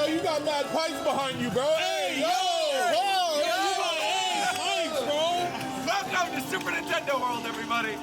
you got mad pipes behind you, bro. Hey, yo, you got mad pipes, bro. Welcome to Super Nintendo World, everybody.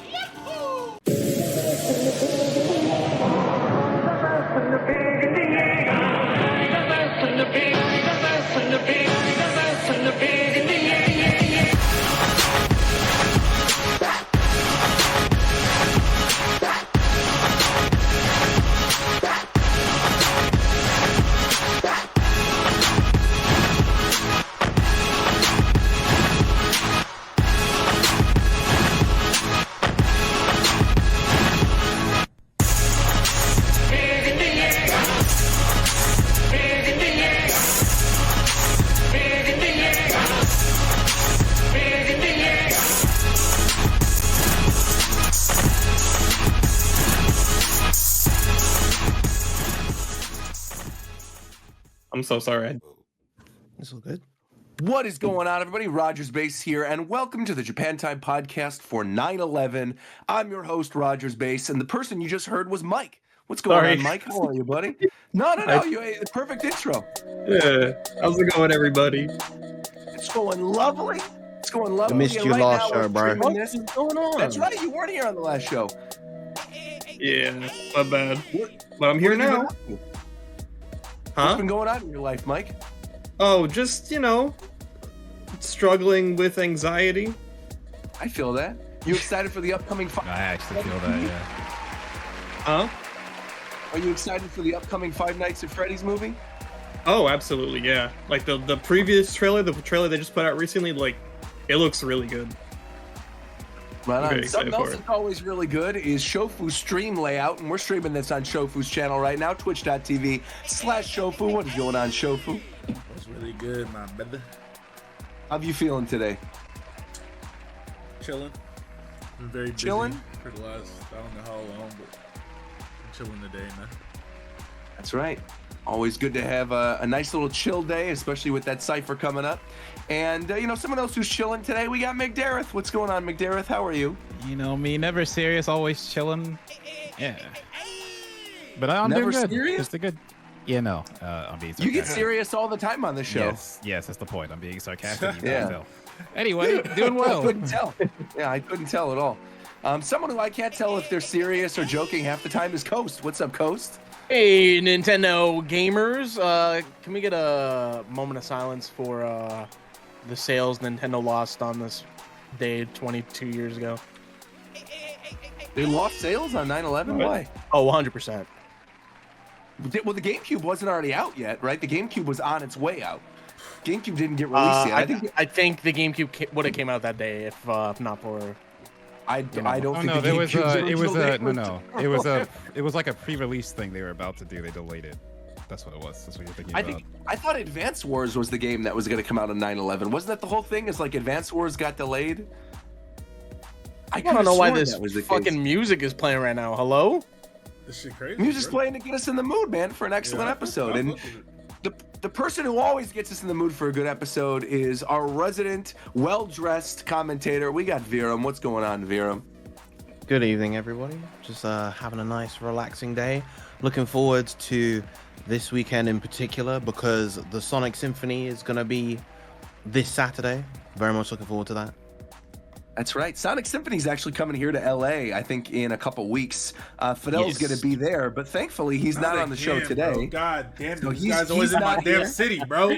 I'm so sorry. It's all good. What is going on, everybody? Rogers Base here, and welcome to the Japan Time podcast for 9/11. I'm your host, Rogers Base, and the person you just heard was Mike. What's going on, Mike? How are you, buddy? No, you had a perfect intro. Yeah, how's it going, everybody? It's going lovely. It's going lovely. I missed And you right last now, show, bro. What's going on? That's right. You weren't here on the last show. Yeah, my bad. But I'm here now. What's been going on in your life, Mike? Oh, just, struggling with anxiety. I feel that. You excited for the upcoming I actually feel that, yeah. Huh? Are you excited for the upcoming Five Nights at Freddy's movie? Oh, absolutely, yeah. Like the previous trailer, the trailer they just put out recently, like, it looks really good. Right on. Very Something excited else for that's always really good is Shofu's stream layout, and we're streaming this on Shofu's channel right now, twitch.tv/Shofu. What is going on, Shofu? It's really good, my brother. How you feeling today? Chilling. I'm very busy Chilling? for the last, I don't know how long, but I'm chilling today, man. That's right. Always good to have a nice little chill day, especially with that cipher coming up. And, someone else who's chilling today, we got McDareth. What's going on, McDareth? How are you? You know me, never serious, always chilling. Yeah. But I'm Never doing good. serious? Just a good. Yeah, no, I'm being sarcastic. You get serious all the time on the show. Yes, that's the point. I'm being sarcastic. You Yeah. can't tell. Anyway, doing well. I couldn't tell. Yeah, I couldn't tell at all. Someone who I can't tell if they're serious or joking half the time is Coast. What's up, Coast? Hey, Nintendo gamers. Can we get a moment of silence for the sales Nintendo lost on this day 22 years ago? They lost sales on 9/11? Why? Oh, 100%. Well, the GameCube wasn't already out yet, right? The GameCube was on its way out. GameCube didn't get released yet. I think the GameCube would have came out that day if not for. I don't think no, the GameCube's it was like a pre-release thing they were about to do. They delayed it. That's what it was. That's what you're thinking about. I thought Advance Wars was the game that was going to come out on 9/11. Wasn't that the whole thing? Is like Advance Wars got delayed? I don't know why this fucking music is playing right now. Hello? This shit crazy. Music's playing to get us in the mood, man, for an excellent episode. And the person who always gets us in the mood for a good episode is our resident, well-dressed commentator. We got Viram. What's going on, Viram? Good evening, everybody. Just having a nice, relaxing day. Looking forward to this weekend in particular because the Sonic Symphony is going to be this Saturday. Very much looking forward to that. That's right. Sonic Symphony's actually coming here to LA, I think, in a couple weeks. Fidel's going to be there, but thankfully he's not on the show today. Bro. God damn, So these guys always in my not damn here. city, bro.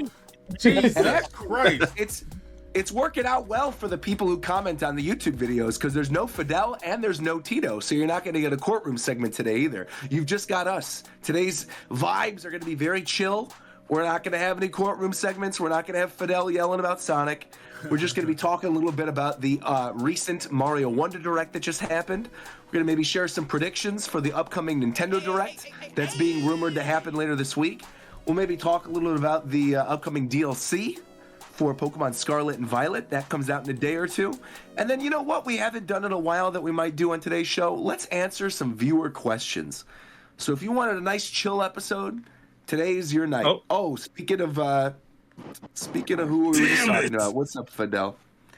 Jesus Christ. It's working out well for the people who comment on the YouTube videos because there's no Fidel and there's no Tito, so you're not going to get a courtroom segment today either. You've just got us. Today's vibes are going to be very chill. We're not going to have any courtroom segments. We're not going to have Fidel yelling about Sonic. We're just going to be talking a little bit about the recent Mario Wonder Direct that just happened. We're going to maybe share some predictions for the upcoming Nintendo Direct that's being rumored to happen later this week. We'll maybe talk a little bit about the upcoming DLC for Pokemon Scarlet and Violet. That comes out in a day or two. And then, you know what we haven't done in a while that we might do on today's show? Let's answer some viewer questions. So if you wanted a nice chill episode, today's your night. Oh, speaking of who we were just talking about, what's up, Fidel?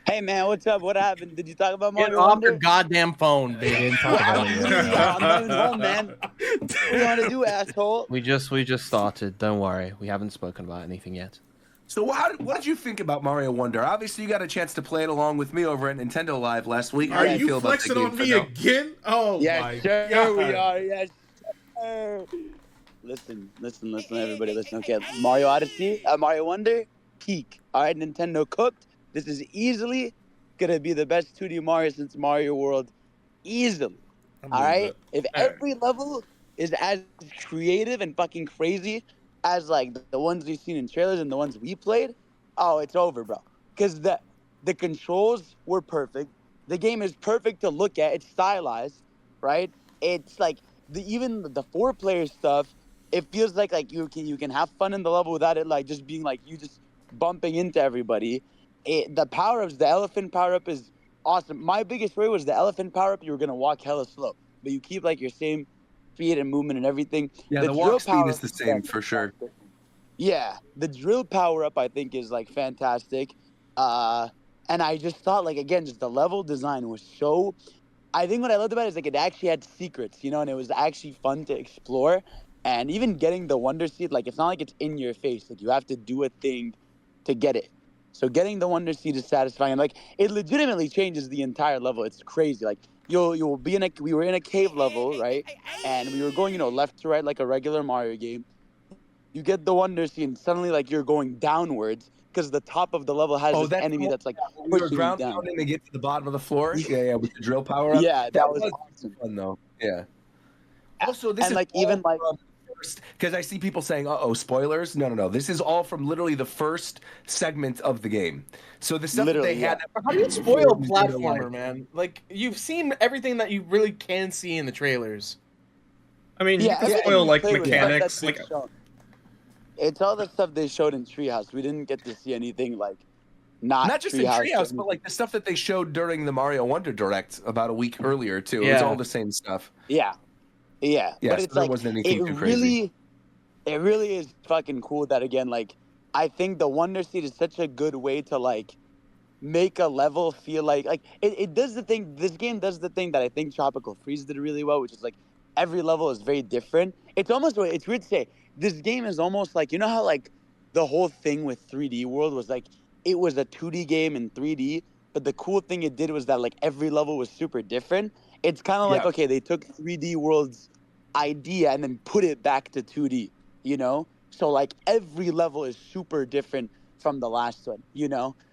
Hey man, what's up? What happened? Did you talk about Get Mario off Wonder? your goddamn phone, They bitch. didn't talk about it yet. I'm not even home, man. What do you want to do, asshole? We just started. Don't worry. We haven't spoken about anything yet. So what did you think about Mario Wonder? Obviously, you got a chance to play it along with me over at Nintendo Live last week. How Are do you you feel about that flexing game, on me Fidel? again? Oh Yes, my sir, god. we are. Yes, sir. Listen, everybody, listen. Okay, Mario Odyssey, Mario Wonder, peak. All right, Nintendo cooked. This is easily gonna be the best 2D Mario since Mario World, easily. I All believe right, that. if every level is as creative and fucking crazy as like the ones we've seen in trailers and the ones we played, oh, it's over, bro. Because the controls were perfect. The game is perfect to look at. It's stylized, right? It's like even the 4-player stuff. It feels like you can have fun in the level without it like just being like you just bumping into everybody. The power ups, the elephant power up is awesome. My biggest worry was the elephant power up. You were gonna walk hella slow, but you keep like your same speed and movement and everything. Yeah, The the drill walk speed power is up the same for sure. yeah, the drill power up I think is like fantastic. And I just thought like again, just the level design was so. I think what I loved about it is like it actually had secrets, you know, and it was actually fun to explore. And even getting the Wonder Seed, like it's not like it's in your face. Like you have to do a thing to get it. So getting the Wonder Seed is satisfying. And like it legitimately changes the entire level. It's crazy. Like you'll be in a we were in a cave level, right? And we were going, left to right like a regular Mario game. You get the Wonder Seed and suddenly like you're going downwards because the top of the level has Oh, this that's enemy cool. that's like When we were pushing you ground down. pounding to get to the bottom of the floor. Yeah, with the drill power up. Yeah, that was awesome. fun though. Yeah. Also, this And is like all even like from first because I see people saying, "Uh oh, spoilers." No. This is all from literally the first segment of the game. So the stuff Literally, that they had. How do you spoil a Nintendo platformer, Live. man? Like you've seen everything that you really can see in the trailers. I mean, you can everything spoil we like played was stuff mechanics. that's been Like, shown. It's all the stuff they showed in Treehouse. We didn't get to see anything like not Not just in Treehouse. Treehouse, but like the stuff that they showed during the Mario Wonder Direct about a week earlier too. It was Yeah. all the same stuff. Yeah. Yeah, But so it's there like wasn't anything too crazy. it really is fucking cool that again, like I think the Wonder Seed is such a good way to like make a level feel like it does the thing. This game does the thing that I think Tropical Freeze did really well, which is like every level is very different. It's weird to say this game is almost like how like the whole thing with 3D World was like it was a 2D game in 3D, but the cool thing it did was that like every level was super different. It's kind of like Yeah. okay, they took 3D World's idea and then put it back to 2D, So like every level is super different from the last one,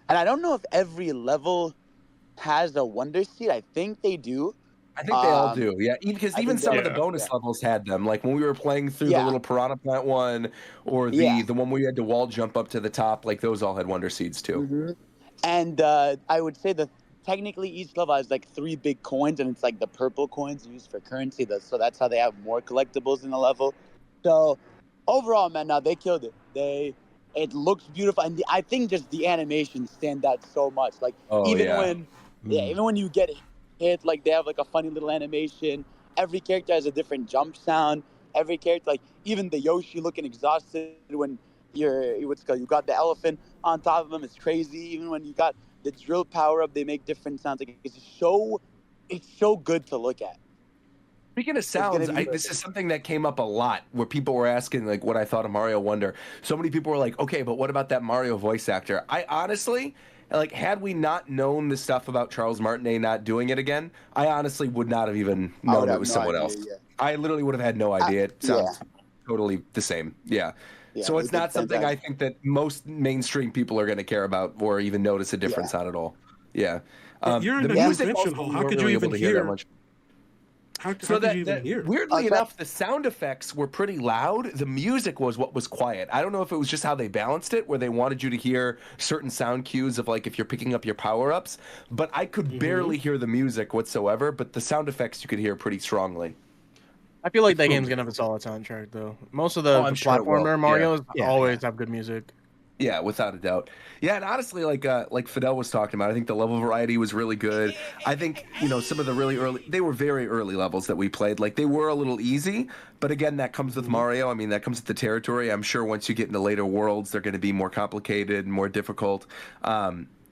And I don't know if every level has a Wonder Seed. I think they do. I think they all do. Yeah, because I even think some they of the do. bonus levels had them. Like when we were playing through the Yeah. little Piranha Plant one, or Yeah. the one where you had to wall jump up to the top. Like those all had Wonder Seeds too. Mm-hmm. And I would say that technically each level has like 3 big coins, and it's like the purple coins used for currency. So that's how they have more collectibles in the level. So overall, man, now they killed it. It looks beautiful, and I think just the animations stand out so much. Like Oh, even yeah. when you get hit, like they have like a funny little animation. Every character has a different jump sound. Every character, like even the Yoshi looking exhausted when you got the elephant on top of him. It's crazy. Even when you got the drill power up, they make different sounds. Like it's so good to look at. Speaking of sounds, be this is something that came up a lot where people were asking like what I thought of Mario Wonder. So many people were like, okay, but what about that Mario voice actor? I honestly, like, had we not known the stuff about Charles Martinet not doing it again, I honestly would not have even known it was someone else. Yeah. I literally would have had no idea. It sounds totally the same. Yeah. Yeah, So it's he did not something I fantastic. think that most mainstream people are going to care about or even notice a difference on at all. Yeah. You're in the the music convention also hall. we How weren't could you really even able to hear that hear? much. How So could you even hear? weirdly enough, the sound effects were pretty loud. The music was what was quiet. I don't know if it was just how they balanced it, where they wanted you to hear certain sound cues of like if you're picking up your power ups. But I could barely hear the music whatsoever. But the sound effects you could hear pretty strongly. I feel like that game's gonna have a solid soundtrack though. Most of the I'm sure it will. platformer Mario's always have good music. Yeah, without a doubt. Yeah, and honestly, like Fidel was talking about, I think the level variety was really good. I think, some of the really they were very early levels that we played. Like, they were a little easy, but again, that comes with Mario. I mean, that comes with the territory. I'm sure once you get into later worlds, they're going to be more complicated and more difficult.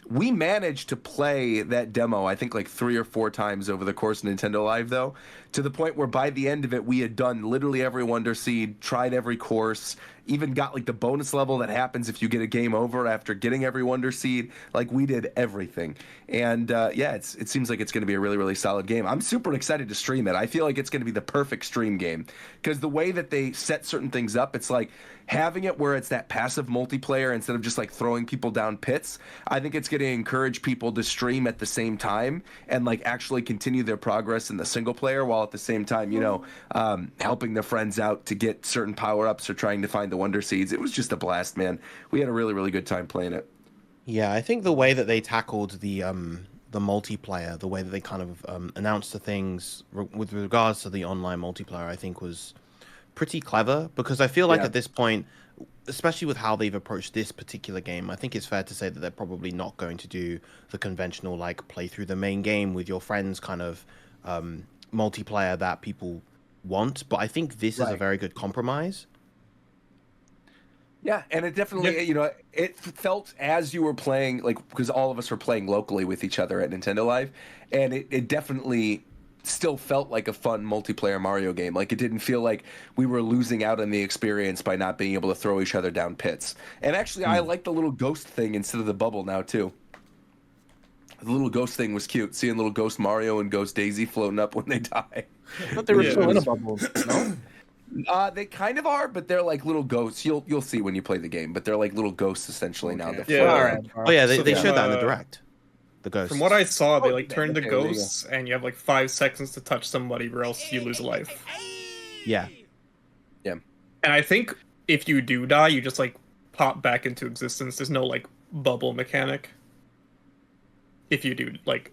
We managed to play that demo, I think, like 3 or 4 times over the course of Nintendo Live, though, to the point where by the end of it, we had done literally every Wonder Seed, tried every course, even got like the bonus level that happens if you get a game over after getting every Wonder Seed. Like, we did everything. And yeah, it seems like it's going to be a really, really solid game. I'm super excited to stream it. I feel like it's going to be the perfect stream game because the way that they set certain things up, it's like having it where it's that passive multiplayer instead of just like throwing people down pits. I think it's going to encourage people to stream at the same time and like actually continue their progress in the single player while at the same time, you know, helping their friends out to get certain power-ups or trying to find the Wonder Seeds. It was just a blast, man. We had a really, really good time playing it. Yeah, I think the way that they tackled the multiplayer, the way that they kind of announced the things with regards to the online multiplayer, I think was pretty clever, because I feel like at this point, especially with how they've approached this particular game, I think it's fair to say that they're probably not going to do the conventional like play through the main game with your friends kind of multiplayer that people want. But I think this is a very good compromise. Yeah, and it definitely, you know, it felt as you were playing, like, because all of us were playing locally with each other at Nintendo Live, and it definitely still felt like a fun multiplayer Mario game. Like, it didn't feel like we were losing out on the experience by not being able to throw each other down pits. And actually, I like the little ghost thing instead of the bubble now, too. The little ghost thing was cute, seeing little Ghost Mario and Ghost Daisy floating up when they die. I thought they were still in a bubble, no? They kind of are, but they're like little ghosts. You'll see when you play the game, but they're like little ghosts essentially now. That Yeah. float All around. right. Oh yeah, they So showed that in the uh, direct. The ghosts. From what I saw, they like turn to okay, there you go. ghosts, and you have like 5 seconds to touch somebody, or else you lose a life. Yeah. Yeah. And I think if you do die, you just like pop back into existence. There's no like bubble mechanic. If you do like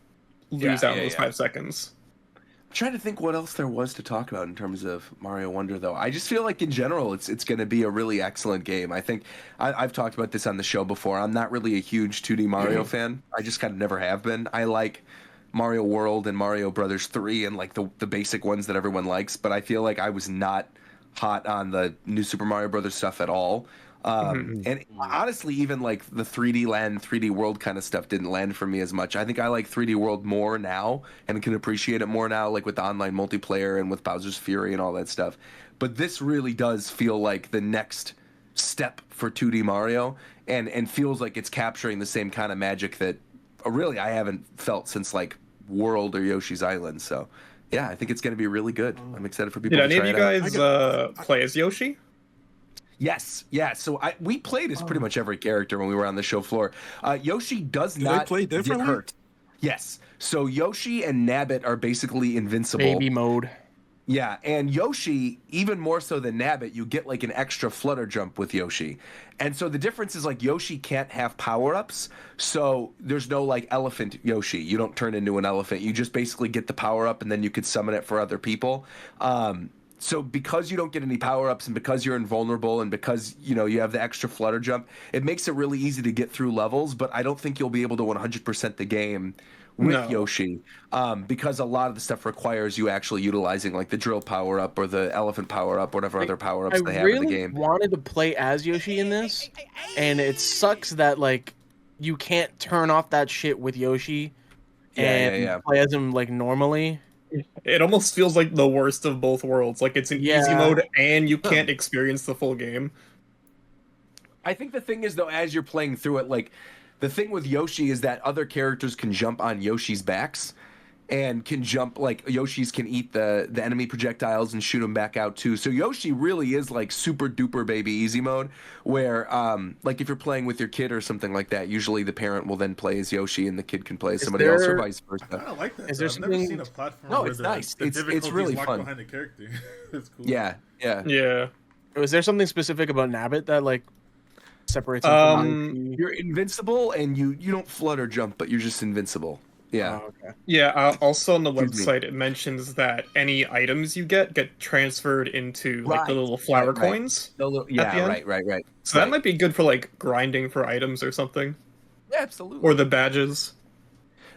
lose out in those 5 seconds. I'm trying to think what else there was to talk about in terms of Mario Wonder, though. I just feel like in general, it's going to be a really excellent game. I think I've talked about this on the show before. I'm not really a huge 2D Mario fan. I just kind of never have been. I like Mario World and Mario Brothers 3 and like the basic ones that everyone likes, but I feel like I was not hot on the new Super Mario Brothers stuff at all. And honestly, even like the 3D land, 3D world kind of stuff didn't land for me as much. I think I like 3D world more now and can appreciate it more now, like with the online multiplayer and with Bowser's Fury and all that stuff. But this really does feel like the next step for 2D Mario and feels like it's capturing the same kind of magic that really I haven't felt since like World or Yoshi's Island. So yeah, I think it's going to be really good. I'm excited for people Did to any try of you it out. guys play as Yoshi? Yes, yeah. So we played as pretty much every character when we were on the show floor. Yoshi does not play get differently? hurt. Yes. So Yoshi and Nabbit are basically invincible. Baby mode. Yeah, and Yoshi, even more so than Nabbit, you get like an extra flutter jump with Yoshi. And so the difference is like Yoshi can't have power-ups, so there's no like elephant Yoshi. You don't turn into an elephant. You just basically get the power-up and then you could summon it for other people. So because you don't get any power-ups and because you're invulnerable and because, you know, you have the extra flutter jump, it makes it really easy to get through levels, but I don't think you'll be able to 100% the game with Yoshi, because a lot of the stuff requires you actually utilizing like the drill power-up or the elephant power-up, whatever other power-ups they have in the game. I really wanted to play as Yoshi in this, and it sucks that like you can't turn off that shit with Yoshi and play as him like normally. It almost feels like the worst of both worlds. Like it's an easy mode and you can't experience the full game. I think the thing is though, as you're playing through it, like the thing with Yoshi is that other characters can jump on Yoshi's backs and can jump, like Yoshi's can eat the enemy projectiles and shoot them back out too. So Yoshi really is like super duper baby easy mode where like if you're playing with your kid or something like that, usually the parent will then play as Yoshi and the kid can play as somebody else or vice versa. I like that. Is there I've never something- seen a platform. No, where it's the- nice. the It's difficulty really is locked fun. behind the character. It's cool. Yeah. Yeah. Was there something specific about Nabbit that like separates him from Yoshi? You're invincible and you don't flutter jump, but you're just invincible. Yeah. Oh, okay. Yeah, also on the Excuse me. website it mentions that any items you get transferred into like the Right, little flower right. coins. The little, At the end? right. So that might be good for like grinding for items or something. Yeah, absolutely. Or the badges.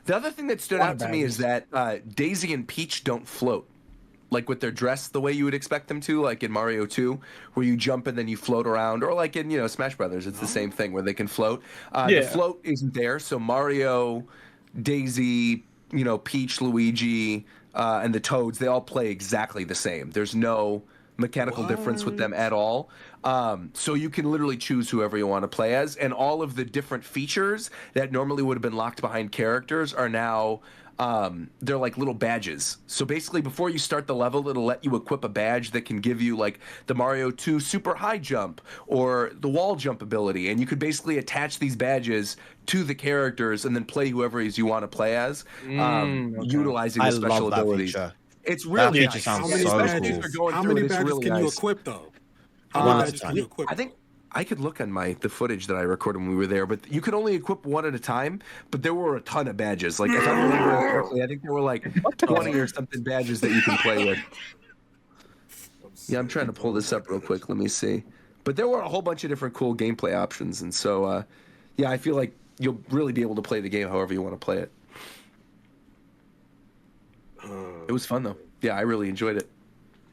The other thing that stood Lot out of to me is badges. that Daisy and Peach don't float. like with their dress the way you would expect them to, like in Mario 2, where you jump and then you float around, or like in, you know, Smash Brothers, it's the same thing where they can float. The float isn't there, so Mario, Daisy, you know, Peach, Luigi, and the Toads, they all play exactly the same. There's no mechanical difference with them at all. So you can literally choose whoever you want to play as, and all of the different features that normally would have been locked behind characters are now they're like little badges. So basically before you start the level, it'll let you equip a badge that can give you like the Mario 2 super high jump or the wall jump ability, and you could basically attach these badges to the characters and then play whoever it is you want to play as, utilizing the special abilities. It's really That feature nice. sounds How many so badges, cool. how many badges really can you nice. equip though? One How at many a badges time. can you equip? I think I could look on the footage that I recorded when we were there, but you could only equip one at a time. But there were a ton of badges. Like if I remember correctly, I think there were like 20 or something badges that you can play with. Yeah, I'm trying to pull this up real quick. Let me see. But there were a whole bunch of different cool gameplay options, and so yeah, I feel like you'll really be able to play the game however you want to play it. It was fun though. Yeah, I really enjoyed it.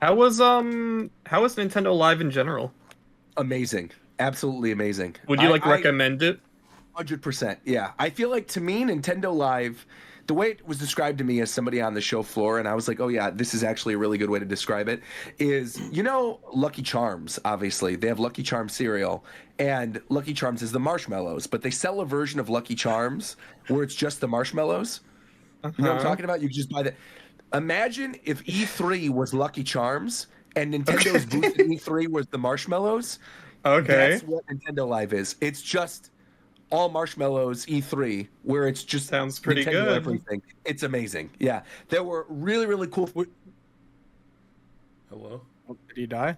How was Nintendo Live in general? Amazing. Absolutely amazing. Would you recommend it? 100%. Yeah. I feel like to me, Nintendo Live, the way it was described to me as somebody on the show floor, and I was like, oh yeah, this is actually a really good way to describe it, is, you know, Lucky Charms, obviously. They have Lucky Charms cereal, and Lucky Charms is the marshmallows, but they sell a version of Lucky Charms where it's just the marshmallows. You know what I'm talking about? You can just buy that. Imagine if E3 was Lucky Charms and Nintendo's booth at E3 was the marshmallows. Okay. That's what Nintendo Live is. It's just all marshmallows E3, where it's just sounds pretty Nintendo good. everything. It's amazing. Yeah. There were really, really cool. Hello? Did he die?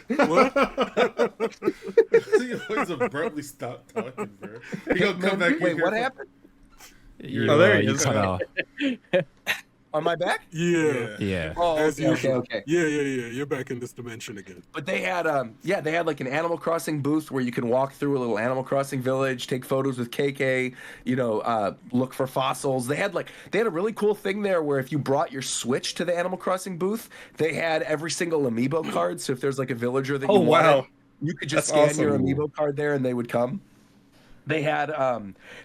What? You always abruptly stop talking, bro. You gonna come back? Wait, what happened? Oh, there he you is. cut out. On my back? Yeah. Yeah. Oh, As okay, usual. okay. Yeah. You're back in this dimension again. But they had, they had like an Animal Crossing booth where you can walk through a little Animal Crossing village, take photos with KK, you know, look for fossils. They had a really cool thing there where if you brought your Switch to the Animal Crossing booth, they had every single amiibo card. So if there's like a villager that you wanted, you could just That's scan your awesome. amiibo card there and they would come. They had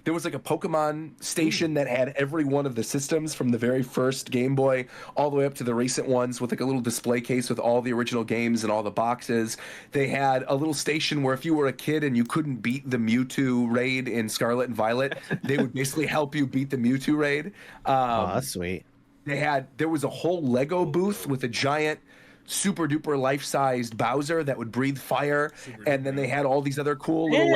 there was like a Pokemon station that had every one of the systems from the very first Game Boy all the way up to the recent ones with like a little display case with all the original games and all the boxes. They had a little station where if you were a kid and you couldn't beat the Mewtwo raid in Scarlet and Violet, they would basically help you beat the Mewtwo raid. Oh, that's sweet. There was a whole Lego booth with a giant super duper life-sized Bowser that would breathe fire, and then they had all these other cool little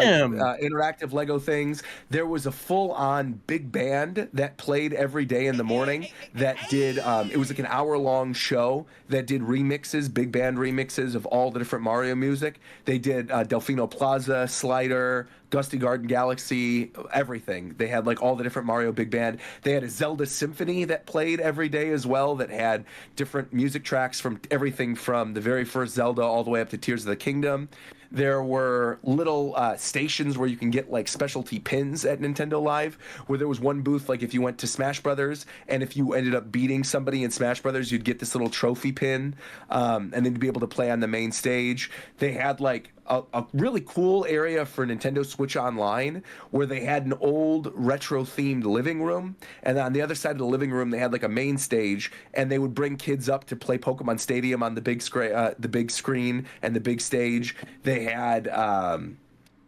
interactive Lego things. There was a full-on big band that played every day in the morning that did it was like an hour-long show that did remixes, big band remixes of all the different Mario music. They did Delfino Plaza, Slider, Gusty Garden Galaxy, everything. They had like all the different Mario big band. They had a Zelda symphony that played every day as well that had different music tracks from everything from the very first Zelda all the way up to Tears of the Kingdom. There were little stations where you can get like specialty pins at Nintendo Live, where there was one booth like if you went to Smash Brothers and if you ended up beating somebody in Smash Brothers, you'd get this little trophy pin, and then you'd be able to play on the main stage. They had like a really cool area for Nintendo Switch Online where they had an old retro themed living room, and on the other side of the living room they had like a main stage, and they would bring kids up to play Pokemon Stadium on the big screen and the big stage. They had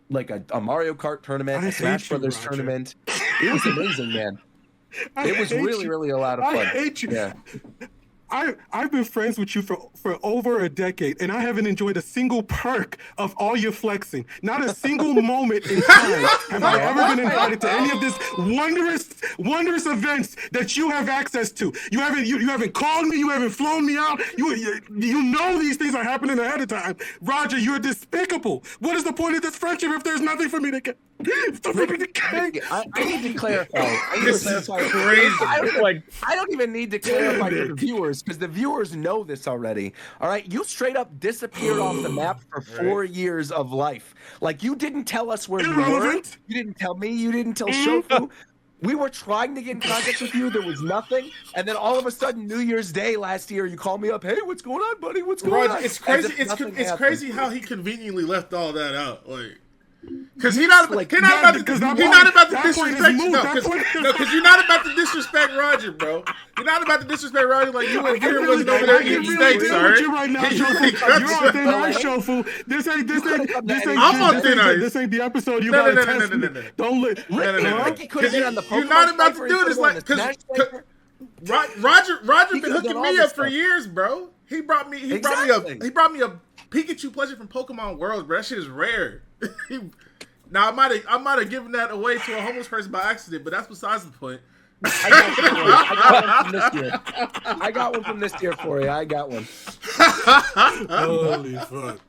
like a Mario Kart tournament, a Smash Brothers tournament. It was amazing, man. It was really a lot of fun. I hate you. Yeah. I've been friends with you for over a decade, and I haven't enjoyed a single perk of all your flexing. Not a single moment in time have I ever been invited to any of this wondrous events that you have access to. You haven't called me. You haven't flown me out. You know these things are happening ahead of time. Roger, you're despicable. What is the point of this friendship if there's nothing for me to get? I need to clarify. This is crazy. I don't even need to clarify for the viewers because the viewers know this already. All right, you straight up disappeared off the map for 4 years of life. Like you didn't tell us where you were. You didn't tell me. You didn't tell Shofu. We were trying to get in contact with you. There was nothing. And then all of a sudden, New Year's Day last year, you call me up. Hey, what's going on, buddy? What's going on? It's crazy. It's crazy how he conveniently left all that out. Like, because he's not about to disrespect you. No, because you're not about to disrespect Roger, bro. You're not about to disrespect Roger like you and Kieran wasn't over there eating steaks, alright? You right now, Shofu. You're on thin ice, Shofu. This I'm on thin ice. This ain't the episode you gotta test me. Don't let. Ricky could have been on the You're not about to do this like because Roger been hooking me up for years, bro. He brought me a Pikachu plushie from Pokemon Worlds, bro. That shit is rare. Now I might have given that away to a homeless person by accident, but that's besides the point. I got one from this year for you. I got one. Holy fuck.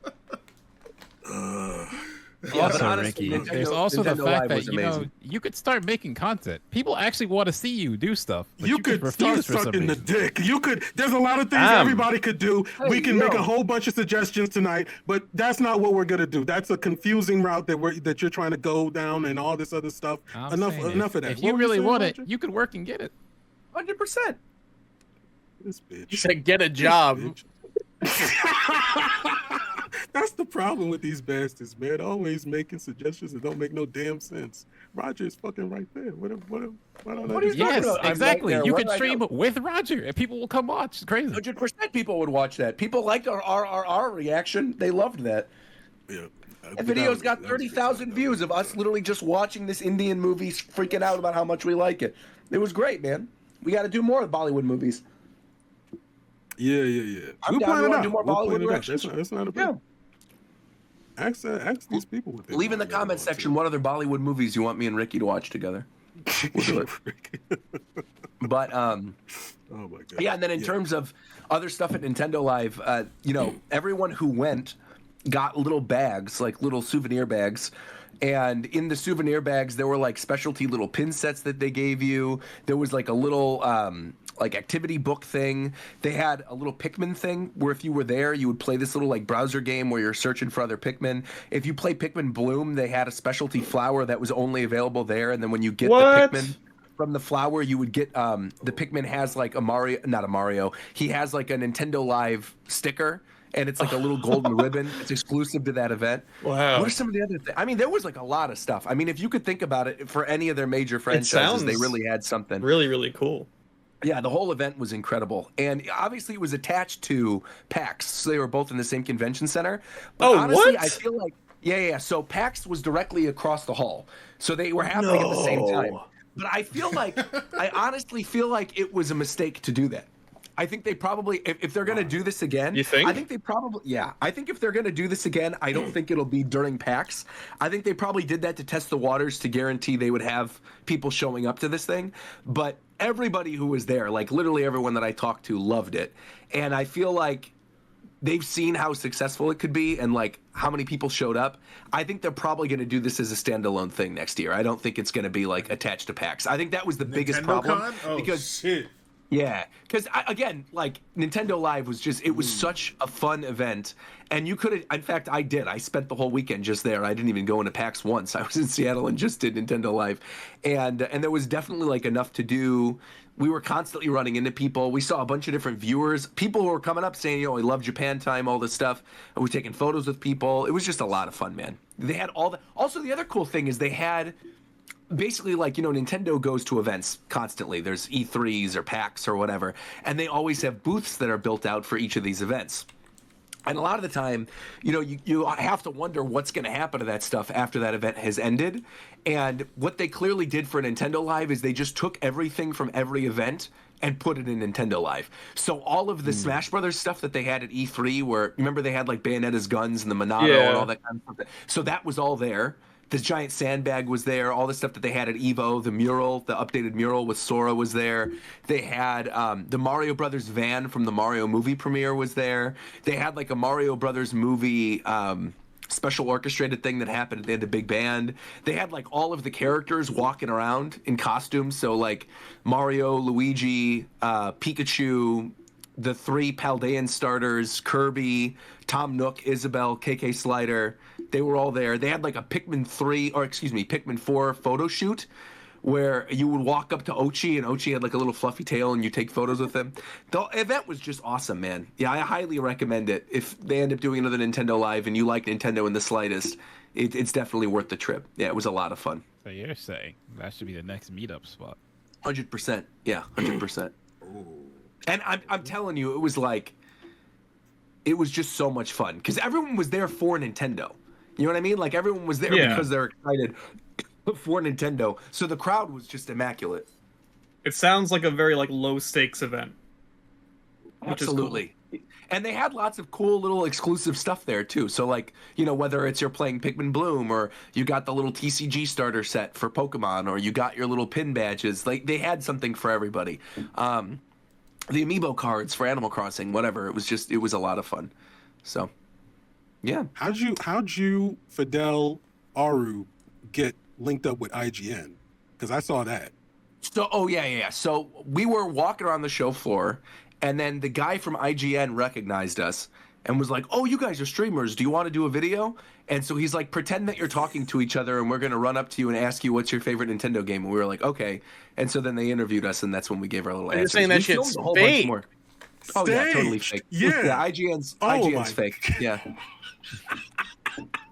Also, honestly, Ricky, there's also the fact that you could start making content. People actually want to see you do stuff. You could suck in the dick. There's a lot of things everybody could do. We can make a whole bunch of suggestions tonight, but that's not what we're gonna do. That's a confusing route that you're trying to go down and all this other stuff. Enough of that. If you really want it, you could work and get it. 100%. This bitch. You said get a job. That's the problem with these bastards, man. Always making suggestions that don't make no damn sense. Roger is fucking right there. What are you Yes, exactly. You could stream with Roger, and people will come watch. It's crazy. 100% people would watch that. People liked our reaction. They loved that. Yeah. That video's got 30,000 views of us literally just watching this Indian movie, freaking out about how much we like it. It was great, man. We got to do more of Bollywood movies. Yeah. I'm down to do more Bollywood reactions. That's not a problem. Ask these people what they Leave in the comments section what other Bollywood movies you want me and Ricky to watch together. We'll do it. But oh my God. Yeah, and then in terms of other stuff at Nintendo Live, everyone who went got little bags, like little souvenir bags. And in the souvenir bags, there were like specialty little pin sets that they gave you. There was like a little like activity book thing. They had a little Pikmin thing where if you were there, you would play this little like browser game where you're searching for other Pikmin. If you play Pikmin Bloom, they had a specialty flower that was only available there. And then when you get the Pikmin from the flower, you would get the Pikmin has like not a Mario. He has like a Nintendo Live sticker. And it's like a little golden ribbon. It's exclusive to that event. Wow. What are some of the other things? I mean, there was like a lot of stuff. I mean, if you could think about it, for any of their major franchises, they really had something. Really, really cool. Yeah, the whole event was incredible. And obviously it was attached to PAX. So they were both in the same convention center. But honestly, I feel like, yeah. So PAX was directly across the hall. So they were happening at the same time. But I honestly feel like it was a mistake to do that. I think they probably, if they're going to do this again, you think? I think they probably, yeah. I think if they're going to do this again, I don't think it'll be during PAX. I think they probably did that to test the waters to guarantee they would have people showing up to this thing. But everybody who was there, like literally everyone that I talked to, loved it. And I feel like they've seen how successful it could be and like how many people showed up. I think they're probably going to do this as a standalone thing next year. I don't think it's going to be like attached to PAX. I think that was the biggest problem. Shit. Yeah, because again, like Nintendo Live was it was such a fun event, and you could have. In fact, I did. I spent the whole weekend just there. I didn't even go into PAX once. I was in Seattle and just did Nintendo Live, and there was definitely like enough to do. We were constantly running into people. We saw a bunch of different viewers, people who were coming up saying, I love Japan time, all this stuff. And we're taking photos with people. It was just a lot of fun, man. They had all the. Also, the other cool thing is they had. Basically, like, Nintendo goes to events constantly. There's E3s or PAX or whatever, and they always have booths that are built out for each of these events. And a lot of the time, you have to wonder what's going to happen to that stuff after that event has ended. And what they clearly did for Nintendo Live is they just took everything from every event and put it in Nintendo Live. So all of the Smash Brothers stuff that they had at E3, where, remember they had like Bayonetta's guns and the Monado and all that kind of stuff. So that was all there. The giant sandbag was there. All the stuff that they had at EVO, the mural, the updated mural with Sora was there. They had the Mario Brothers van from the Mario movie premiere was there. They had like a Mario Brothers movie special orchestrated thing that happened. They had the big band. They had like all of the characters walking around in costumes. So like Mario, Luigi, Pikachu, the 3 Paldean starters, Kirby, Tom Nook, Isabelle, KK Slider. They were all there. They had like a Pikmin 4 photo shoot where you would walk up to Ochi, and Ochi had like a little fluffy tail, and you take photos with him. The event was just awesome, man. Yeah, I highly recommend it. If they end up doing another Nintendo Live and you like Nintendo in the slightest, it's definitely worth the trip. Yeah, it was a lot of fun. So you're saying that should be the next meetup spot? 100%. Yeah, 100%. And I'm telling you, it was just so much fun because everyone was there for Nintendo. You know what I mean? Like everyone was there because they're excited for Nintendo. So the crowd was just immaculate. It sounds like a very low stakes event. Absolutely. Cool. And they had lots of cool little exclusive stuff there too. So whether it's you're playing Pikmin Bloom or you got the little TCG starter set for Pokemon or you got your little pin badges, they had something for everybody. The amiibo cards for Animal Crossing, whatever. It was a lot of fun. So, yeah. How'd you Fidel Aru get linked up with IGN? Because I saw that. So, yeah. So we were walking around the show floor, and then the guy from IGN recognized us and was like, "Oh, you guys are streamers. Do you want to do a video?" And so he's like, "Pretend that you're talking to each other, and we're going to run up to you and ask you what's your favorite Nintendo game." And we were like, "Okay." And so then they interviewed us, and that's when we gave our little answers. You're saying that shit's fake? Oh, yeah, totally fake. Yeah. IGN's fake. Yeah.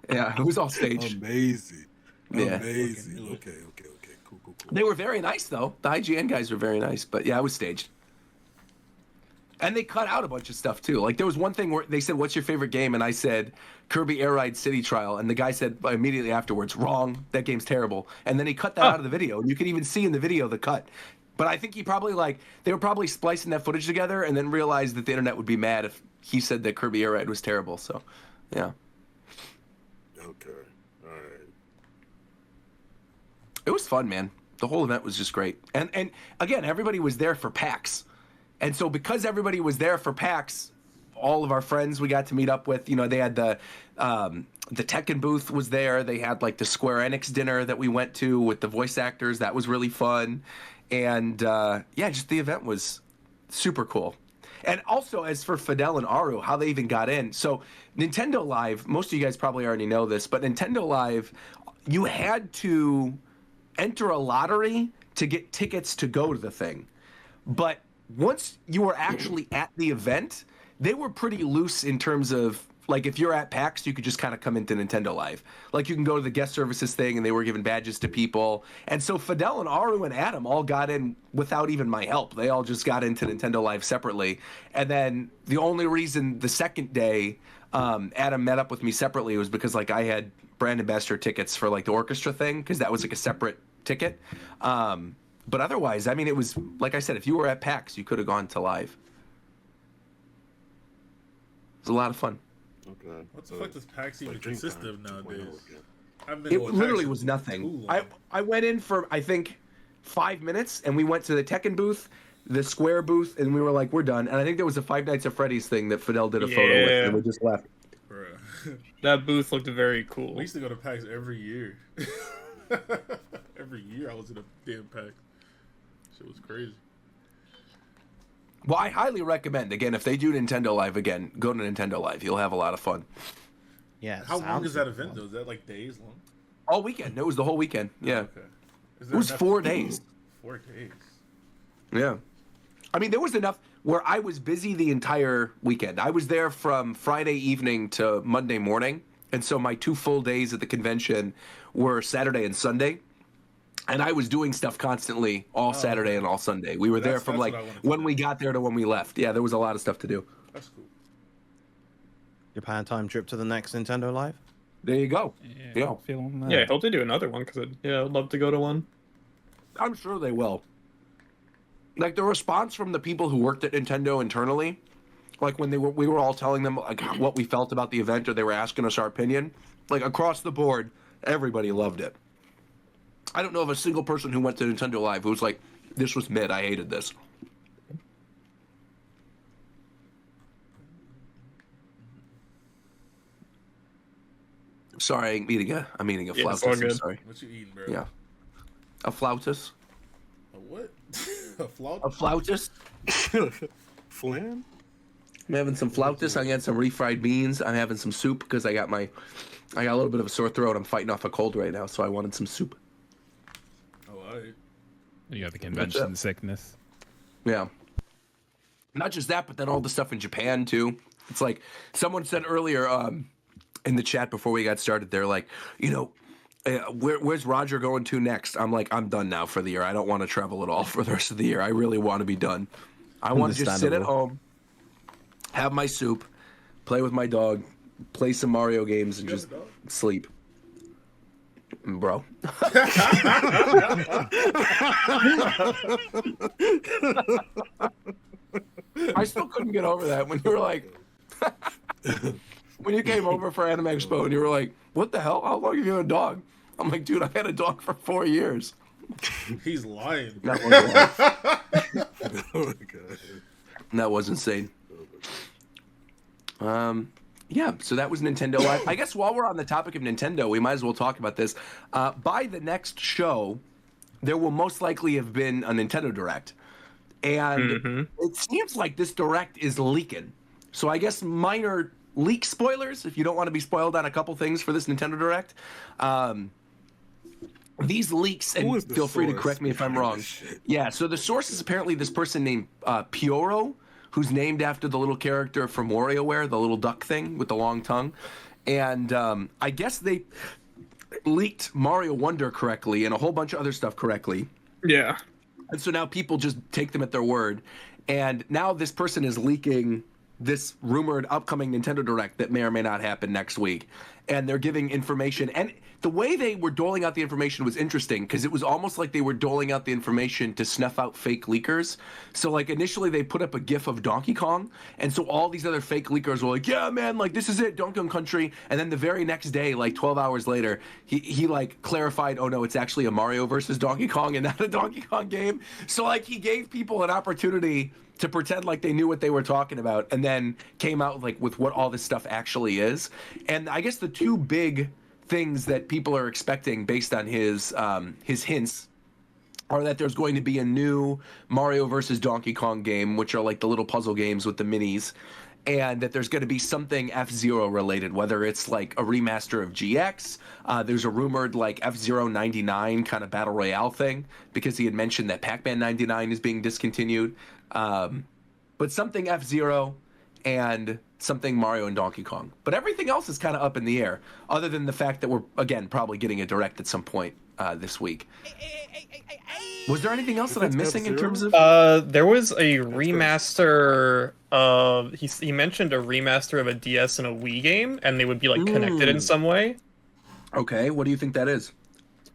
Yeah, it was all staged. Amazing. Yeah. Amazing. Okay. Cool. They were very nice, though. The IGN guys were very nice, but yeah, it was staged. And they cut out a bunch of stuff, too. Like, there was one thing where they said, "What's your favorite game?" And I said, "Kirby Air Ride City Trial." And the guy said immediately afterwards, "Wrong. That game's terrible." And then he cut that out of the video. And you could even see in the video the cut. But I think he probably, they were probably splicing that footage together and then realized that the internet would be mad if he said that Kirby Air Ride was terrible. So, yeah. Okay. All right. It was fun, man. The whole event was just great. And again, everybody was there for PAX. And so because everybody was there for PAX, all of our friends we got to meet up with, they had the Tekken booth was there. They had the Square Enix dinner that we went to with the voice actors. That was really fun. And just the event was super cool. And also, as for Fidel and Aru, how they even got in. So Nintendo Live, most of you guys probably already know this, but Nintendo Live, you had to enter a lottery to get tickets to go to the thing. But once you were actually at the event, they were pretty loose in terms of, if you're at PAX, you could just kind of come into Nintendo Live. You can go to the guest services thing, and they were giving badges to people. And so Fidel and Aru and Adam all got in without even my help. They all just got into Nintendo Live separately. And then the only reason the second day Adam met up with me separately was because, I had brand ambassador tickets for, the orchestra thing, because that was, a separate ticket. But otherwise, I mean, it was, like I said, if you were at PAX, you could have gone to Live. It was a lot of fun. Okay. What the fuck does PAX even consist of nowadays? It literally was nothing. I went in for, I think, 5 minutes, and we went to the Tekken booth, the Square booth, and we were like, we're done. And I think there was a Five Nights at Freddy's thing that Fidel did a photo with, and we just left. Bruh. That booth looked very cool. We used to go to PAX every year. Every year I was in a damn PAX. Shit was crazy. Well, I highly recommend, again, if they do Nintendo Live again, go to Nintendo Live. You'll have a lot of fun. Yeah. How long is that event, though? Is that days long? All weekend. It was the whole weekend. Yeah. Okay. It was 4 days. 4 days. Yeah. I mean, there was enough where I was busy the entire weekend. I was there from Friday evening to Monday morning. And so my 2 full days at the convention were Saturday and Sunday. And I was doing stuff constantly all Saturday and all Sunday. We were there from when we got there to when we left. Yeah, there was a lot of stuff to do. That's cool. Japan time trip to the next Nintendo Live? There you go. Yeah. Feeling that. Yeah, I hope they do another one because I'd love to go to one. I'm sure they will. The response from the people who worked at Nintendo internally, when we were all telling them what we felt about the event, or they were asking us our opinion, across the board, everybody loved it. I don't know of a single person who went to Nintendo Live who was like, "This was mid. I hated this." Sorry, I'm eating a flautus. I'm sorry. What you eating, bro? Yeah, a flautus. A what? A flautus? A flautus. Flan? I'm having some flautus. I got some refried beans. I'm having some soup because I got a little bit of a sore throat. I'm fighting off a cold right now, so I wanted some soup. Oh, all right. You got the convention sickness. Yeah. Not just that, but then all the stuff in Japan too. It's like someone said earlier in the chat before we got started. They're like, where's Roger going to next? I'm like, I'm done now for the year. I don't want to travel at all for the rest of the year. I really want to be done. I want to just sit at home, have my soup, play with my dog, play some Mario games, and just sleep. Bro. I still couldn't get over that when you were like, when you came over for Anime Expo and you were like, what the hell? How long have you had a dog? I'm like, dude, I had a dog for 4 years. He's lying. That was long. Oh my God. That was insane. Yeah, so that was Nintendo. I guess while we're on the topic of Nintendo, we might as well talk about this. By the next show, there will most likely have been a Nintendo Direct. And it seems like this Direct is leaking. So I guess minor leak spoilers, if you don't want to be spoiled on a couple things for this Nintendo Direct. These leaks, and feel free to correct me if I'm wrong. Yeah, so the source is apparently this person named Pyoro, who's named after the little character from WarioWare, the little duck thing with the long tongue. And I guess they leaked Mario Wonder correctly and a whole bunch of other stuff correctly. Yeah. And so now people just take them at their word. And now this person is leaking this rumored upcoming Nintendo Direct that may or may not happen next week. And they're giving information. And the way they were doling out the information was interesting because it was almost like they were doling out the information to snuff out fake leakers. So like initially they put up a GIF of Donkey Kong. And so all these other fake leakers were like, yeah, man, like this is it, Donkey Kong Country. And then the very next day, like 12 hours later, he like clarified, oh no, it's actually a Mario versus Donkey Kong and not a Donkey Kong game. So like he gave people an opportunity to pretend like they knew what they were talking about and then came out like with what all this stuff actually is. And I guess the two big things that people are expecting based on his hints are that there's going to be a new Mario versus Donkey Kong game, which are like the little puzzle games with the minis, and that there's going to be something F-Zero related, whether it's like a remaster of GX. There's a rumored like F-Zero 99 kind of battle royale thing because he had mentioned that Pac-Man 99 is being discontinued. But something F-Zero and something Mario and Donkey Kong. But everything else is kind of up in the air, other than the fact that we're, again, probably getting a Direct at some point this week. Was there anything else that I'm missing in terms of... There was a remaster of... He mentioned a remaster of a DS and a Wii game, and they would be, like, connected in some way. Okay, what do you think that is?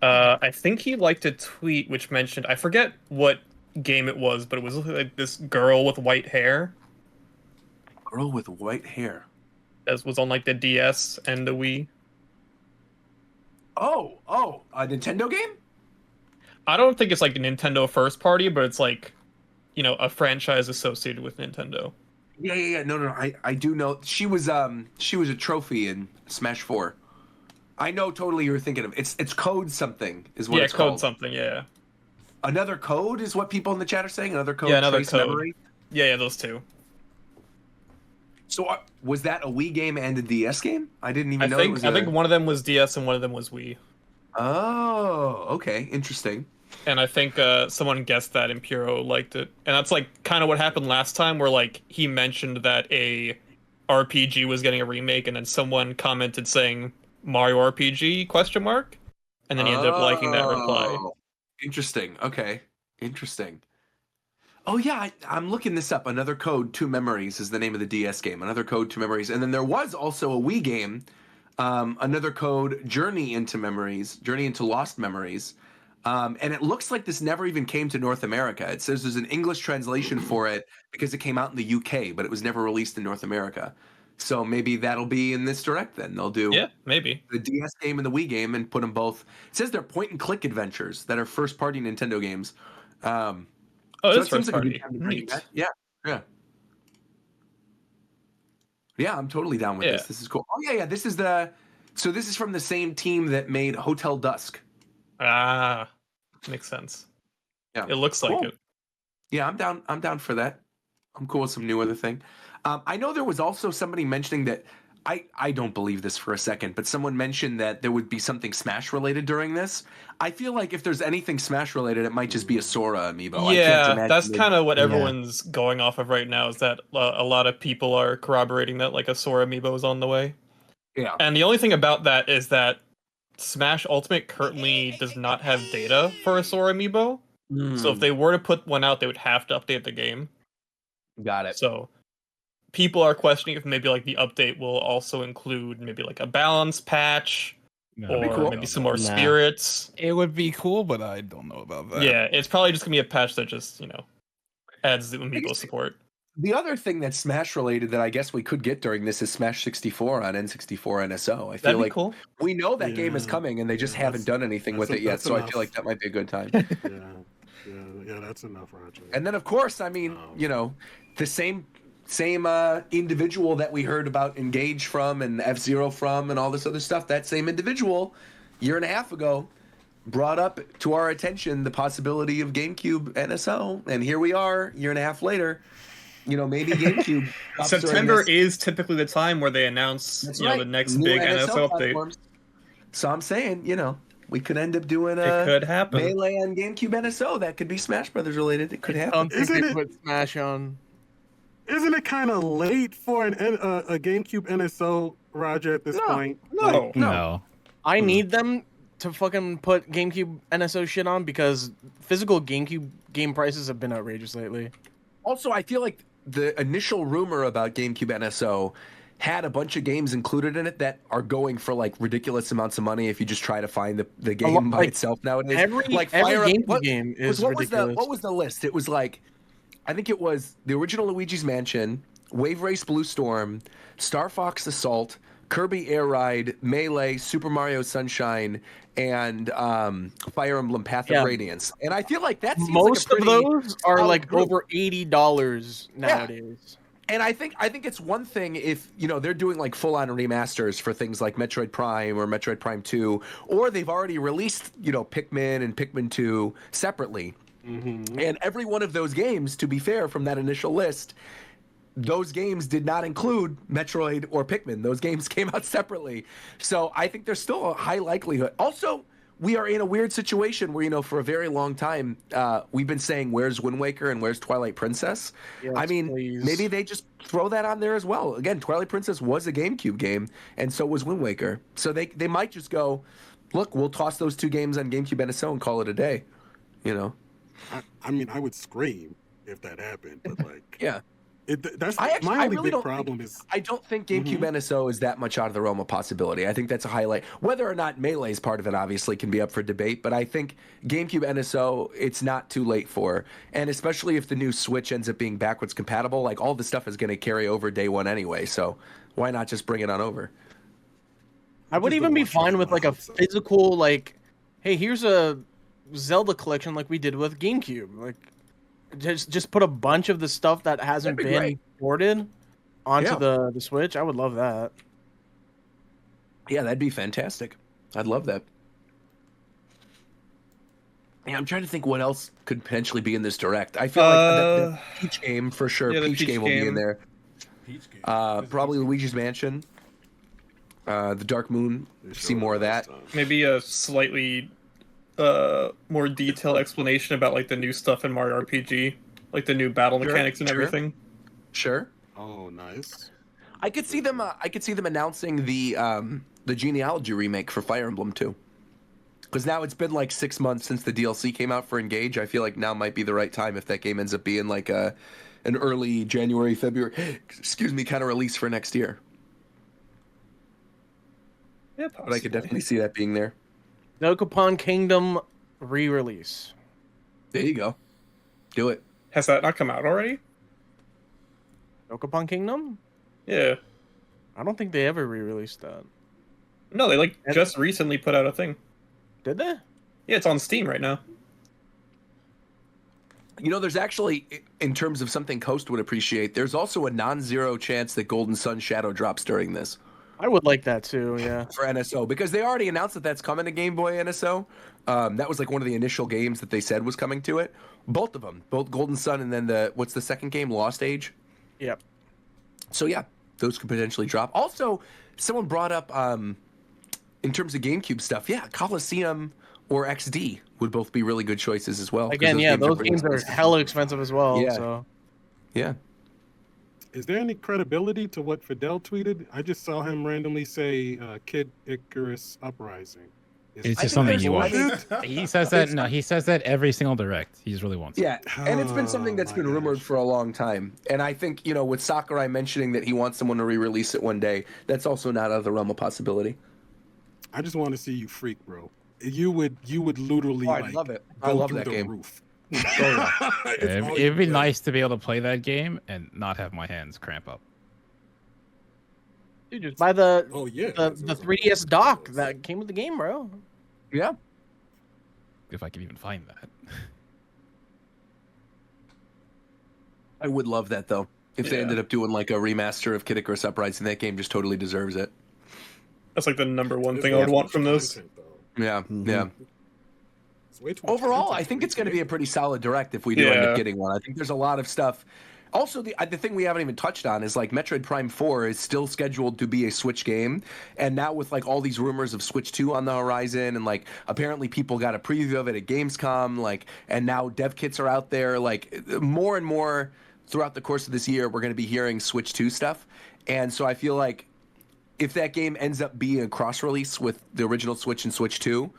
I think he liked a tweet which mentioned... I forget what game it was, but it was like this girl with white hair. Girl with white hair. That was on like the DS and the Wii. Oh, a Nintendo game? I don't think it's like a Nintendo first party, but it's like, a franchise associated with Nintendo. Yeah. No. I do know she was a trophy in Smash 4. I know totally you're thinking of. It's Code something is what it's called. Yeah, Code something. Yeah. Another Code is what people in the chat are saying. Another Code. Yeah, another Code. Memory? Yeah, those two. So was that a Wii game and a DS game? I didn't even know. I think one of them was DS and one of them was Wii. Oh, okay, interesting. And I think someone guessed that and Puro liked it. And that's like kind of what happened last time, where like he mentioned that a RPG was getting a remake, and then someone commented saying Mario RPG ? And then he ended up liking that reply. Interesting. Okay. Interesting. Oh yeah, I'm looking this up. Another Code, Two Memories is the name of the DS game. Another Code, Two Memories. And then there was also a Wii game, Another Code, Journey into Lost Memories. And it looks like this never even came to North America. It says there's an English translation for it because it came out in the UK, but it was never released in North America. So maybe that'll be in this Direct then. They'll do maybe the DS game and the Wii game and put them both. It says they're point-and-click adventures that are first-party Nintendo games. That's first party. Yeah. Yeah, I'm totally down with this. This is cool. Oh yeah. This is from the same team that made Hotel Dusk. Ah, makes sense. Yeah, it looks like it. Yeah, I'm down for that. I'm cool with some new other thing. I know there was also somebody mentioning that I don't believe this for a second, but someone mentioned that there would be something Smash related during this. I feel like if there's anything Smash related, it might just be a Sora amiibo. Yeah, that's kind of what everyone's going off of right now, is that a lot of people are corroborating that like a Sora amiibo is on the way. Yeah. And the only thing about that is that Smash Ultimate currently does not have data for a Sora amiibo. So if they were to put one out, they would have to update the game. Got it. So people are questioning if maybe like the update will also include maybe like a balance patch or maybe some more spirits. It would be cool, but I don't know about that. Yeah, it's probably just gonna be a patch that just, adds the amiibo support. The other thing that's Smash related that I guess we could get during this is Smash 64 on N64 NSO. I feel like cool. We know that game is coming and they just haven't done anything with it yet, so I feel like that might be a good time. Yeah, that's enough, Roger. And then of course, I mean, the same individual that we heard about Engage from and F-Zero from and all this other stuff, that same individual, year and a half ago, brought up to our attention the possibility of GameCube NSO, and here we are, year and a half later. Maybe GameCube. September is typically the time where they announce, the next big NSO update. So I'm saying, we could end up doing it could happen. Melee on GameCube NSO. That could be Smash Brothers related. It could happen. Isn't it put Smash on? Isn't it kind of late for a GameCube NSO, Roger? At this point, No. I need them to fucking put GameCube NSO shit on because physical GameCube game prices have been outrageous lately. Also, I feel like the initial rumor about GameCube NSO had a bunch of games included in it that are going for like ridiculous amounts of money if you just try to find the game by itself nowadays. Every GameCube game is ridiculous. What was the list? It was like, I think it was the original Luigi's Mansion, Wave Race Blue Storm, Star Fox Assault, Kirby Air Ride, Melee, Super Mario Sunshine, and Fire Emblem Path of Radiance. And I feel like that seems most like a of those are like over $80 nowadays. Yeah. And I think it's one thing if they're doing like full on remasters for things like Metroid Prime or Metroid Prime 2, or they've already released Pikmin and Pikmin 2 separately. Mm-hmm. And every one of those games, to be fair, from that initial list, those games did not include Metroid or Pikmin. Those games came out separately. So I think there's still a high likelihood. Also, we are in a weird situation where, for a very long time, we've been saying, where's Wind Waker and where's Twilight Princess? Yes, I mean, please. Maybe they just throw that on there as well. Again, Twilight Princess was a GameCube game, and so was Wind Waker. So they might just go, look, we'll toss those two games on GameCube NSO and call it a day, I mean, I would scream if that happened, but like, yeah. My only big problem is I don't think GameCube NSO is that much out of the realm of possibility. I think that's a highlight. Whether or not Melee is part of it, obviously, can be up for debate. But I think GameCube NSO, it's not too late for. And especially if the new Switch ends up being backwards compatible, like all the stuff is going to carry over day one anyway. So why not just bring it on over? I would even be fine with like a physical, like, hey, here's a Zelda collection like we did with GameCube. Like, just put a bunch of the stuff that hasn't been ported onto the Switch. I would love that. Yeah, that'd be fantastic. I'd love that. Yeah, I'm trying to think what else could potentially be in this direct. I feel like the Peach game for sure. Yeah, Peach game will be in there. Peach game. Probably Luigi's Mansion. The Dark Moon. See more of that. Maybe a slightly more detailed explanation about like the new stuff in Mario RPG, like the new battle mechanics and everything. Sure. Oh, nice. I could see them announcing the Genealogy remake for Fire Emblem 2. Because now it's been like 6 months since the DLC came out for Engage. I feel like now might be the right time if that game ends up being like an early January, February, kind of release for next year. Yeah, but I could definitely see that being there. Dokapon Kingdom re-release. There you go. Do it. Has that not come out already? Dokapon Kingdom? Yeah. I don't think they ever re-released that. No, they just recently put out a thing. Did they? Yeah, it's on Steam right now. There's actually, in terms of something Coast would appreciate, there's also a non-zero chance that Golden Sun Shadow drops during this. I would like that too, yeah. For NSO, because they already announced that that's coming to Game Boy NSO. That was like one of the initial games that they said was coming to it. Both of them, both Golden Sun and then what's the second game, Lost Age? Yep. So yeah, those could potentially drop. Also, someone brought up in terms of GameCube stuff, yeah, Coliseum or XD would both be really good choices as well. Again, those games are hella expensive as well. Yeah. So. Yeah. Is there any credibility to what Fidel tweeted? I just saw him randomly say Kid Icarus Uprising. It's just something you want. He says that. No, he says that every single direct. He just really wants. Yeah, and it's been something that's been rumored for a long time. And I think with Sakurai mentioning that he wants someone to re-release it one day, that's also not out of the realm of possibility. I just want to see you freak, bro. You would literally. I love it. I love that game. Roof. It'd be nice to be able to play that game and not have my hands cramp up. Dude, just buy the the 3DS dock that came with the game, bro. Yeah. If I can even find that. I would love that though. If they ended up doing like a remaster of Kid Icarus Uprising, that game just totally deserves it. That's like the number one thing I would want from this. Yeah, yeah. Overall, I think it's going to be a pretty solid direct if we do end up getting one. I think there's a lot of stuff. Also, the thing we haven't even touched on is like Metroid Prime 4 is still scheduled to be a Switch game, and now with like all these rumors of Switch 2 on the horizon, and like apparently people got a preview of it at Gamescom, like, and now dev kits are out there, like more and more throughout the course of this year, we're going to be hearing Switch 2 stuff, and so I feel like if that game ends up being a cross-release with the original Switch and Switch 2,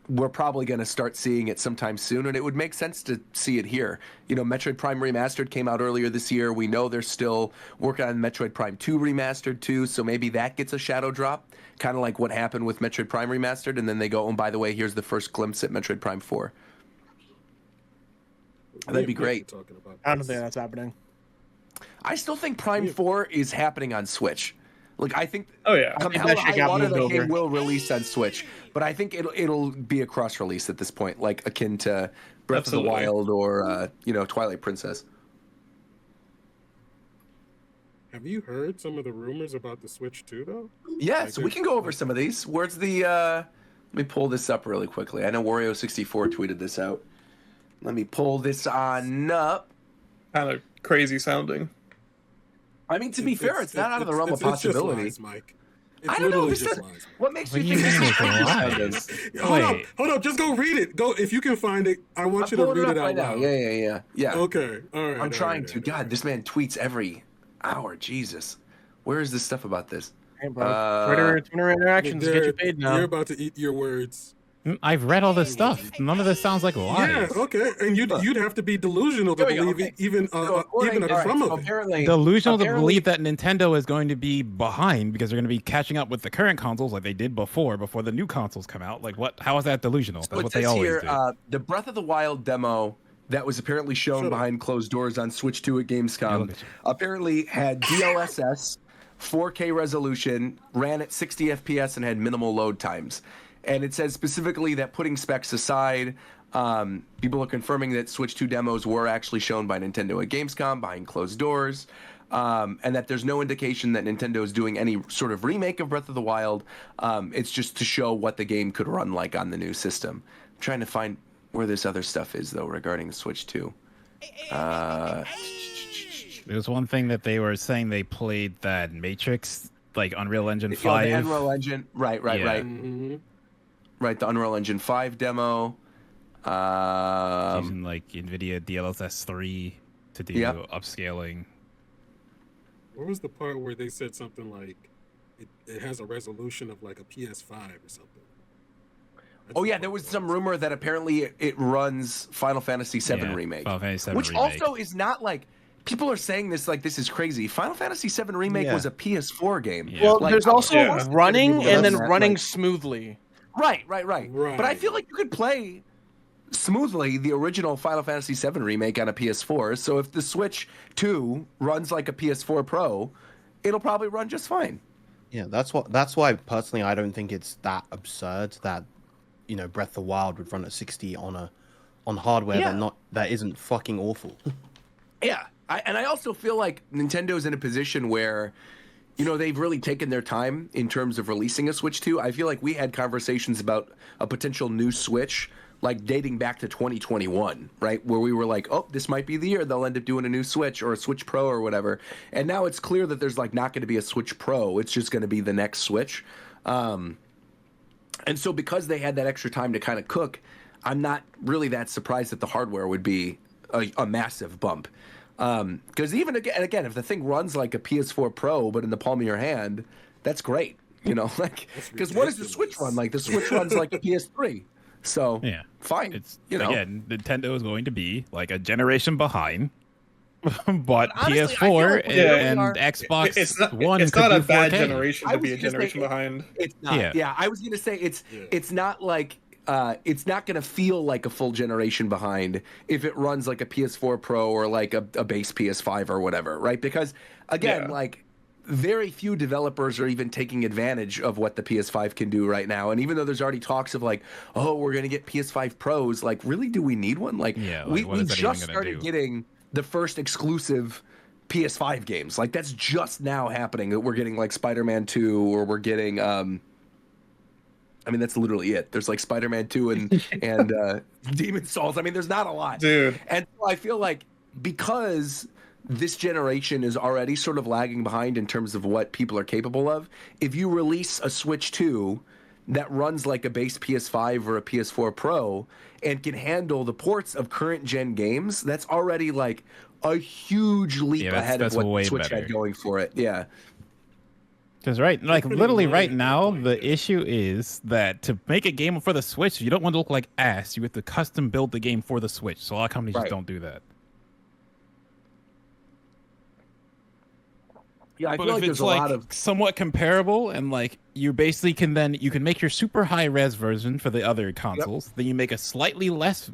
we're probably going to start seeing it sometime soon, and it would make sense to see it here. Metroid Prime Remastered came out earlier this year. We know they're still working on Metroid Prime 2 Remastered too, so maybe that gets a shadow drop, kind of like what happened with Metroid Prime Remastered, and then they go, oh, by the way, here's the first glimpse at Metroid Prime 4. That'd be great. I don't think that's happening. I still think Prime 4 is happening on Switch. Like, I think, oh yeah, come hell or high water, the game will release on Switch, but I think it'll be a cross release at this point, like akin to Breath of the Wild or Twilight Princess. Have you heard some of the rumors about the Switch 2 though? Yeah, so we can go over some of these. Where's the? Let me pull this up really quickly. I know Wario64 tweeted this out. Let me pull this on up. Kind of crazy sounding. I mean, to be fair, it's not out of the realm of possibility. It's just lies, Mike. I don't know. What makes you think this is lies? Hold up. Just go read it. Go if you can find it. I want you to read it out loud. Yeah. Okay. All right. I'm trying to. God, this man tweets every hour. Jesus. Where is this stuff about this? Hey, bro. Twitter interactions get you paid now. You're about to eat your words. I've read all this stuff. None of this sounds like lies. Yeah, okay. And you'd have to be delusional to believe it, even a crumb of it. Delusional to believe that Nintendo is going to be behind because they're going to be catching up with the current consoles like they did before the new consoles come out. Like what? How is that delusional? That's what they always do. The Breath of the Wild demo that was apparently shown behind closed doors on Switch 2 at Gamescom apparently had DLSS, 4K resolution, ran at 60 FPS, and had minimal load times. And it says specifically that putting specs aside, people are confirming that Switch 2 demos were actually shown by Nintendo at Gamescom behind closed doors, and that there's no indication that Nintendo is doing any sort of remake of Breath of the Wild. It's just to show what the game could run like on the new system. I'm trying to find where this other stuff is, though, regarding the Switch 2. There's one thing that they were saying they played that Matrix, like Unreal Engine 5. The Unreal Engine, right. Mm-hmm. Right, the Unreal Engine 5 demo. Using like NVIDIA DLSS 3 to do upscaling. What was the part where they said something like it has a resolution of like a PS5 or something? There was some rumor that apparently it runs Final Fantasy VII Remake. Final Fantasy VII which Remake. Also is not like... People are saying this like this is crazy. Final Fantasy VII Remake was a PS4 game. Yeah. Well, there's also running and then running smoothly. Right. But I feel like you could play smoothly the original Final Fantasy VII Remake on a PS4. So if the Switch 2 runs like a PS4 Pro, it'll probably run just fine. Yeah, that's why personally I don't think it's that absurd that Breath of the Wild would run at 60 on hardware that isn't fucking awful. Yeah, I also feel like Nintendo's in a position where they've really taken their time in terms of releasing a Switch 2. I feel like we had conversations about a potential new Switch like dating back to 2021, right? Where we were like, oh, this might be the year they'll end up doing a new Switch or a Switch Pro or whatever. And now it's clear that there's like not going to be a Switch Pro. It's just going to be the next Switch. And so because they had that extra time to kind of cook, I'm not really that surprised that the hardware would be a massive bump. Because even again, if the thing runs like a PS4 Pro, but in the palm of your hand, that's great. You know, like, because what does the Switch run like? The Switch runs like a PS3. So yeah, fine. It's, you know, again, Nintendo is going to be like a generation behind, but honestly, PS4 like and are, Xbox One. It's not a bad 4K. generation to be a generation behind. It's not. Yeah, I was gonna say it's not like. It's not going to feel like a full generation behind if it runs like a PS4 Pro or like a base PS5 or whatever, right? Because again, like very few developers are even taking advantage of what the PS5 can do right now. And even though there's already talks of like, oh, we're going to get PS5 Pros, like really, do we need one? Like, we just started getting the first exclusive PS5 games. Like that's just now happening. We're getting like Spider-Man 2 or we're getting I mean, that's literally it. There's like Spider-Man 2 and Demon's Souls. I mean, there's not a lot. Dude. And so I feel like because this generation is already sort of lagging behind in terms of what people are capable of, if you release a Switch 2 that runs like a base PS5 or a PS4 Pro and can handle the ports of current gen games, that's already like a huge leap ahead of what Switch had going for it. Yeah. Because literally right now, the issue is that to make a game for the Switch, you don't want to look like ass. You have to custom build the game for the Switch. So a lot of companies just don't do that. Yeah, I but feel if like it's there's a lot of somewhat comparable, and like you basically you can make your super high res version for the other consoles. Then you make a slightly less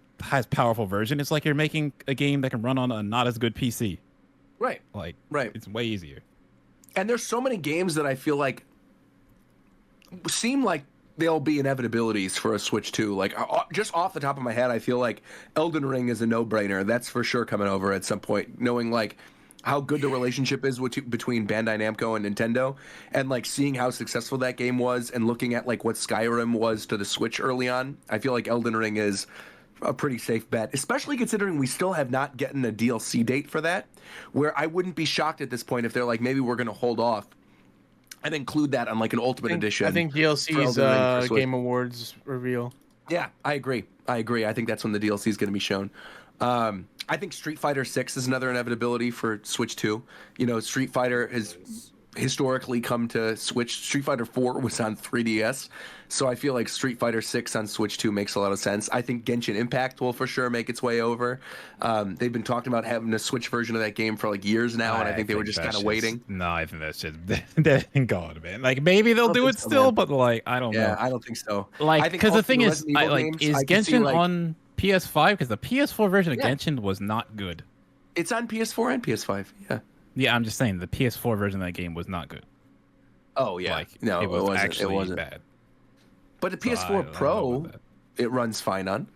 powerful version. It's like you're making a game that can run on a not as good PC. Right. Like right. It's way easier. And there's so many games that I feel like seem like they'll be inevitabilities for a Switch 2. Like just off the top of my head, I feel like Elden Ring is a no-brainer. That's for sure coming over at some point, knowing like how good the relationship is between Bandai Namco and Nintendo, and like seeing how successful that game was and looking at like what Skyrim was to the Switch early on. I feel like Elden Ring is a pretty safe bet, especially considering we still have not gotten a DLC date for that, where I wouldn't be shocked at this point if they're like, maybe we're going to hold off and include that on like an Ultimate Edition. I think DLC's Game Awards reveal. Yeah, I agree. I think that's when the DLC is going to be shown. I think Street Fighter 6 is another inevitability for Switch 2. You know, Street Fighter has historically come to Switch. Street Fighter 4 was on 3DS, so I feel like Street Fighter 6 on Switch 2 makes a lot of sense. I think Genshin Impact will for sure make its way over. They've been talking about having a Switch version of that game for like years now, and I think they were just kind of waiting. No, I think that's just dead and gone, man. Like maybe they'll do it still, man. But like I don't know. Yeah, I don't think so. Like because the thing is, is Genshin on PS5? Because the PS4 version of Genshin was not good. It's on PS4 and PS5. Yeah. Yeah, I'm just saying the PS4 version of that game was not good. Oh yeah, like, no, it wasn't. Actually, it wasn't bad. But the PS4 Pro, it runs fine on.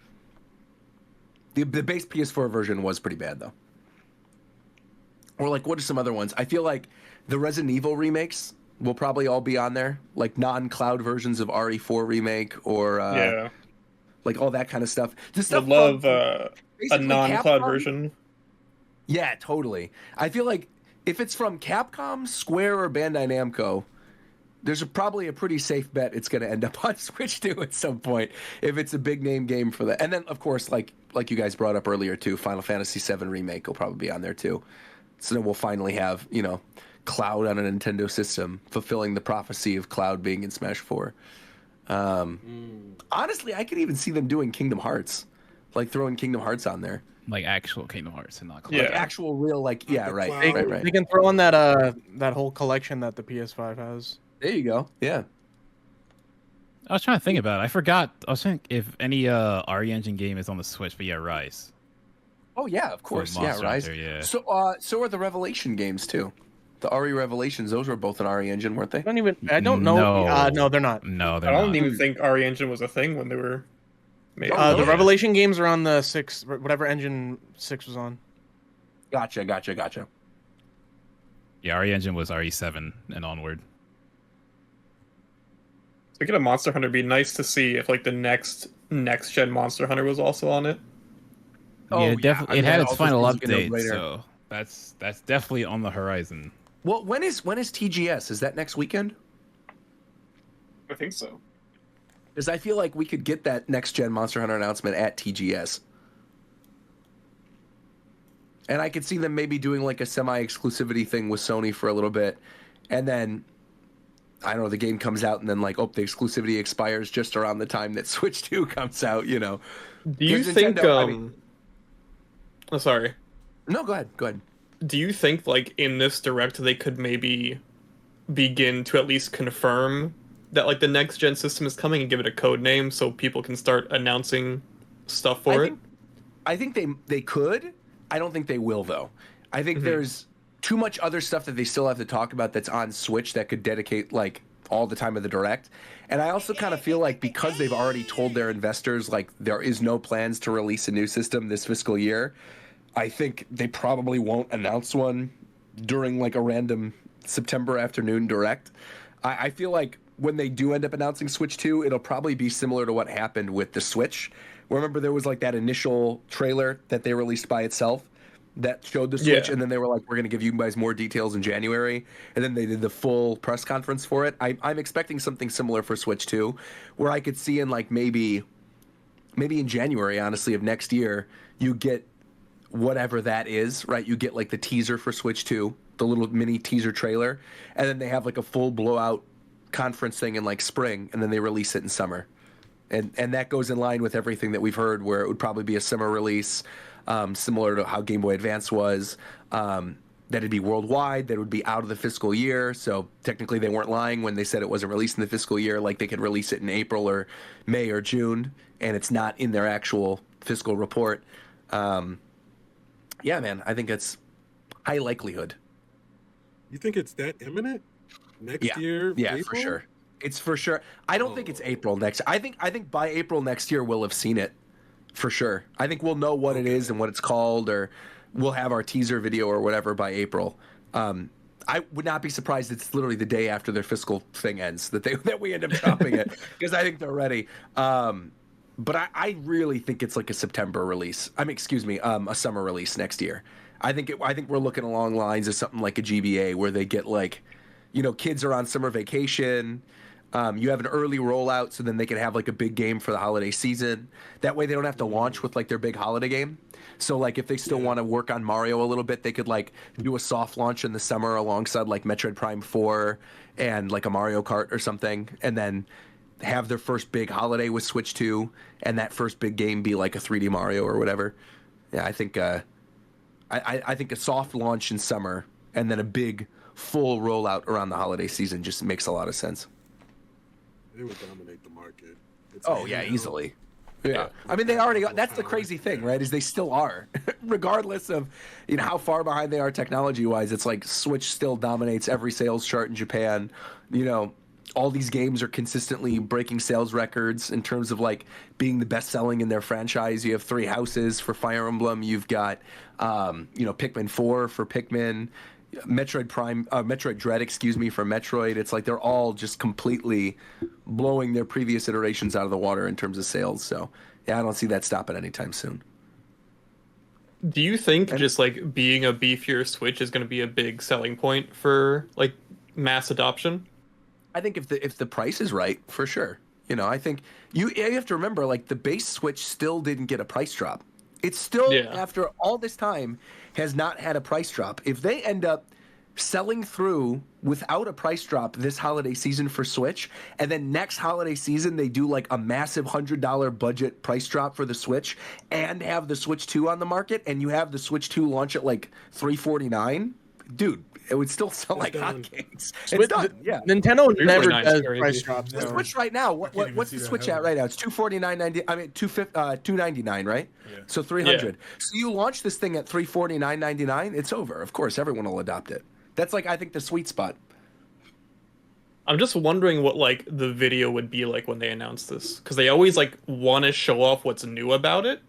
The base PS4 version was pretty bad though. Or like, what are some other ones? I feel like the Resident Evil remakes will probably all be on there, like non-cloud versions of RE4 remake or like all that kind of stuff. The stuff would love a non-cloud version. Yeah, totally. I feel like if it's from Capcom, Square, or Bandai Namco, there's probably a pretty safe bet it's going to end up on Switch 2 at some point if it's a big name game for that. And then, of course, like you guys brought up earlier too, Final Fantasy VII Remake will probably be on there too. So then we'll finally have, you know, Cloud on a Nintendo system, fulfilling the prophecy of Cloud being in Smash 4. Honestly, I could even see them doing Kingdom Hearts, like throwing Kingdom Hearts on there. Like actual Kingdom Hearts and not Cloud. Like actual real, like, yeah, right. They can throw on that that whole collection that the PS5 has. There you go. Yeah. I was trying to think about it. I forgot. I was thinking if any RE Engine game is on the Switch, but yeah, Rise. Oh yeah, of course. Yeah, Rise. Hunter, yeah. So are the Revelation games too. The RE Revelations, those were both in RE Engine, weren't they? I don't know. No, they're not. No, they're not. I don't even think RE Engine was a thing when they were made. The Revelation games are on the 6, whatever engine 6 was on. Gotcha. Yeah, RE Engine was RE7 and onward. Speaking of Monster Hunter, it'd be nice to see if like the next next gen Monster Hunter was also on it. Yeah, definitely. It had its final also seems like a update, no-brainer. so that's definitely on the horizon. Well, when is TGS? Is that next weekend? I think so. Because I feel like we could get that next gen Monster Hunter announcement at TGS. And I could see them maybe doing like a semi-exclusivity thing with Sony for a little bit. And then, I don't know, the game comes out and then like, oh, the exclusivity expires just around the time that Switch 2 comes out, you know. Do you think, oh, sorry. No, go ahead. Do you think, like, in this direct, they could maybe begin to at least confirm that, like, the next gen system is coming and give it a code name so people can start announcing stuff for it? I think they could. I don't think they will, though. I think there's too much other stuff that they still have to talk about that's on Switch that could dedicate, like, all the time of the direct. And I also kind of feel like because they've already told their investors, like, there is no plans to release a new system this fiscal year, I think they probably won't announce one during, like, a random September afternoon direct. I feel like when they do end up announcing Switch 2, it'll probably be similar to what happened with the Switch. Remember, there was, like, that initial trailer that they released by itself that showed the Switch, and then they were like, we're going to give you guys more details in January, and then they did the full press conference for it. I'm expecting something similar for Switch 2, where I could see in, like, maybe in January, honestly, of next year, you get whatever that is, right? You get, like, the teaser for Switch 2, the little mini teaser trailer, and then they have, like, a full blowout conference thing in, like, spring, and then they release it in summer. And that goes in line with everything that we've heard, where it would probably be a summer release, similar to how Game Boy Advance was, that it'd be worldwide, that it would be out of the fiscal year. So technically they weren't lying when they said it wasn't released in the fiscal year, like they could release it in April or May or June, and it's not in their actual fiscal report. Yeah, man, I think it's high likelihood. You think it's that imminent? Next year? Yeah, April? for sure. It's for sure. I don't think it's April next. I think by April next year we'll have seen it, for sure. I think we'll know what it is and what it's called, or we'll have our teaser video or whatever by April. I would not be surprised it's literally the day after their fiscal thing ends that we end up dropping it, because I think they're ready. But I really think it's like a September release. A summer release next year. I think we're looking along lines of something like a GBA, where they get, like, you know, kids are on summer vacation. You have an early rollout, so then they can have, like, a big game for the holiday season. That way they don't have to launch with, like, their big holiday game. So, like, if they still want to work on Mario a little bit, they could, like, do a soft launch in the summer alongside, like, Metroid Prime 4 and, like, a Mario Kart or something, and then have their first big holiday with Switch 2, and that first big game be, like, a 3D Mario or whatever. Yeah, I think I think a soft launch in summer and then a big full rollout around the holiday season just makes a lot of sense. They would dominate the market. Easily. Yeah. I mean, they already got, that's the crazy thing, right? Is they still are. Regardless of, you know, how far behind they are technology-wise, it's like Switch still dominates every sales chart in Japan. You know, all these games are consistently breaking sales records in terms of, like, being the best-selling in their franchise. You have Three Houses for Fire Emblem. You've got, Pikmin 4 for Pikmin. Metroid Dread, for Metroid. It's like they're all just completely blowing their previous iterations out of the water in terms of sales. So, yeah, I don't see that stopping anytime soon. Do you think just, like, being a beefier Switch is going to be a big selling point for, like, mass adoption? I think if the price is right, for sure. You know, I think you have to remember, like, the base Switch still didn't get a price drop. It's still, after all this time, has not had a price drop. If they end up selling through without a price drop this holiday season for Switch, and then next holiday season they do, like, a massive $100 budget price drop for the Switch and have the Switch 2 on the market, and you have the Switch 2 launch at, like, $349, dude, it would still sell like hotcakes. It's done. Yeah. Nintendo never does price drops. The Switch right now, what's the Switch at right now? It's $249.90. I mean, $299, right? Yeah. So $300. Yeah. So you launch this thing at $349.99, it's over. Of course, everyone will adopt it. That's, like, I think, the sweet spot. I'm just wondering what, like, the video would be like when they announce this, because they always, like, want to show off what's new about it.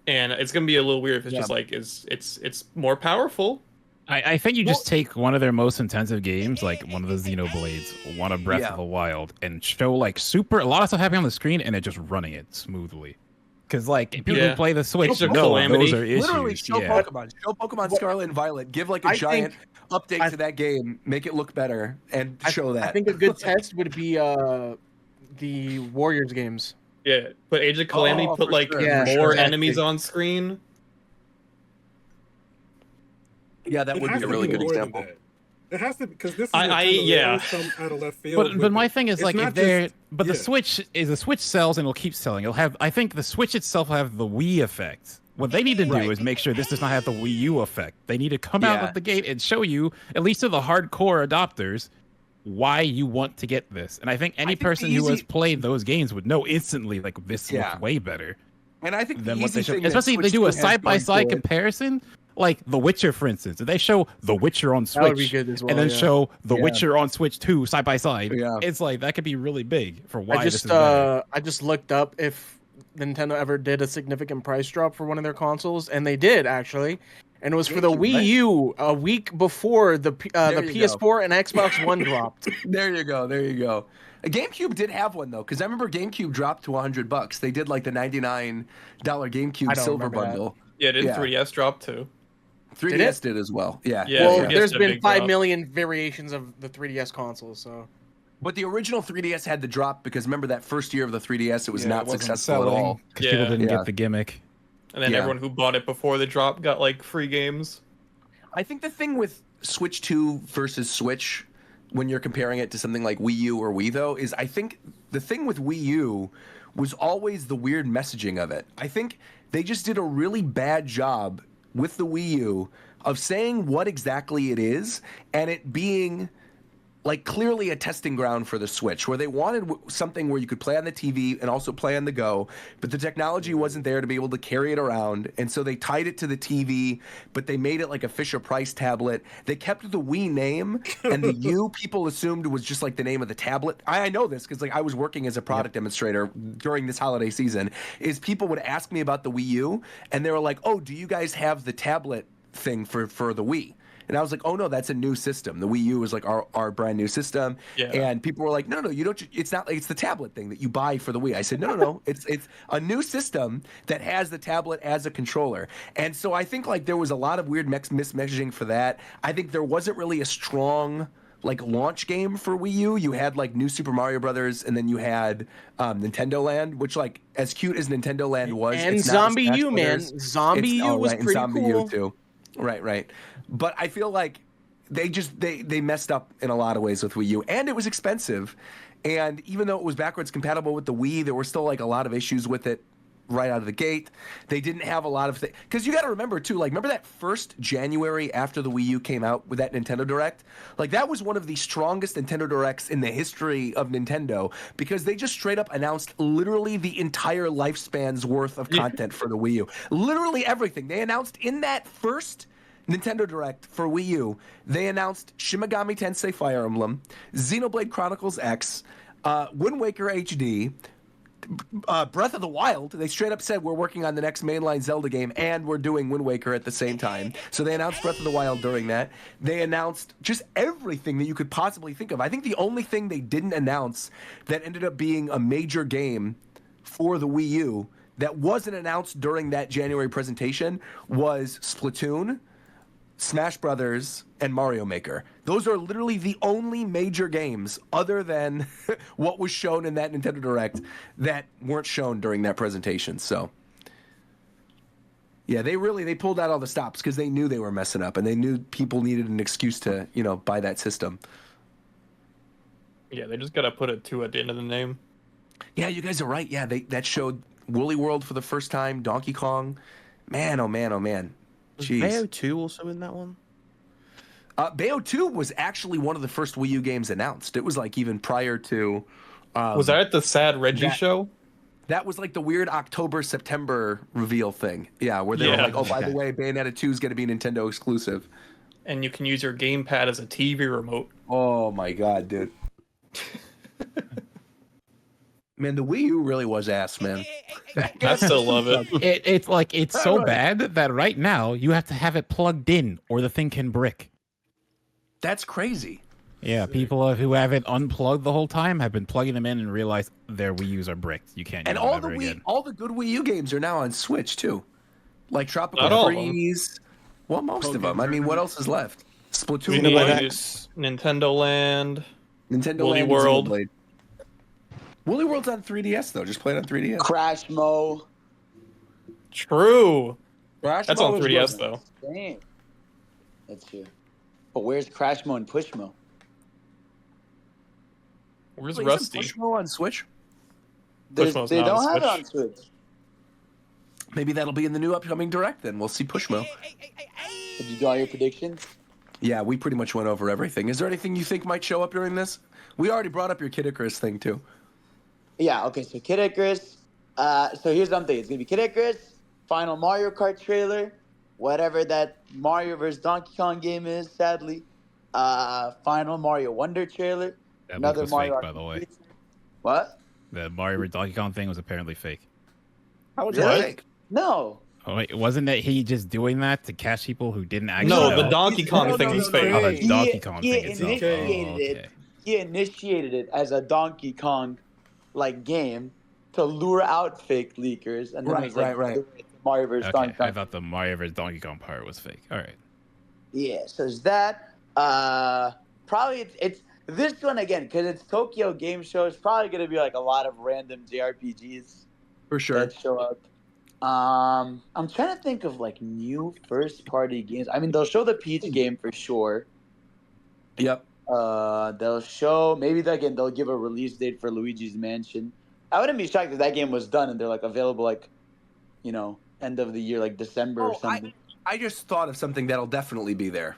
And it's gonna be a little weird if it's just like it's more powerful, I think you just take one of their most intensive games, like one of the Xenoblades, one of Breath of the Wild, and show like a lot of stuff happening on the screen, and they're just running it smoothly. Because like people who play the Switch know those are issues. Literally show Pokemon. Show Pokemon Scarlet and Violet. Give like a giant update to that game. Make it look better and show that. I think a good test would be the Warriors games. Yeah, but Age of Calamity put like more enemies on screen. Yeah, that would be a really good example. It has to, because this is come out of left field. But my thing is like if they're the Switch sells and it'll keep selling. It'll have, I think the Switch itself will have the Wii effect. What they need to do is make sure this does not have the Wii U effect. They need to come out of the gate and show you, at least to the hardcore adopters, why you want to get this. And I think any person who has played those games would know instantly like this looks way better. And I think than what they show. Especially if they do a side-by-side comparison. Like The Witcher, for instance, if they show The Witcher on Switch and then show The Witcher on Switch 2 side by side, it's like that could be really big for why this is better. I just looked up if Nintendo ever did a significant price drop for one of their consoles, and they did actually, and it was for the Wii U a week before the PS4 and Xbox One dropped. There you go. GameCube did have one though, because I remember GameCube dropped to $100. They did like the $99 GameCube Silver Bundle. Yeah, did 3DS drop too? 3DS did as well. Yeah. Well, there's been 5 million variations of the 3DS console, so. But the original 3DS had the drop because remember that first year of the 3DS, it was not successful at all. Because people didn't get the gimmick. And then everyone who bought it before the drop got like free games. I think the thing with Switch 2 versus Switch, when you're comparing it to something like Wii U or Wii, though, is I think the thing with Wii U was always the weird messaging of it. I think they just did a really bad job with the Wii U of saying what exactly it is and it being like clearly a testing ground for the Switch, where they wanted something where you could play on the TV and also play on the go, but the technology wasn't there to be able to carry it around, and so they tied it to the TV, but they made it like a Fisher-Price tablet. They kept the Wii name, and the U people assumed was just like the name of the tablet. I know this because like I was working as a product demonstrator during this holiday season, is people would ask me about the Wii U, and they were like, oh, do you guys have the tablet thing for the Wii? And I was like, oh, no, that's a new system. The Wii U is like our brand new system. Yeah. And people were like, no, you don't. It's not like it's the tablet thing that you buy for the Wii. I said, no. It's a new system that has the tablet as a controller. And so I think like there was a lot of weird mismessaging for that. I think there wasn't really a strong like launch game for Wii U. You had like New Super Mario Brothers, and then you had Nintendo Land, which like as cute as Nintendo Land was, and Zombie U, man, Zombie U was pretty Zombie cool. U too. Right. But I feel like they messed up in a lot of ways with Wii U, and it was expensive. And even though it was backwards compatible with the Wii, there were still like a lot of issues with it right out of the gate. They didn't have a lot of things. Because you got to remember too, like remember that first January after the Wii U came out with that Nintendo Direct? Like that was one of the strongest Nintendo Directs in the history of Nintendo, because they just straight up announced literally the entire lifespan's worth of content for the Wii U. Literally everything. They announced in that first Nintendo Direct for Wii U, they announced Shin Megami Tensei Fire Emblem, Xenoblade Chronicles X, Wind Waker HD, Breath of the Wild. They straight up said we're working on the next mainline Zelda game and we're doing Wind Waker at the same time. So they announced Breath of the Wild during that. They announced just everything that you could possibly think of. I think the only thing they didn't announce that ended up being a major game for the Wii U that wasn't announced during that January presentation was Splatoon, Smash Brothers, and Mario Maker. Those are literally the only major games other than what was shown in that Nintendo Direct that weren't shown during that presentation. So yeah, they pulled out all the stops because they knew they were messing up and they knew people needed an excuse to, buy that system. Yeah, they just gotta put a 2 at the end of the name. Yeah, you guys are right. Yeah, that showed Woolly World for the first time, Donkey Kong. Man, oh man, oh man. Was Bayo 2 also in that one? Bayo 2 was actually one of the first Wii U games announced. It was like even prior to... was that at the Sad Reggie show? That was like the weird October-September reveal thing. Yeah, where they were like, oh, by the way, Bayonetta 2 is going to be Nintendo exclusive. And you can use your gamepad as a TV remote. Oh my god, dude. Man, the Wii U really was ass, man. I still love it. It's like it's so bad that right now you have to have it plugged in or the thing can brick. That's crazy. Yeah, people who have it unplugged the whole time have been plugging them in and realized their Wii U's are bricked. You can't use And them ever again. all the good Wii U games are now on Switch too, like Not Tropical all of them. Freeze. Well, most of them. I mean, what else is left? Splatoon, We need X. Nintendo Land. Nintendo Woolly Land, World. Xenoblade. Woolly World's on 3DS though. Just play it on 3DS. Crash Mo. True. Crash That's Mo on is 3DS good. though. Damn. That's true. But where's Crash Mo and Push Mo? Where's Wait, Rusty? isn't Pushmo on Switch? Pushmo's They not on don't have it on Switch. Switch. Maybe that'll be in the new upcoming Direct. Then we'll see Pushmo. Did you do all your predictions? Yeah, we pretty much went over everything. Is there anything you think might show up during this? We already brought up your Kid Icarus thing too. Yeah, okay, so Kid Icarus. So here's something. It's going to be Kid Icarus, final Mario Kart trailer, whatever that Mario vs. Donkey Kong game is, sadly. Final Mario Wonder trailer. That Another was Mario fake, by the way. RPG. What? The Mario vs. Donkey Kong thing was apparently fake. How was Really? that fake? No. Oh wait, wasn't that he just doing that to catch people who didn't actually? No, know? the Donkey Kong No, thing no, is no, fake. no. Oh, the Donkey Kong he thing itself. initiated Oh, it. okay. He initiated it as a Donkey Kong like game to lure out fake leakers, and then Right, it was like, right. Mario vs. Donkey Okay, Kong. I thought the Mario vs. Donkey Kong part was fake. All right. Yeah, so there's that. Probably it's this one again because it's Tokyo Game Show. It's probably gonna be like a lot of random JRPGs For sure. that show up. I'm trying to think of like new first party games. I mean, they'll show the Peach game for sure. Yep. They'll show they'll give a release date for Luigi's Mansion. I wouldn't be shocked if that game was done and they're like available like, end of the year, like December or something. I just thought of something that'll definitely be there.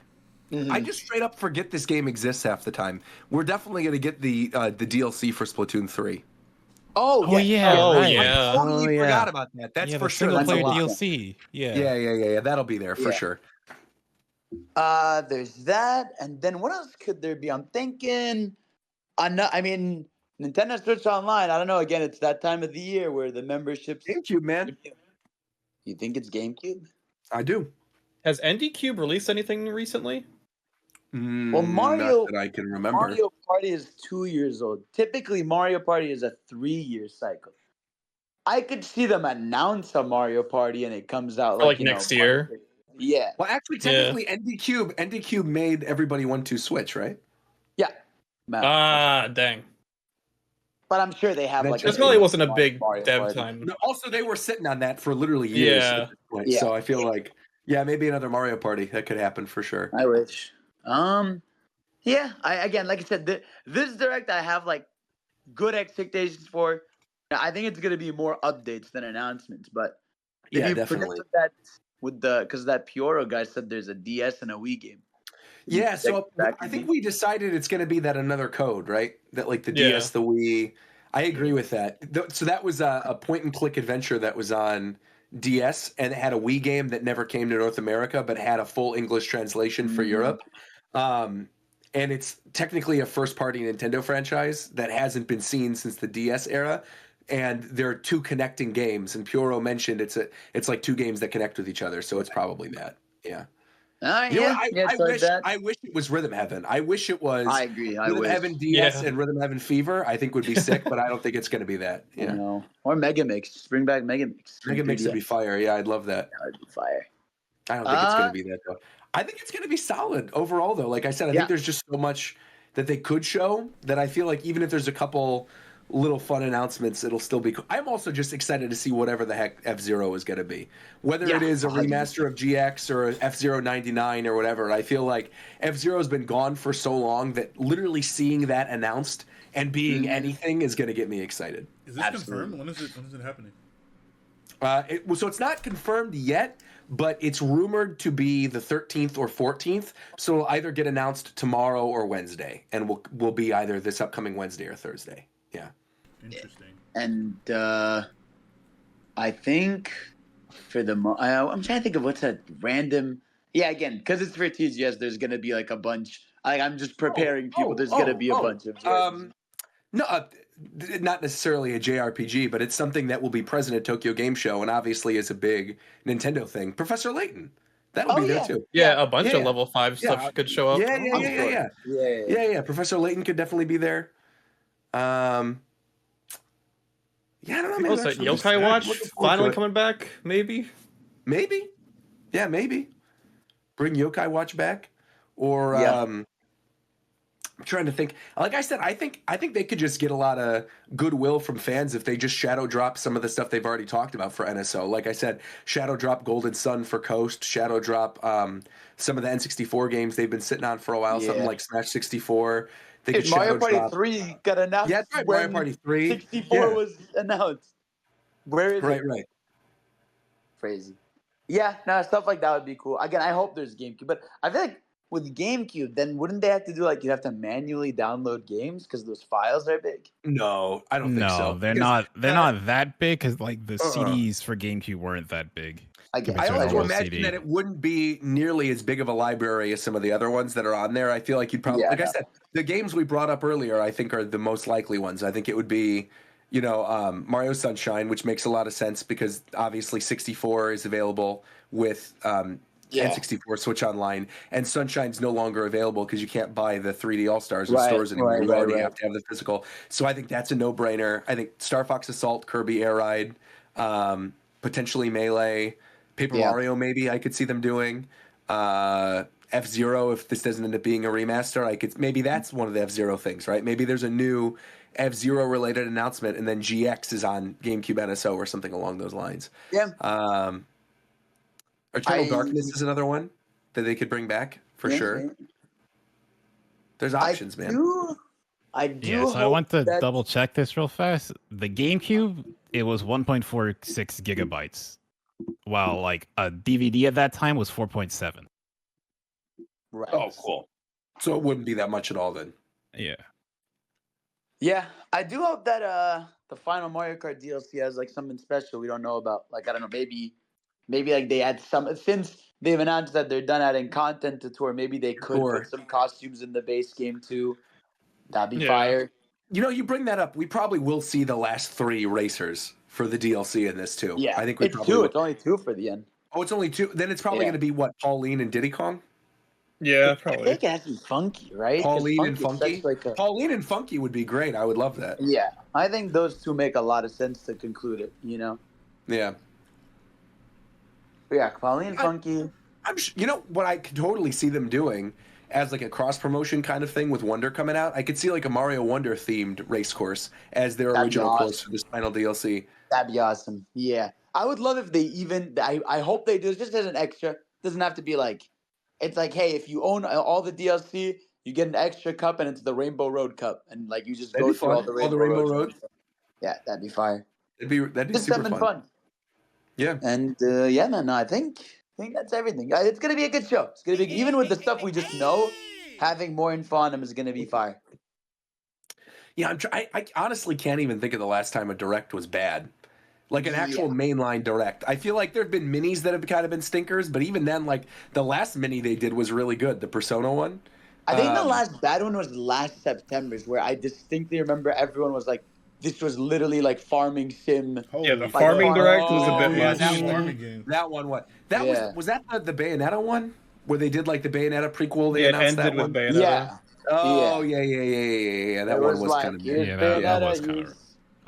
Mhm. I just straight up forget this game exists half the time. We're definitely going to get the DLC for Splatoon 3. Oh yeah. Oh, right. yeah. I totally Oh, yeah. forgot about that. That's Yeah, for the sure. single That's a player lot. DLC. Yeah. Yeah. That'll be there for Yeah. sure. There's that, and then what else could there be? I'm thinking, Nintendo Switch Online. I don't know. Again, it's that time of the year where the memberships. GameCube, man. You think it's GameCube? I do. Has ND Cube released anything recently? Well, Mario. Not that I can remember. Mario Party is 2 years old. Typically, Mario Party is a 3-year cycle. I could see them announce a Mario Party and it comes out Like next year? Yeah. Well, actually, technically, ND Cube made everybody want to Switch, right? Yeah. Dang. But I'm sure they have like. This probably wasn't a big Mario dev Party. time. No, also, they were sitting on that for literally years. Yeah. At this point, Yeah. So I feel like, maybe another Mario Party that could happen for sure. I wish. Yeah. Like I said, this direct I have like good expectations for. I think it's gonna be more updates than announcements, but if Yeah, you definitely. predict that because that Pioro guy said there's a DS and a Wii game. Yeah, so That I could think be- we decided it's going to be that another code, right? That like the Yeah. DS, the Wii. I agree with that. So that was a point and click adventure that was on DS and it had a Wii game that never came to North America, but had a full English translation for Europe. And it's technically a first party Nintendo franchise that hasn't been seen since the DS era. And there are two connecting games, and Pioro mentioned it's like two games that connect with each other, so it's probably that. Yeah. You know what? I wish it was Rhythm Heaven. I wish it was. I agree. I Rhythm wish. Heaven DS Yeah. and Rhythm Heaven Fever. I think would be sick, but I don't think it's going to be that. You Yeah. know, or Mega Mix. Just bring back Mega Mix. Mega Mix would be fire. Yeah, I'd love that. That would be fire. I don't think it's going to be that though. I think it's going to be solid overall though. Like I said, I think there's just so much that they could show that I feel like even if there's a couple little fun announcements, it'll still be cool. I'm also just excited to see whatever the heck F-Zero is going to be. Whether it is a remaster of GX or F-Zero 99 or whatever, I feel like F-Zero has been gone for so long that literally seeing that announced and being anything is going to get me excited. Is this confirmed? When is it happening? So it's not confirmed yet, but it's rumored to be the 13th or 14th. So it'll either get announced tomorrow or Wednesday, and will be either this upcoming Wednesday or Thursday. Yeah. Interesting. And I think for the I'm trying to think of what's a random. Yeah, again, because it's for TGS, there's gonna be like a bunch. I'm just preparing people. There's gonna be a bunch of. No, not necessarily a JRPG, but it's something that will be present at Tokyo Game Show, and obviously is a big Nintendo thing. Professor Layton, that'll be there too. Yeah, a bunch of Yeah. level 5 stuff could show up. Yeah. Professor Layton could definitely be there. Yeah, I don't know. Maybe Also, Yokai Watch finally coming back, maybe. Maybe. Yeah, maybe. Bring Yokai Watch back, or I'm trying to think. Like I said, I think they could just get a lot of goodwill from fans if they just shadow drop some of the stuff they've already talked about for NSO. Like I said, shadow drop Golden Sun for Coast, shadow drop some of the N64 games they've been sitting on for a while, something like Smash 64. They could Mario Party drop... 3 got announced. Yeah, that's right. Mario Party 3. 64 was announced. Where is it? Right. Crazy. Yeah, no, stuff like that would be cool. Again, I hope there's GameCube, but I feel like with GameCube, then wouldn't they have to do like you have to manually download games because those files are big? No, I don't think so. No, they're not. They're not that big because like the CDs for GameCube weren't that big. I also imagine that it wouldn't be nearly as big of a library as some of the other ones that are on there. I feel like you'd probably, like I said, the games we brought up earlier, I think are the most likely ones. I think it would be, Mario Sunshine, which makes a lot of sense because obviously 64 is available with N64 Switch Online, and Sunshine's no longer available because you can't buy the 3D All-Stars in stores anymore. You already have to have the physical. So I think that's a no-brainer. I think Star Fox Assault, Kirby Air Ride, potentially Melee, Paper Mario maybe I could see them doing. F-Zero, if this doesn't end up being a remaster, maybe that's one of the F-Zero things, right? Maybe there's a new F-Zero related announcement and then GX is on GameCube NSO or something along those lines. Yeah. Eternal Darkness is another one that they could bring back for sure. There's options, man. I want to double check this real fast. The GameCube, it was 1.46 gigabytes, while like a DVD at that time was 4.7. Right. Oh, cool. So it wouldn't be that much at all then. Yeah. Yeah, I do hope that the final Mario Kart DLC has like something special we don't know about. Like I don't know, maybe like they add some, since they've announced that they're done adding content to tour. Maybe they could put some costumes in the base game too. That'd be fire. You bring that up. We probably will see the last 3 racers for the DLC in this too. Yeah, I think we probably 2. will. It's only 2 for the end. Oh, it's only 2. Then it's probably going to be what, Pauline and Diddy Kong? Yeah, probably. I think it has to be Funky, right? Pauline and Funky? Pauline and Funky would be great. I would love that. Yeah, I think those 2 make a lot of sense to conclude it, Yeah. But yeah, Pauline and Funky. What I could totally see them doing as like a cross-promotion kind of thing with Wonder coming out? I could see like a Mario Wonder themed race course as their original course for this final DLC. That'd be awesome. Yeah. I would love if they even, I hope they do, just as an extra. Doesn't have to be like, it's like, hey, if you own all the DLC, you get an extra cup, and it's the Rainbow Road Cup, and like you just go through all the Rainbow Road. Yeah, that'd be fire. That'd be just super something fun. Yeah. And man, I think that's everything. It's gonna be a good show. It's gonna be, even with the stuff we just know, having more info on them is gonna be fire. Yeah, I honestly can't even think of the last time a direct was bad. Like an actual mainline direct. I feel like there have been minis that have kind of been stinkers, but even then, like the last mini they did was really good, the Persona one. I think the last bad one was last September's, where I distinctly remember everyone was like, this was literally like farming sim. Yeah, the farming direct was a bit much. That one, what? Was that the Bayonetta one? Where they did like the Bayonetta prequel? They announced that one? Bayonetta. Yeah. Oh, yeah. That one was kind of that was kind of.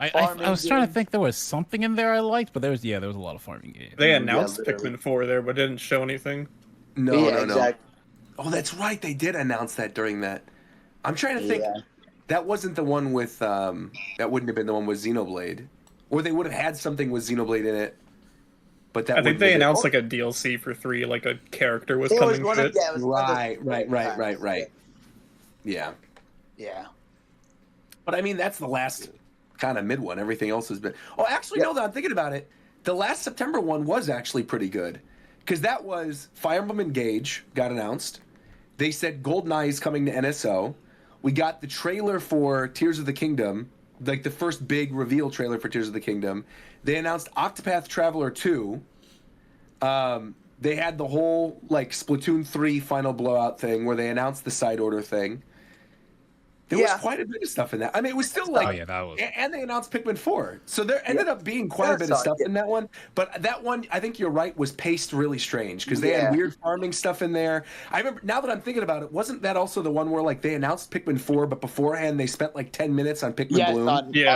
I was trying to think there was something in there I liked, but there was a lot of farming games. They announced Pikmin 4 there, but didn't show anything. No. Exactly. Oh, that's right. They did announce that during that. I'm trying to think. That wasn't the one with. That wouldn't have been the one with Xenoblade, or they would have had something with Xenoblade in it. But that I think they announced like a DLC for 3, like a character was coming. Right. Yeah. But I mean, that's the last kind of mid one. Everything else has been. Oh, actually, no. That I'm thinking about it. The last September one was actually pretty good, because that was Fire Emblem Engage got announced. They said GoldenEye is coming to NSO. We got the trailer for Tears of the Kingdom, like the first big reveal trailer for Tears of the Kingdom. They announced Octopath Traveler 2. They had the whole like Splatoon 3 final blowout thing where they announced the side order thing. There was quite a bit of stuff in that. I mean, it was still like, that was. And they announced Pikmin 4, so there ended up being quite a bit of stuff in that one. But that one, I think you're right, was paced really strange because they had weird farming stuff in there. I remember, now that I'm thinking about it, wasn't that also the one where like they announced Pikmin 4, but beforehand they spent like 10 minutes on Pikmin Bloom? On the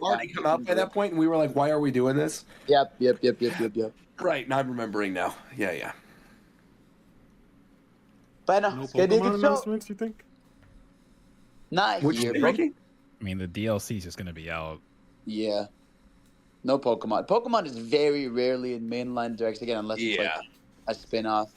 already come out by that point, and we were like, why are we doing this? Yep. Right, now I'm remembering now. Yeah. But no, No it's gonna be a Pokemon good show. announcements, you think? Not Which here, one, bro. Ricky? I mean, the DLC is just gonna be out. Yeah. No Pokemon. Pokemon is very rarely in mainline directs again, unless it's like a spin-off.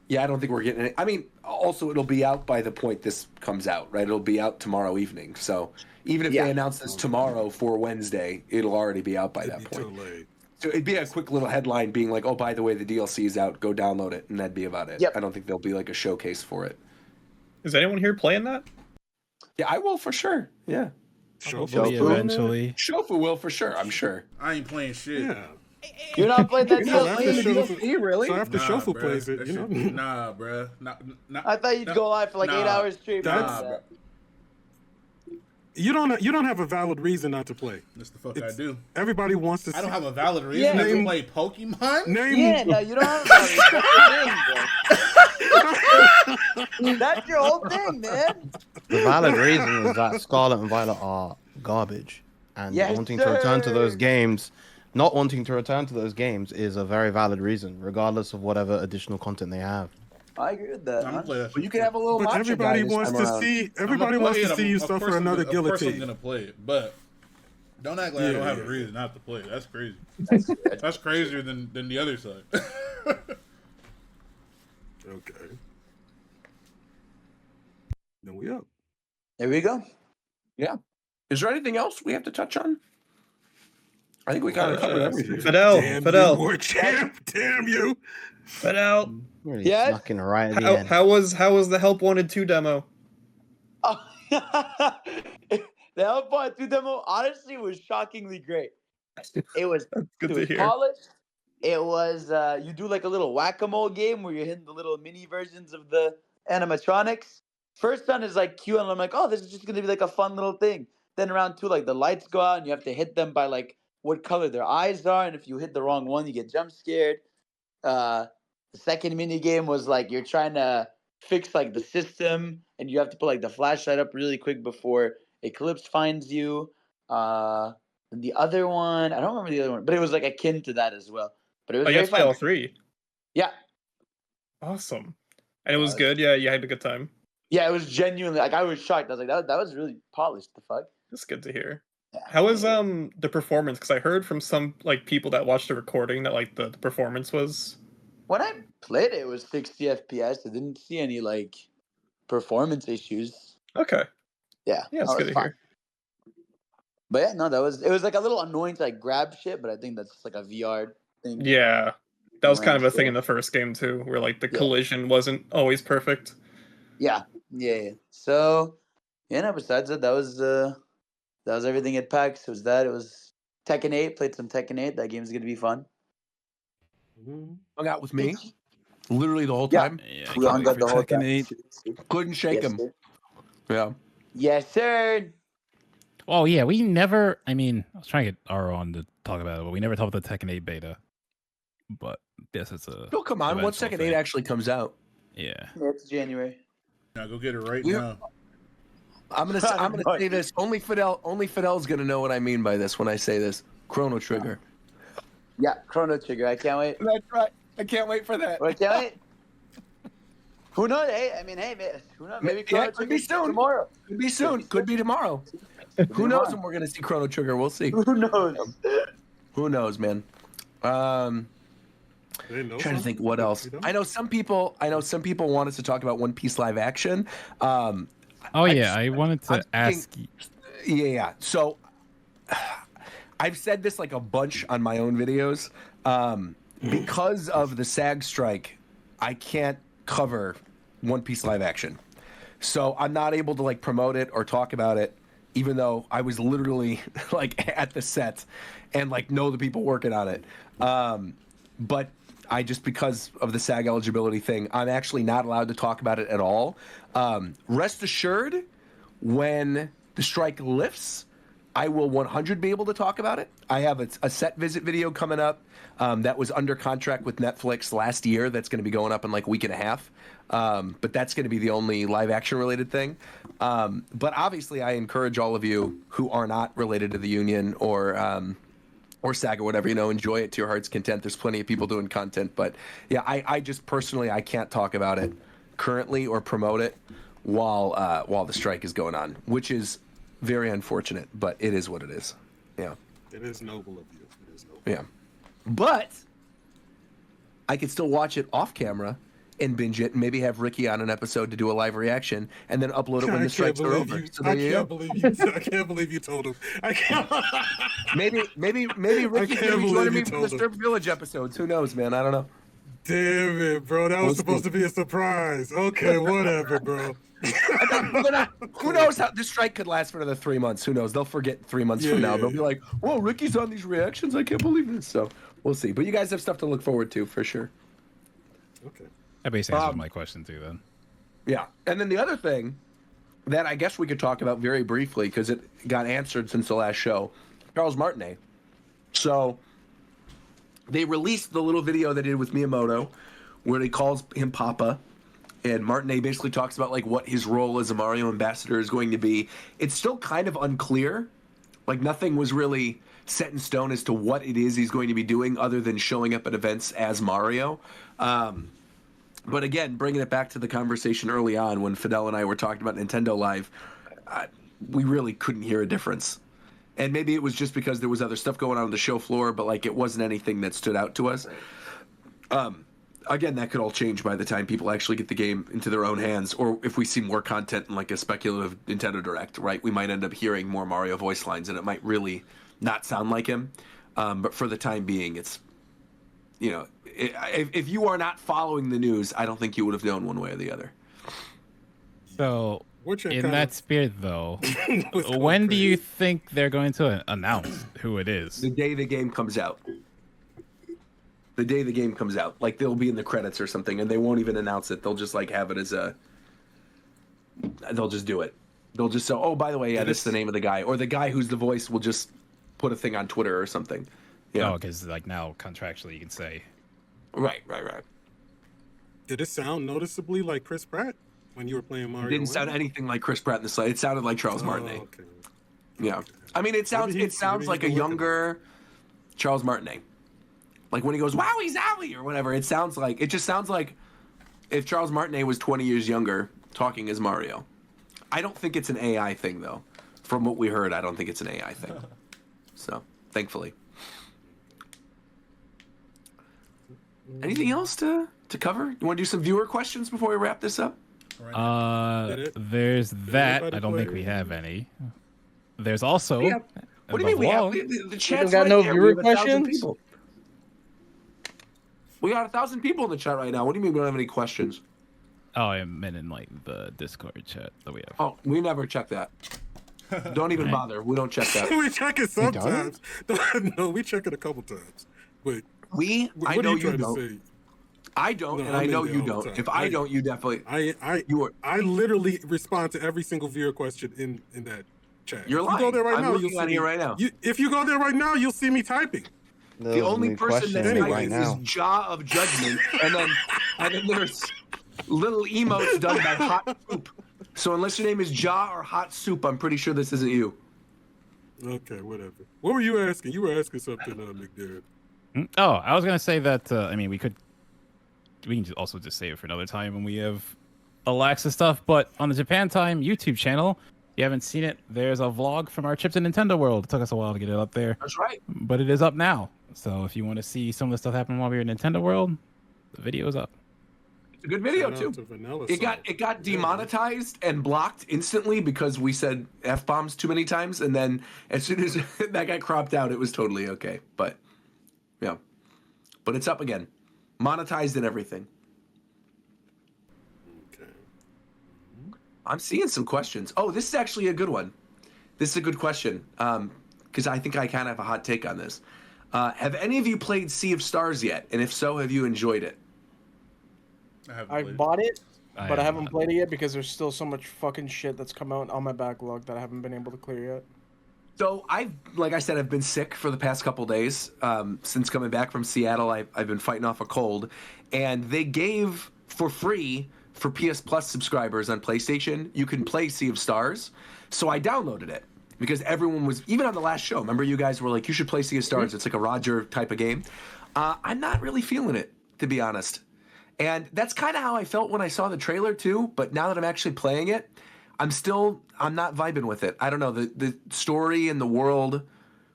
Yeah, I don't think we're getting it. I mean, also it'll be out by the point this comes out, right? It'll be out tomorrow evening. So even if they announce this tomorrow for Wednesday, it'll already be out by that point. Too late. So it'd be a quick little headline being like, oh, by the way, the DLC is out. Go download it. And that'd be about it. Yep. I don't think there'll be like a showcase for it. Is anyone here playing that? Yeah, I will for sure. Yeah. Probably eventually. Shofu will for sure, I'm sure. I ain't playing shit. Yeah. You're not playing that So after DLC? Shofu, really? so after Shofu bruh. plays it, That you know. shit- Nah, bro. I thought you'd go live for like 8 hours straight. That's- Nah, bro. You don't have a valid reason not to play. That's the fuck I do. Everybody wants to see. I don't have a valid reason Yeah. to play Pokemon. Name Yeah, no, you don't have that. That's your whole thing, man. The valid reason is that Scarlet and Violet are garbage, and Yes, wanting to return to those sir. games, not wanting to return to those games is a very valid reason, regardless of whatever additional content they have. I agree with that. I'm gonna play that shit. Well, you can have a little But matcha everybody guy this wants time to around. see. I'm Everybody gonna wants play to it. see you Of suffer course another Of course I'm guillotine. gonna play it, but don't act like I don't have a reason not to play it. That's crazy. That's crazier than the other side. Okay. Then we up. There we go. Yeah. Is there anything else we have to touch on? I think we kind of covered everything. Fidel, Damn Fidel, you, war champ! Damn you! Fidel. Really Yes? snuck in right at the end. How was the Help Wanted 2 demo? Oh, the Hellpoint 2 demo honestly was shockingly great. It was, Good it to was hear. polished. It was you do like a little whack-a-mole game where you're hitting the little mini versions of the animatronics. First round is like cute, and I'm like, oh, this is just gonna be like a fun little thing. Then round 2, like the lights go out, and you have to hit them by like what color their eyes are, and if you hit the wrong one, you get jump scared. The second mini game was like you're trying to fix like the system, and you have to put like the flashlight up really quick before Eclipse finds you. And the other one, I don't remember the other one, but it was like akin to that as well. But it was Oh, you very have to play all fun. 3. Yeah, Awesome. And it was good. Yeah, you had a good time. yeah, it was genuinely like I was shocked. I was like, that was really polished. The fuck. That's good to hear. Yeah. How was the performance? Because I heard from some like people that watched the recording that like the performance was. When I played it, it was 60 FPS. I didn't see any like performance issues. Okay. Yeah, Yeah, it's no, good it's to fine. hear. But yeah, no, it was like a little annoying to like grab shit, but I think that's like a VR thing. Yeah, that was kind of a thing Sure. in the first game too, where like the Yeah. collision wasn't always perfect. Yeah. So, yeah, no, besides that was everything at PAX. It was that. It was Tekken 8. Played some Tekken 8. That game's gonna be fun. Hung out with me literally the whole Yeah. time. Yeah, We hung out the whole time. Couldn't shake Yes, him. sir. Yeah. Yes, sir. Oh yeah, we never. I mean, I was trying to get Aro on to talk about it, but we never talked about the Tekken 8 beta. But yes, it's a. Oh, come on. Once eventual Tekken 8 thing. actually comes out, Yeah. Yeah, it's January. Now go get it right Yeah. now. I'm gonna say this. Only Fidel's gonna know what I mean by this when I say this. Chrono Trigger. Yeah, Chrono Trigger. I can't wait. That's right. I can't wait for that. I can't wait. Who knows? Hey, man, who knows? Maybe Chrono could be Trigger soon. tomorrow. Could be soon. Could be tomorrow. Who knows when we're gonna see Chrono Trigger? We'll see. Who knows? Who knows, man? Trying to think what else. I know some people want us to talk about One Piece live action. Oh yeah, I wanted to ask. Yeah. So I've said this like a bunch on my own videos. Because of the SAG strike, I can't cover One Piece live action. So I'm not able to like promote it or talk about it, even though I was literally like at the set and like know the people working on it. But I just, because of the SAG eligibility thing, I'm actually not allowed to talk about it at all. Rest assured, when the strike lifts, I will 100 be able to talk about it. I have a set visit video coming up that was under contract with Netflix last year. That's going to be going up in like a week and a half. But that's going to be the only live action related thing. But obviously, I encourage all of you who are not related to the union or SAG or whatever, enjoy it to your heart's content. There's plenty of people doing content. But yeah, I just personally, I can't talk about it currently or promote it while the strike is going on, which is very unfortunate, but it is what it is. Yeah. It is noble of you. It is noble. Yeah. But I could still watch it off camera and binge it and maybe have Ricky on an episode to do a live reaction and then upload it when the strikes are over. I can't believe you told him. I can't. Maybe Ricky can be joining me for the Strip Village episodes. Who knows, man? I don't know. Damn it, bro. That was supposed to be a surprise. Okay, whatever, bro. Who knows how this strike could last for another 3 months? Who knows? They'll forget 3 months from now. They'll be like, "Whoa, Ricky's on these reactions. I can't believe this." So we'll see. But you guys have stuff to look forward to for sure. Okay. That basically answers my question too, then. Yeah, and then the other thing that I guess we could talk about very briefly because it got answered since the last show, Charles Martinet. So they released the little video they did with Miyamoto, where he calls him Papa. And Martinet basically talks about like what his role as a Mario ambassador is going to be. It's still kind of unclear. Like nothing was really set in stone as to what it is he's going to be doing other than showing up at events as Mario. But again, bringing it back to the conversation early on when Fidel and I were talking about Nintendo Live, we really couldn't hear a difference. And maybe it was just because there was other stuff going on the show floor, but like it wasn't anything that stood out to us. Again, that could all change by the time people actually get the game into their own hands, or if we see more content in like a speculative Nintendo Direct, right? We might end up hearing more Mario voice lines, and it might really not sound like him. But for the time being, it's, if you are not following the news, I don't think you would have known one way or the other. So, in that spirit, though, when do you think they're going to announce who it is? The day the game comes out. The day the game comes out. Like, they'll be in the credits or something, and they won't even announce it. They'll just, like, have it as a... They'll just do it. They'll just say, oh, by the way, yeah, this is the name of the guy. Or the guy who's the voice will just put a thing on Twitter or something. Yeah. Oh, because, like, now, contractually, you can say... Right. Did it sound noticeably like Chris Pratt when you were playing Mario? It didn't sound anything like Chris Pratt in the slide. It sounded like Charles Martinet. Okay. Yeah. I mean, it sounds like a younger Charles Martinet. Like when he goes, "Wowie zowie" or whatever, it just sounds like if Charles Martinet was 20 years younger talking as Mario. I don't think it's an AI thing though. From what we heard, I don't think it's an AI thing. So, thankfully. Anything else to cover? You want to do some viewer questions before we wrap this up? There's that. I don't think we have any. There's also. Yeah. What do you mean we have? The chat's got right no there. viewer We have 1,000 questions? people. We got 1,000 people in the chat right now. What do you mean we don't have any questions? Oh, I meant in like the Discord chat that we have. Oh, we never check that. Don't even bother. We don't check that. We check it sometimes. No, we check it a couple times. Wait. I know you don't. I don't, and I know you don't. If I don't, you definitely. I literally respond to every single viewer question in that chat. You're lying. If you go there right I'm now, looking you'll on see here me, right now. If you go there right now, you'll see me typing. The only person that's right typing now. is Jaw of Judgment, and then there's little emotes done by Hot Soup. So unless your name is Jaw or Hot Soup, I'm pretty sure this isn't you. Okay, whatever. What were you asking? You were asking something, McDareth. Oh, I was gonna say that. I mean, we can also just save it for another time when we have Alexa stuff. But on the Japan Time YouTube channel, if you haven't seen it, there's a vlog from our trip to Nintendo World. It took us a while to get it up there. That's right. But it is up now. So if you want to see some of the stuff happening while we were in Nintendo World, the video is up. It's a good video too. It got demonetized and blocked instantly because we said F-bombs too many times, and then as soon as that got cropped out, it was totally okay. But yeah, but it's up again, monetized and everything. Okay. I'm seeing some questions. Oh, this is actually a good one. This is a good question because I think I kind of have a hot take on this. Have any of you played Sea of Stars yet? And if so, have you enjoyed it? I bought it. but I haven't played it yet because there's still so much fucking shit that's come out on my backlog that I haven't been able to clear yet. So like I said, I've been sick for the past couple days. Since coming back from Seattle, I've been fighting off a cold, and they gave for free for PS Plus subscribers on PlayStation, you can play Sea of Stars. So I downloaded it because everyone was, even on the last show, remember you guys were like, you should play Sea of Stars. Mm-hmm. It's like a Roger type of game. I'm not really feeling it, to be honest. And that's kind of how I felt when I saw the trailer too. But now that I'm actually playing it, I'm not vibing with it. I don't know. The story and the world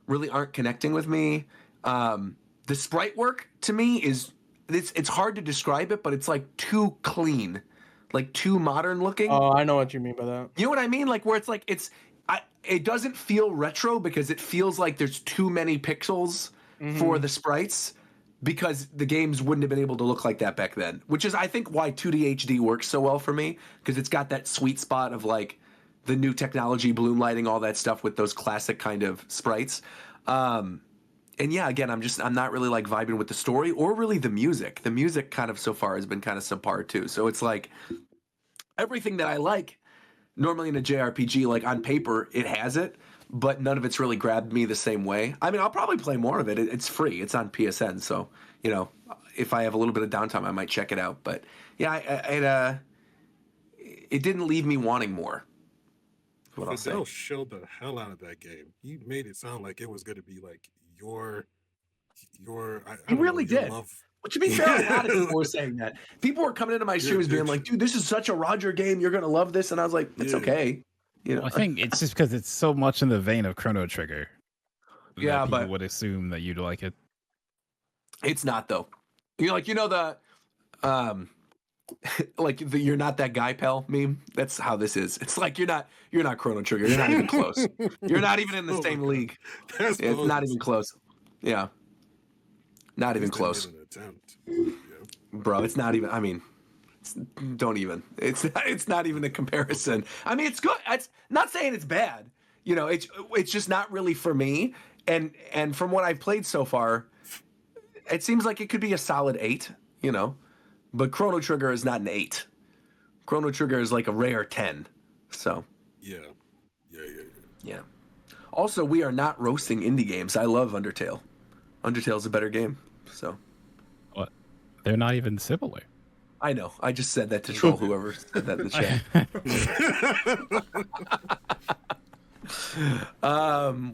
really aren't connecting with me. The sprite work to me it's hard to describe it, but it's like too clean, like too modern looking. Oh, I know what you mean by that. You know what I mean? Like where it's like it doesn't feel retro because it feels like there's too many pixels for the sprites, because the games wouldn't have been able to look like that back then, which is, I think, why 2D HD works so well for me, because it's got that sweet spot of like the new technology, bloom lighting, all that stuff with those classic kind of sprites. And yeah, again, I'm not really like vibing with the story or really the music. The music kind of so far has been kind of subpar too. So it's like everything that I like normally in a JRPG, like on paper, it has it, but none of it's really grabbed me the same way. I mean, I'll probably play more of it. It's free. It's on PSN. So, you know, if I have a little bit of downtime, I might check it out. But yeah, it didn't leave me wanting more. What I'll say. Fidel showed the hell out of that game. He made it sound like it was going to be like your. He really did. But to be fair, a lot of people were saying that. People were coming into my streams being like, "Dude, this is such a Roger game. You're gonna love this." And I was like, "It's okay." You know, I think it's just because it's so much in the vein of Chrono Trigger. Yeah, people but would assume that you'd like it. It's not though. You're like, like the "you're not that guy, pal" meme. That's how this is. It's like you're not Chrono Trigger. You're not even close. You're not even in the same league. It's not even close. Yeah, not even close. Bro, it's not even. I mean, don't even. It's not even a comparison. I mean, it's good. It's not saying it's bad. You know, it's just not really for me. And from what I've played so far, it seems like it could be a solid 8. You know, but Chrono Trigger is not an 8. Chrono Trigger is like a rare 10. So. Yeah. Also, we are not roasting indie games. I love Undertale. Undertale's a better game. So. What? They're not even similar. I know. I just said that to troll whoever said that in the chat.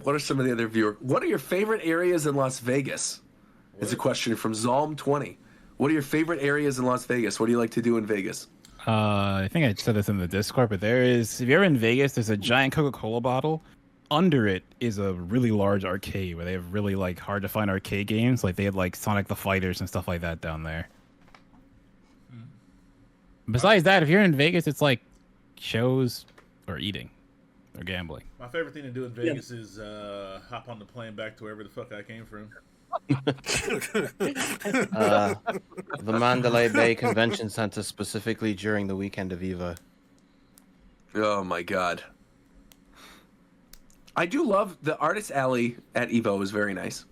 What are some of the other viewers? What are your favorite areas in Las Vegas? Is a question from Zalm20. What are your favorite areas in Las Vegas? What do you like to do in Vegas? I think I said this in the Discord, but if you're in Vegas, there's a giant Coca-Cola bottle. Under it is a really large arcade where they have really like hard to find arcade games. Like they have like Sonic the Fighters and stuff like that down there. Besides that, if you're in Vegas, it's like shows or eating or gambling. My favorite thing to do in Vegas is hop on the plane back to wherever the fuck I came from. The Mandalay Bay Convention Center, specifically during the weekend of EVO. Oh my god. I do love the Artist Alley at EVO is very nice.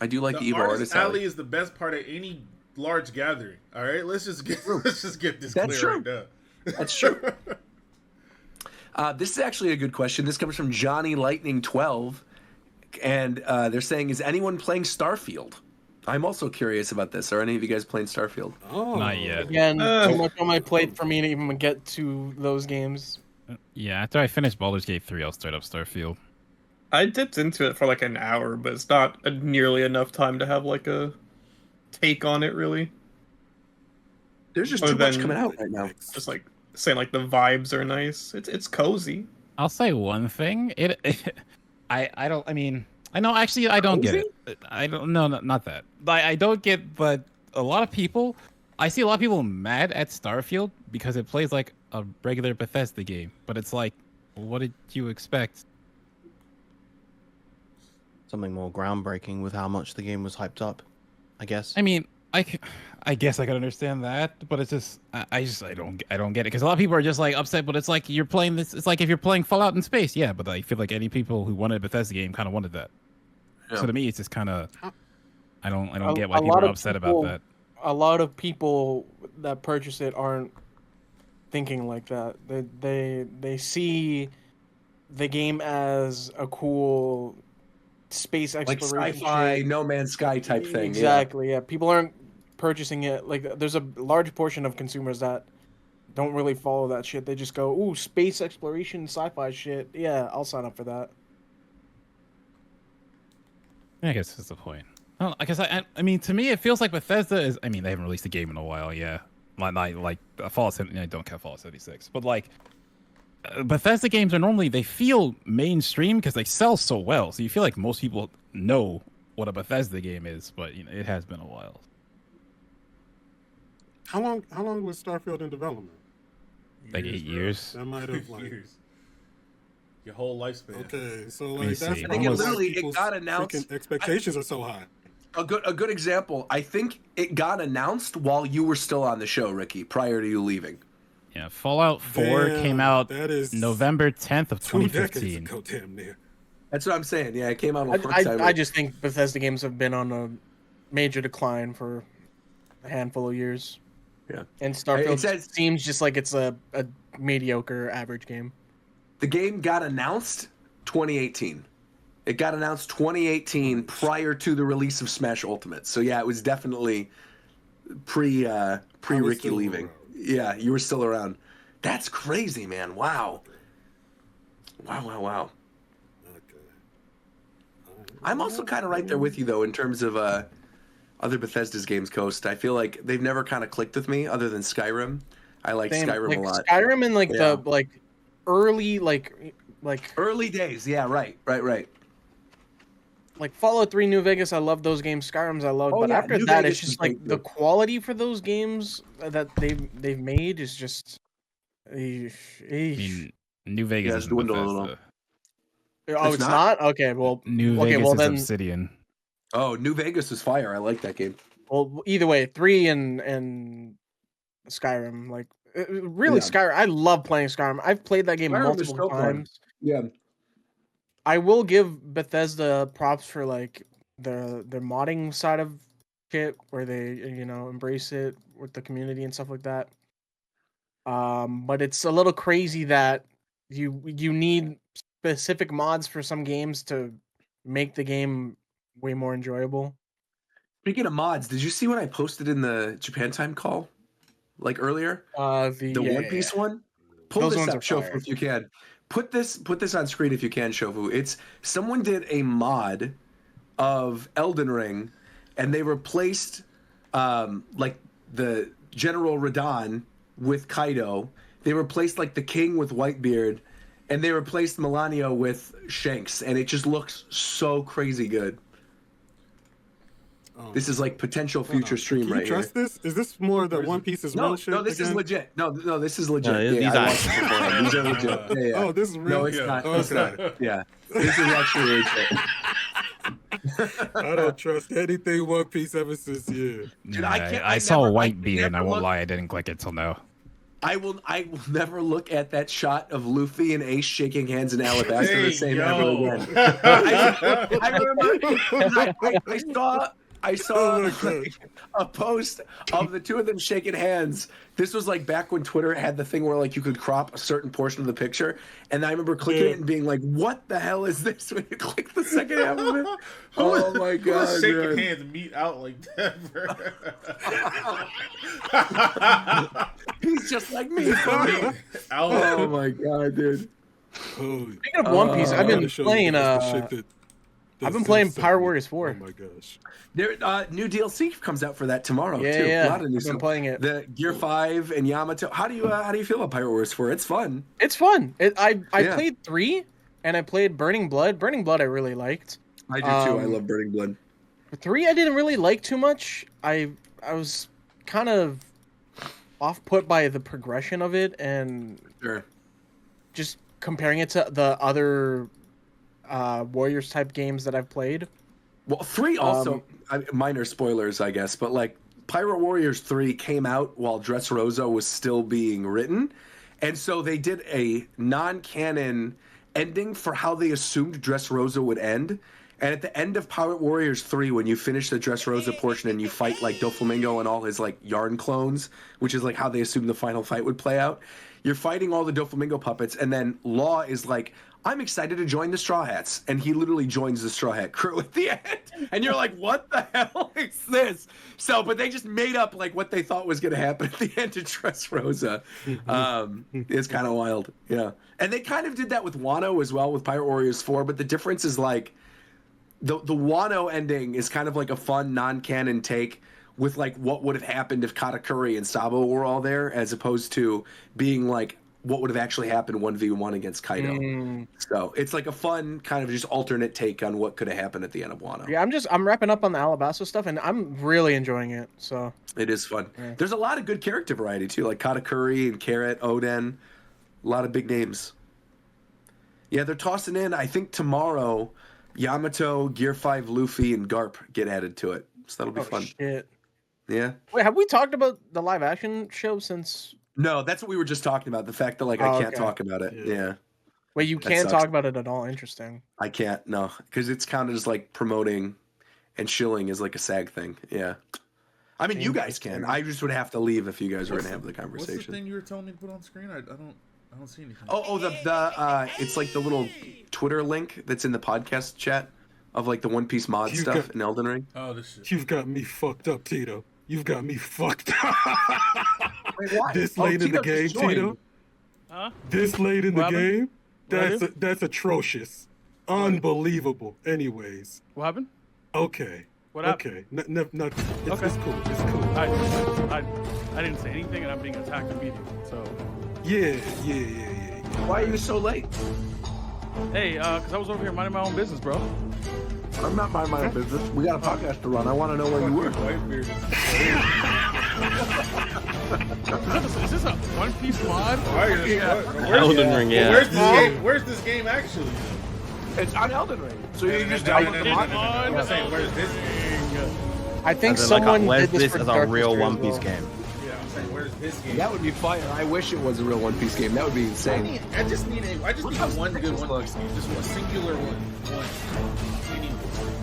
I do like the EVO Artist Alley. Is the best part of any large gathering. All right, let's just get this clear right now. That's true. This is actually a good question. This comes from Johnny Lightning 12, and they're saying, "Is anyone playing Starfield?" I'm also curious about this. Are any of you guys playing Starfield? Oh, not yet. Again, too much on my plate for me to even get to those games. Yeah, after I finish Baldur's Gate 3, I'll start up Starfield. I dipped into it for like an hour, but it's not nearly enough time to have like a take on it, really. There's just too much coming out right now. Just like saying like the vibes are nice. It's cozy. I'll say one thing. I don't get it. I don't know, not that. I don't get, but I see a lot of people mad at Starfield because it plays like a regular Bethesda game, but it's like, what did you expect? Something more groundbreaking with how much the game was hyped up, I guess. I mean, I guess I can understand that, but it's just I don't get it because a lot of people are just like upset. But it's like you're playing this. It's like if you're playing Fallout in space, yeah. But I feel like any people who wanted a Bethesda game kind of wanted that. Yeah. So to me, it's just kind of I don't get why people are upset about that. A lot of people that purchase it aren't thinking like that. They see the game as a cool space Like exploration, sci-fi, shit. No Man's Sky type thing. Exactly. Yeah. People aren't purchasing it. Like, there's a large portion of consumers that don't really follow that shit. They just go, "Ooh, space exploration, sci-fi shit. Yeah, I'll sign up for that." I guess that's the point. I guess I mean, to me, it feels like Bethesda is. I mean, they haven't released a game in a while. Yeah, like Fallout 70. I don't count Fallout 76, but like Bethesda games are normally, they feel mainstream because they sell so well. So you feel like most people know what a Bethesda game is, but you know, it has been a while. How long was Starfield in development? Like 8 years. That might have like years. Your whole lifespan. Okay, so Let me like that's see. I think it almost literally people's it got announced. freaking expectations are so high. A good example. I think it got announced while you were still on the show, Ricky, prior to you leaving. Yeah, Fallout 4 Damn, came out that is November 10th of 2 decades 2015. ago, damn near. That's what I'm saying. Yeah, it came out a long time I just think Bethesda games have been on a major decline for a handful of years. Yeah. And Starfield It says- seems just like it's a mediocre average game. The game got announced 2018. It got announced 2018 prior to the release of Smash Ultimate. So yeah, it was definitely pre Ricky still leaving. around. Yeah, you were still around. That's crazy, man. Wow. Wow. Okay. I'm also kind of right there with you though in terms of other Bethesda's games, Coast. I feel like they've never kind of clicked with me other than Skyrim. I like Same, Skyrim like a lot. Skyrim and like Yeah. the early like Early days, yeah, right. Fallout 3, New Vegas. I love those games. Skyrim's I love, Oh, but yeah, after New that, Vegas it's is just like great, the too. quality for those games that they've made is just. I mean, New Vegas Yeah, is it's dwindled a little. Oh, It's it's not? not? Okay, well, New okay, Vegas well is then, Obsidian. Oh, New Vegas is fire. I like that game. well, either way, 3 and Skyrim, like really Yeah. Skyrim. I love playing Skyrim. I've played that game Skyrim is multiple so fun. times. Yeah. I will give Bethesda props for like the modding side of shit, where they embrace it with the community and stuff like that. But it's a little crazy that you need specific mods for some games to make the game way more enjoyable. Speaking of mods, did you see what I posted in the Japan Time call, like earlier? The One Piece one. Pull Those this ones up, are Shofu, fire. if you can. Put this on screen if you can, Shofu. It's someone did a mod of Elden Ring, and they replaced like the General Radahn with Kaido. They replaced like the King with Whitebeard, and they replaced Melanio with Shanks, and it just looks so crazy good. This is like potential future stream Can you right trust here. this? Is this more the One Piece is No, real shit? no, this is again? legit. No, this is legit. No, Yeah, these I are- watched it beforehand. These are legit. Yeah. Oh, this is real. No, it's Yeah. not. Oh, It's not. Yeah, this is actually legit. I don't trust anything One Piece ever since yeah. Dude, I can't- I I saw never- White I Beard, and I never won't looked- lie, I didn't click it till now. I will never look at that shot of Luffy and Ace shaking hands in Alabasta the same ever again. I remember I saw Oh my God. like, a post of the two of them shaking hands. This was like back when Twitter had the thing where like you could crop a certain portion of the picture, and I remember clicking it and being like, "What the hell is this?" When you click the second half of it. Oh my Who was god! shaking man. hands and meet out like that, bro? He's just like me. Oh my god, dude. Holy. Speaking of One Piece, I've been gotta show you playing. the shit that I've been this playing is Pirate so- Warriors 4. Oh my gosh. There, new DLC comes out for that tomorrow Yeah, too. yeah. A lot of new I've been stuff. playing it. The Gear 5 and Yamato. How do you feel about Pirate Wars 4? It's fun. It's fun. I Yeah. played 3 and I played Burning Blood. Burning Blood I really liked. I do too. I Um, love Burning Blood. 3 I didn't really like too much. I was kind of off put by the progression of it and Sure. just comparing it to the other Warriors type games that I've played. Well, 3 also minor spoilers, I guess, but like Pirate Warriors 3 came out while Dressrosa was still being written, and so they did a non-canon ending for how they assumed Dressrosa would end. And at the end of Pirate Warriors 3, when you finish the Dressrosa portion and you fight like Doflamingo and all his like yarn clones, which is like how they assumed the final fight would play out, you're fighting all the Doflamingo puppets, and then Law is like, I'm excited to join the Straw Hats. And he literally joins the Straw Hat crew at the end. And you're like, what the hell is this? So, but they just made up like what they thought was going to happen at the end of Dressrosa. It's kind of wild. Yeah. And they kind of did that with Wano as well with Pirate Warriors 4. But the difference is like the Wano ending is kind of like a fun non-canon take with like what would have happened if Katakuri and Sabo were all there, as opposed to being like what would have actually happened 1v1 against Kaido. So it's like a fun kind of just alternate take on what could have happened at the end of Wano. Yeah, I'm wrapping up on the Alabasta stuff, and I'm really enjoying it. So it is fun. Yeah. There's a lot of good character variety too, like Katakuri and Carrot, Oden, a lot of big names. Yeah, they're tossing in. I think tomorrow, Yamato, Gear 5, Luffy, and Garp get added to it. So that'll be fun. Shit. Yeah. Wait, have we talked about the live action show since? No, that's what we were just talking about. The fact that like I can't talk about it. Yeah. Wait, you can't talk about it at all? Interesting. I can't. No, because it's counted as like promoting, and shilling is like a SAG thing. Yeah. I mean, you guys can. I just would have to leave if you guys were gonna have the conversation. What's the thing you were telling me to put on screen? I don't see anything. It's like the little Twitter link that's in the podcast chat of like the One Piece mod stuff in Elden Ring. Oh, this shit. You've got me fucked up, Tito. You've got me fucked up. Wait, why? This late in the game, Tito? Huh? This late in the What happened? game? That's atrocious. Unbelievable. Anyways. What happened? Okay. What happened? Okay. Nothing. Okay. It's cool. It's cool. I didn't say anything, and I'm being attacked immediately. So. Yeah. Why are you so late? Hey, because I was over here minding my own business, bro. I'm not minding my own business. We got a podcast to run. I want to know where you were. Is this a One Piece mod? Elden Ring, yeah. Where's this game actually? It's on Elden Ring. So you just download the mod. I'm saying, where's this game? I think As in, someone where's did this this for as a Dark real Mystery One as Piece well. game? Yeah, I'm saying, where's this game? That would be fire. I wish it was a real One Piece game. That would be insane. I just need one good One Piece game. Just a singular one.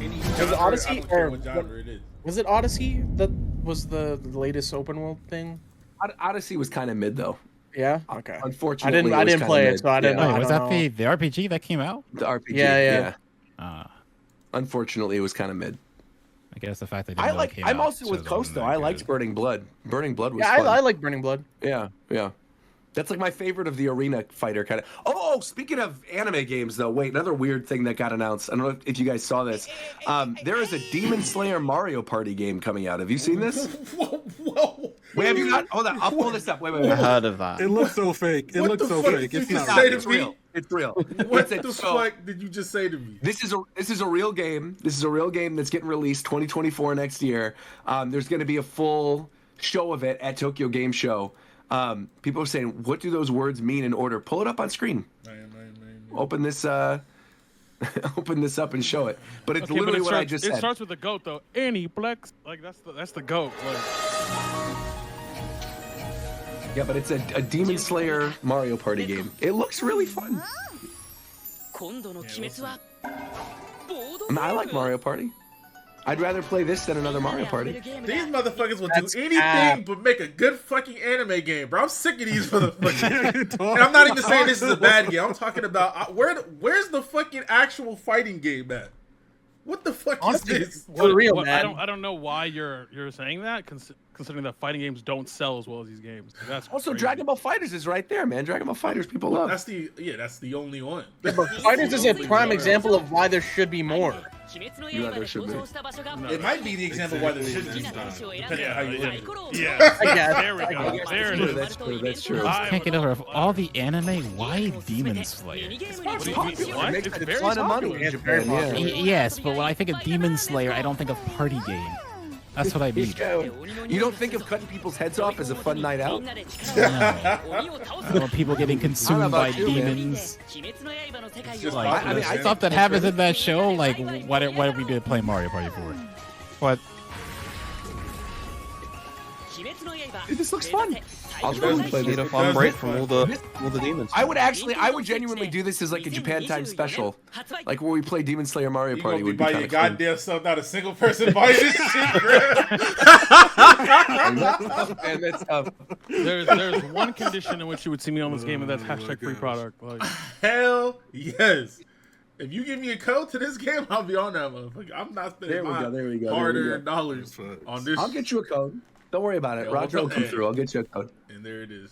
Any genre, Odyssey I don't care or what genre it is. Was it Odyssey that was the latest open world thing? Odyssey was kind of mid though. Yeah. Okay. Unfortunately, I didn't play it, so I didn't know. Wait, was that the RPG that came out? The RPG? Yeah. Unfortunately, it was kind of mid. I guess the fact that I'm also with Costo. I liked Burning Blood. Burning Blood was fun. I like Burning Blood. Yeah. That's like my favorite of the arena fighter kind of. Oh, speaking of anime games, though, wait, another weird thing that got announced. I don't know if you guys saw this. There is a Demon Slayer Mario Party game coming out. Have you seen this? Whoa. Wait, have you not? Hold on, I'll pull this up. Wait. I heard of that. It looks so fake. It looks so fake. It's not. It's real. It's real. What the fuck did you just say to me? This is a real game. This is a real game that's getting released 2024 next year. There's going to be a full show of it at Tokyo Game Show. People are saying, what do those words mean in order? Pull it up on screen. Open this open this up and show it. But it's literally what I just said. It starts with the goat though. Aniplex. Like that's the goat. Like. Yeah, but it's a Demon Slayer Mario Party game. It looks really fun. I like Mario Party. I'd rather play this than another Mario Party. These motherfuckers will do anything but make a good fucking anime game, bro. I'm sick of these motherfuckers. And I'm not even saying this is a bad game. I'm talking about where's the fucking actual fighting game at? What the fuck is this? For real, man. I don't know why you're saying that, considering that fighting games don't sell as well as these games. That's also crazy. Dragon Ball FighterZ is right there, man. Dragon Ball FighterZ people love. That's the only one. Yeah, but FighterZ is a prime example of why there should be more. Yeah, there should be. It might be the example why there should be, depending on how you look at it. Yeah, I guess. there we go. There it is. That's true. I can't get over of all the anime. Why Demon Slayer? What? It's very ton of money popular. in Japan, yeah. Yes, but when I think of Demon Slayer, I don't think of party game. That's what I mean. You don't think of cutting people's heads off as a fun night out? Or people getting consumed by demons. Stuff that happens in that show. Like, what did we do to play Mario Party for? What? Dude, this looks fun. I'll totally play Need this. a fun break from all the demons. I would genuinely do this as like a Japan time special, like where we play Demon Slayer Mario You Party. gonna be Would be by kind your of cool. goddamn self, not a single person buying this shit, bro. And that's tough. There's one condition in which you would see me on this game, and that's hashtag free product. Like, Hell yes. If you give me a code to this game, I'll be on that motherfucker. I'm not spending There we go. hard-earned dollars on this. I'll get you a code. Don't worry about it. Yeah, Roger will come through. I'll get you a code. And there it is.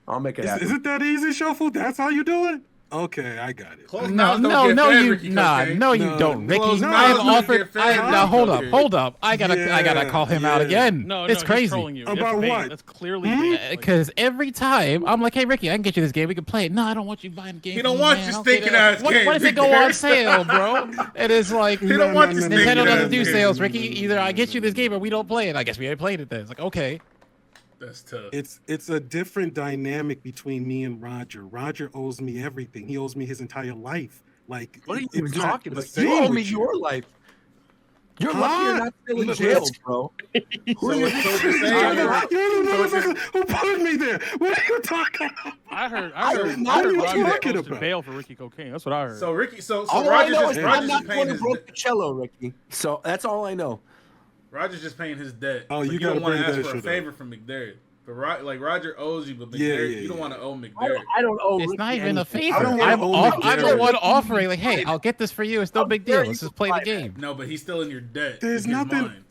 I'll make it happen. Is it that easy, Shuffle? That's how you do it? Okay, I got it. Close No, mouths don't get fed, Ricky Cocaine. no, you No, don't, Ricky. close I mouths have don't offered. get fed, Now hold Ricky up, Cocaine. I gotta call him out again. no, it's he's crazy. trolling you. That's About bait. what? That's clearly bait. Like, Because every time I'm like, hey Ricky, I can get you this game. We can play it. No, I don't want you buying the game. He from don't me, want man. your I don't care. stinking ass What game, if it Big go on Bear. sale, bro? It is like He don't want your stinking Nintendo doesn't ass do game. sales, Ricky. Either I get you this game or we don't play it. I guess we already played it then. It's like okay. That's tough. It's a different dynamic between me and Roger. Roger owes me everything. He owes me his entire life. Like, What are you it's not talking the about? same You owe me with you. your life. You're Huh? lucky you're not still in Let's- jail, bro. So you're saying You're the motherfucker who put me there. What are you talking about? I heard did not Roger talking posted about. bail for Ricky Cocaine. That's what I heard. so Ricky, so All I Roger's know just is Roger's I'm not just going paying to his broke the cello, Ricky. So that's all I know. Roger's just paying his debt. Oh, But you don't gotta want to bring ask that for a shit up. favor from McDareth. But like Roger owes you, but McDareth, Yeah, you don't yeah. want to owe McDareth. I don't owe. It's Ricky not even a anything. favor. I don't wanna I'm own I'm the McDareth. one offering. Like, hey, I'll get this for you. It's no big deal. dare Let's you just play the buy that? game. No, but he's still in your debt. There's in his nothing- mind.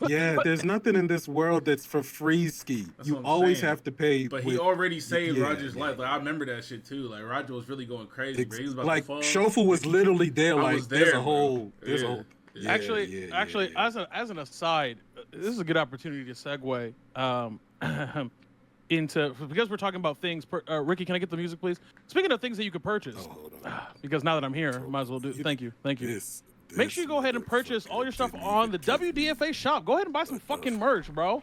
Yeah, there's nothing in this world that's for free, Ski. That's You what I'm always saying. have to pay. But he with- already saved yeah, Roger's yeah. life. Like I remember that shit too. Like Roger was really going crazy, bro. He was about like to fall. Shofu was literally there. I Like was there's there, a whole, bro. there's a Yeah. whole. Yeah, actually, yeah. as an aside, this is a good opportunity to segue into because we're talking about things. Ricky, can I get the music, please? Speaking of things that you could purchase, Oh, hold on. because now that I'm here, might as well do. Thank you. This Make sure you go ahead and purchase all your stuff on the WDFA shop. Go ahead and buy some fucking merch, bro.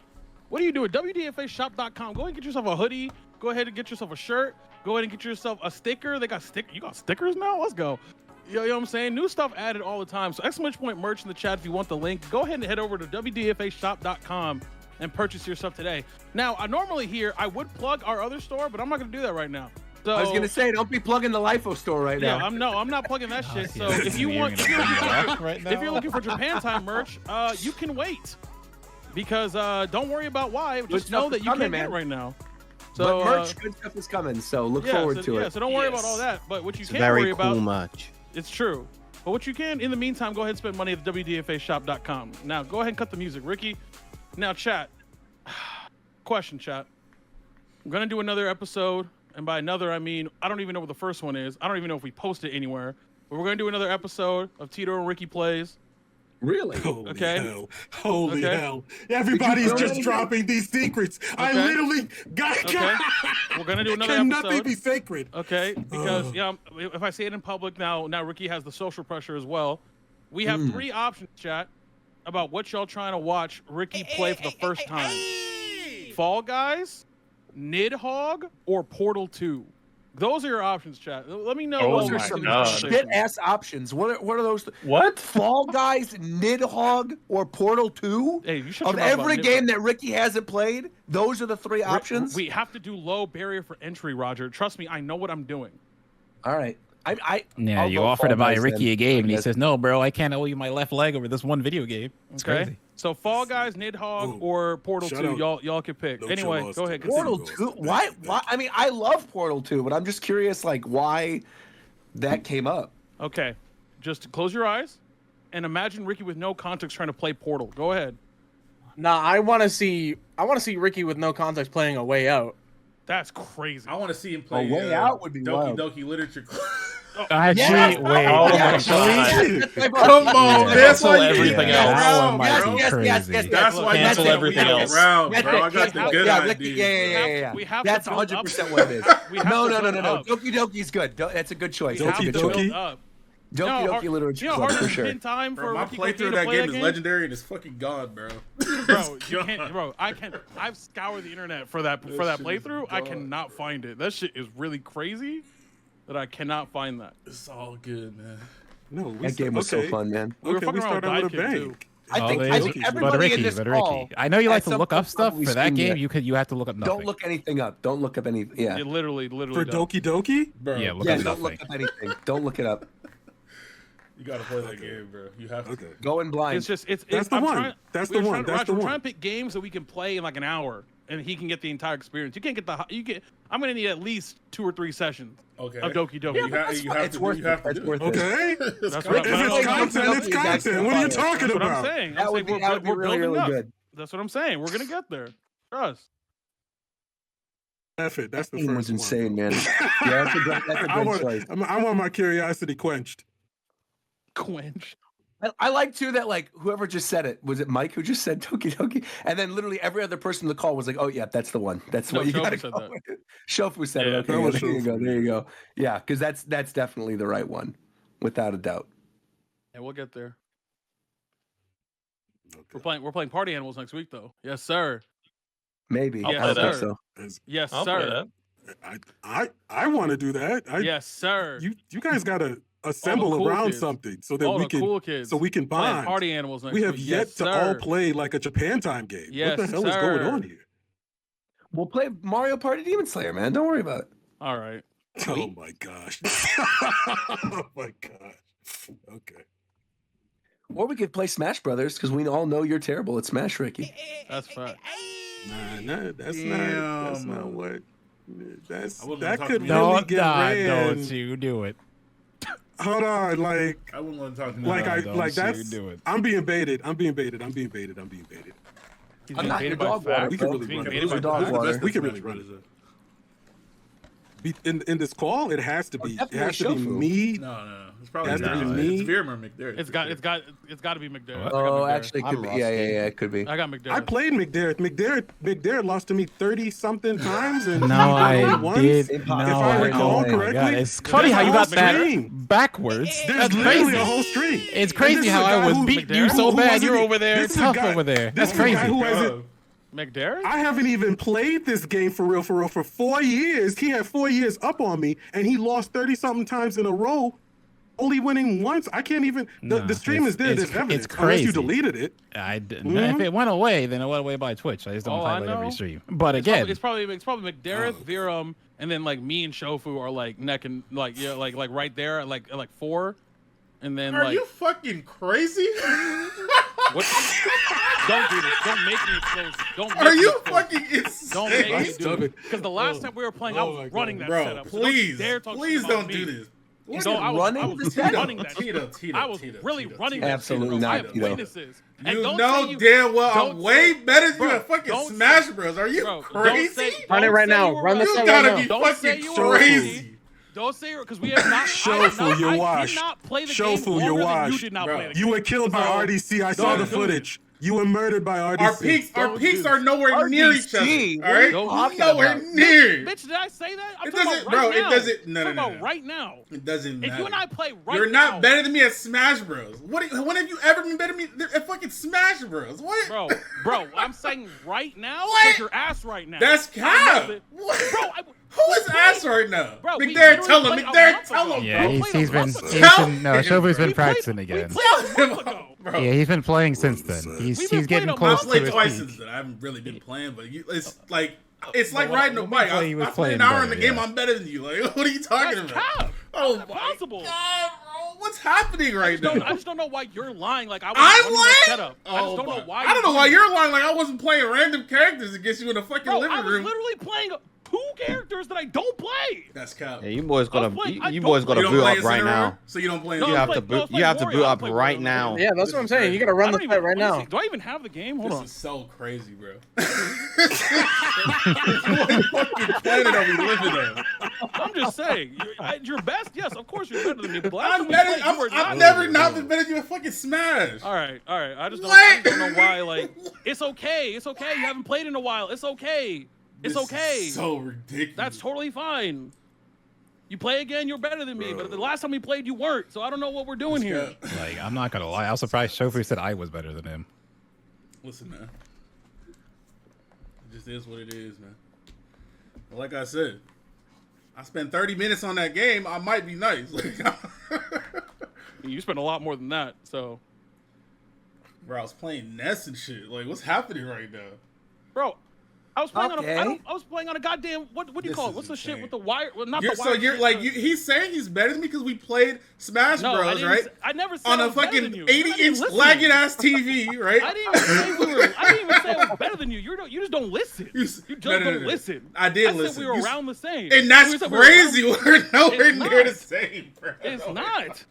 What are you doing? WDFAshop.com. Go ahead and get yourself a hoodie. Go ahead and get yourself a shirt. Go ahead and get yourself a sticker. They got You got stickers now? Let's go. You know what I'm saying? New stuff added all the time. So exclamation point merch in the chat if you want the link. Go ahead and head over to WDFAshop.com and purchase your stuff today. Now, I normally here, I would plug our other store, but I'm not going to do that right now. So, I was gonna say, don't be plugging the Lifo store right yeah, now. I'm not plugging that shit. So yeah. if you want, You're gonna do that right if you're now? looking for Japan time merch, you can wait because don't worry about why. Just know stuff that is you coming, can't get it man. right now. But So merch, good stuff is coming. So look forward to yeah, it. so don't worry about all that. But what you It's can very worry cool about, merch. it's true. But what you can, in the meantime, go ahead and spend money at WDFAshop.com. Now go ahead and cut the music, Ricky. Now chat. Question, chat. I'm gonna do another episode. And by another, I mean, I don't even know what the first one is. I don't even know if we post it anywhere. But we're going to do another episode of Tito and Ricky Plays. Really? Holy Okay. hell. Holy Okay. hell. Everybody's film just anything? dropping these secrets. I Okay. literally got Okay. We're going to do another Can nothing episode. be sacred? Okay, because if I say it in public now Ricky has the social pressure as well. We have 3 options, chat, about what y'all trying to watch Ricky play for the first time. Fall Guys, Nidhogg, or Portal 2. Those are your options, chat. Let me know. Oh Those are my some God. shit ass options. What are those? What? Fall Guys, Nidhogg, or Portal 2? Hey, you shut Of your mouth about every Nidhogg. game that Ricky hasn't played, those are the 3 options? We have to do low barrier for entry, Roger. Trust me, I know what I'm doing. All right. Yeah, I'll you vote offer to Fall buy Guys Ricky then, a game, and he I guess. says, "No, bro, I can't owe you my left leg over this one video game." It's Okay. crazy. So Fall Guys, Nidhogg, Ooh, or Portal shut 2. up. Y'all can pick. No Anyway, chill go ahead. lost. Portal Continue. 2? Why? I mean, I love Portal 2, but I'm just curious, like, why that came up. Okay. Just close your eyes and imagine Ricky with no context trying to play Portal. Go ahead. Nah, I want to see Ricky with no context playing A Way Out. That's crazy. I want to see him play. Way Out would be Doki wild. Doki Literature. Actually, wait. Oh my actually, God. Come on, Yeah. that's why Cancel you everything keep else. me That one around, might bro. be crazy. That's why you Cancel keep everything me else. around, That's bro. it. I got the Yeah, good yeah, idea. yeah. We have That's to build 100% up. what it is. We have No. to build up. Doki Doki's good. That's a good choice. We That's have a to good Doki choice. build up. Doki Doki Literature You know, Club hard for to sure. spend time for Bro, my Ricky playthrough Cocaine of to that play game that is legendary and it's fucking god, bro. Bro, you can't, bro. I've scoured the internet for that shit is playthrough. I gone. cannot find it. That shit is really crazy that I cannot find that. It's all good, man. No, That game was so fun, man. We were Okay, fucking we around with started with a Dive Kick, bang. I think But everybody in Ricky, this call. I know you like at to some look up point stuff probably for that screamed game. that. You have to look up nothing. Don't look anything up. Don't look up any. Yeah. It literally For don't. Doki Doki? Bro, Yeah, look Yeah. up Don't nothing. look up anything. Don't look it up. you gotta play that game, bro. You have to. Okay. Go in blind. It's just it's. That's the I'm one. Trying, That's we're the one. Trying, That's Roger, the we're one. trying to pick games that we can play in like an hour, and he can get the entire experience. You can't get the. You get. I'm gonna need at least 2 or 3 sessions Okay. of Doki Doki. Yeah, but that's fine. It's worth it. That's worth it. Okay. That's what If I'm it's saying. content, it's content. What are you talking That's what I'm about? saying. That I'm would saying be really, we're building really up. good. That's what I'm saying. We're gonna get there. Trust. That's it. That's the That game first was insane, one. man. Yeah, that's a I good choice. want my curiosity quenched. Quench. I like too that like whoever just said it, was it Mike who just said Doki Doki, and then literally every other person in the call was like, "Oh yeah, that's the one. That's No, what you Shofu gotta said go that. with." Shofu said Yeah, it. Okay, that yeah, was there you go. Shofu. There you go. Yeah, because that's definitely the right one, without a doubt. Yeah, we'll get there. We're playing Party Animals next week though. Yes, sir. Maybe. Yes, I don't think sir. so. Yes, I'll play sir. that. I want to do that. Yes, sir. You guys gotta assemble cool around kids. something so that All we the can cool kids. so we can Playing bond. Party Animals next We have week. yet Yes, to sir. all play like a Japan time game. Yes, what the hell is going sir. on here? We'll play Mario Party Demon Slayer, man. Don't worry about it. All right. Oh my gosh. Oh my gosh. Okay. Or we could play Smash Brothers because we all know you're terrible at Smash, Ricky. That's fact. Nah, that's not what. I wouldn't That talk could to me. really get ran. don't you do it. Hold on, like I wouldn't want to talk to you. like I don't like you that's. do it. I'm being baited. I'm being baited. I'm being baited. He's I'm being not baited your by dog fact. water, We can bro. really run Being it. baited by dog fact. water. We can really run it. In this call, it has to be. It has to be Shofu. me. No. It's probably Has to be Veerman. me. It's Veerman McDareth. It's got to be McDareth. I got Oh, McDareth. actually, it could be. Yeah, it could be. I got McDareth. I played McDareth. McDareth lost to me 30-something times, and No, he beat me I once. did. If No, I recall oh my correctly, God. It's funny how you there's got a whole that stream. backwards. There's That's literally crazy. a whole stream. It's And crazy this is how a I guy was who- beating you who so bad. wasn't You're e- over there, this is a tough guy- over there. this That's is a guy crazy. who hasn't- McDareth? I haven't even played this game for real for 4 years. He had 4 years up on me, and he lost 30-something times in a row, only winning once. I can't even. The stream is there. it's- There's evidence. it's Unless you crazy. deleted it. I didn't. Mhm. If it went away, then it went away by Twitch. I just don't Oh, I highlight every know. stream. But again, It's probably McDareth, Virum, and then like me and Shofu are like neck and like right there at like 4, and then Are like you fucking crazy? what? Don't do this. Don't make me explosive. Don't. Make Are me you explosive. fucking insane? Don't make me That's do it. stupid. Because the last time we were playing, I Oh my was God. running that Bro, setup. So please, don't dare talk please shit about don't me. do this. So I was running? running that. Tito, I was really running that. Absolutely shit, bro. I not, have Tito. witnesses. And You don't know say damn well don't I'm way say- better than you bro, at fucking don't Smash say- Bros. Are you Bro, crazy? Run it right now. Run the You set gotta right be now. Don't say fucking you were crazy. Don't say because we have not. Shofu, you're I washed. did not play the Shofu, game you're longer than you washed. did not Bro. play the You game. were killed by So, RDC. I saw don't the do footage. You were murdered by RDC. Our Don't peaks do are nowhere near each other. RDC, All right, what are you talking nowhere about? near. Bitch, did I say that? I'm It talking doesn't- about bro, right it now. doesn't- I'm no, talking no, about no. right now. It doesn't If matter. you and I play right You're now, not better than me at Smash Bros. When have you ever been better than me at fucking Smash Bros? What? bro. I'm saying right now, What? kick your ass right now. That's I cap. know that- What? Bro, Who is ass right now? Bro, we McDareth, tell literally him. played a McDareth, month tell ago. him. yeah, bro. he's been Tell no. him. Shofu's been We practicing played- again. Tell him, bro. Yeah, he's been playing since then. He's We've been he's getting playing a close I've to played his twice peak. since then. I haven't really been playing, but it's like riding a when we bike. play, he was I played playing an hour in better, the game. yeah. I'm better than you. Like, what are you talking That's about? cap. Oh That's my impossible. god, bro! What's happening right now? I just don't know why you're lying. Like I was I'm running the lying. setup. I just don't know why. I don't know why you're lying. Like I wasn't playing random characters against you in a fucking Bro, living I was room. literally playing 2 characters that I don't play. That's cap. Yeah, you boys gotta, I'm playing- you I boys don't gotta You don't boot play up right Incineroar? now. So you don't play. No, You I have play- to no, I boot. play You have to Warrior. boot I up play right Warrior. now. Yeah, that's what I'm saying. You gotta run the I don't fight even- right let me now. see. Do I even have the game? Hold This on. is so crazy, bro. What fucking planet are we living on? I'm just saying. You're best. Yes, of course you're better than me. But the last time I'm we better. played, you were I've not. never not been better than you at fucking Smash. All right. I just don't, What? I just don't know why. Like, it's okay. It's okay. You haven't played in a while. It's okay. It's This okay. is so ridiculous. That's totally fine. You play again, you're better than me. But the last time we played, you weren't. So I don't know what we're doing here. Like, I'm not gonna lie. I was surprised Shofu said I was better than him. Listen, man. It just is what it is, man. But like I said, I spent 30 minutes on that game. I might be nice. You spent a lot more than that. So Bro, I was playing Ness and shit. Like, what's happening right now? Bro, I was playing Okay. I was playing on a goddamn what do you This call it? is What's the insane. shit with the wire? Well, not You're, the wire. so you're shit, like but- he's saying he's better than me because we played Smash No, I Bros, didn't right? say- I never said On I a was better fucking than you. You're not even 80-inch listening. lagging ass TV, right? I didn't even say we were. I didn't even say I was better than you. You just don't listen. You just don't listen. I did I listen. said we were You s- around the same. And that's We said we were crazy. around- We're nowhere It's near the not. same, bro. It's not.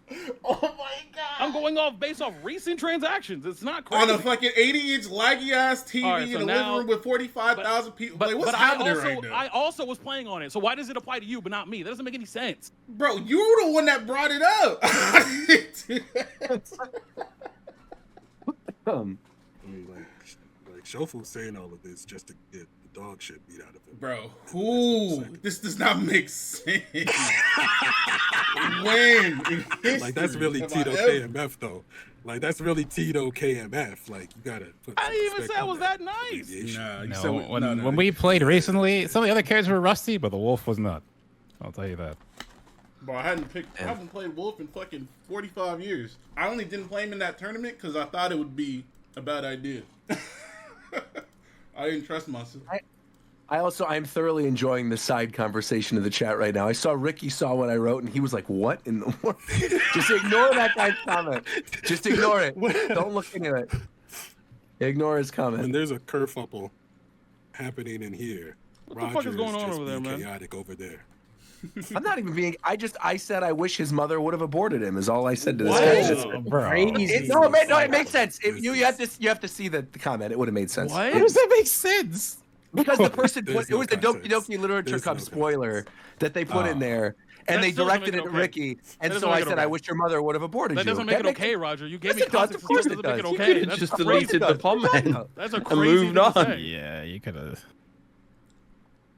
Oh my god. I'm going off based off recent transactions. It's not crazy. On a fucking 80-inch laggy ass TV All right, so in a now- living room with 45,000 people. Like, what's but happening right now? I also was playing on it. So why does it apply to you but not me? That doesn't make any sense. Bro, you were the one that brought it up. I mean, like Shofu's saying all of this just to get the dog shit beat out of him. Bro, ooh, this does not make sense. When? in Like that's history really have I Tito ever- KMF though. Like that's really Tito KMF. Like you gotta put. I some didn't even respect say I on was that nice. abbreviation. Nah, you No, said when we played recently, some of the other characters were rusty, but the wolf was not. I'll tell you that. Bro, I haven't played Wolf in fucking 45 years. I only didn't play him in that tournament because I thought it would be a bad idea. I didn't trust myself. I'm thoroughly enjoying the side conversation of the chat right now. I saw Ricky saw what I wrote and he was like, "What in the world?" Just ignore that guy's comment. Just ignore it. Don't look into it. Ignore his When comment. there's a kerfuffle happening in here, What the fuck is going on just over there, being man? chaotic over there. I'm not even being. I said I wish his mother would have aborted him. Is all I said to this What? guy. Just- Bro. Crazy. it makes sense. If you have to see the comment. It would have made sense. What? How does that make sense? Because the person There's it was the no Doki context. Doki Literature There's Cup no spoiler that they put in there, and That they still doesn't directed make it it at okay. Ricky. And That so doesn't I make it said, I okay. wish your mother would have aborted That you. doesn't make it makes- okay, Roger. You gave Yes, me it does. context. Of course Doesn't it make it does. You okay. could've That's just crazy. deleted the comment That's a and crazy moved thing to on. say. Yeah, you could have.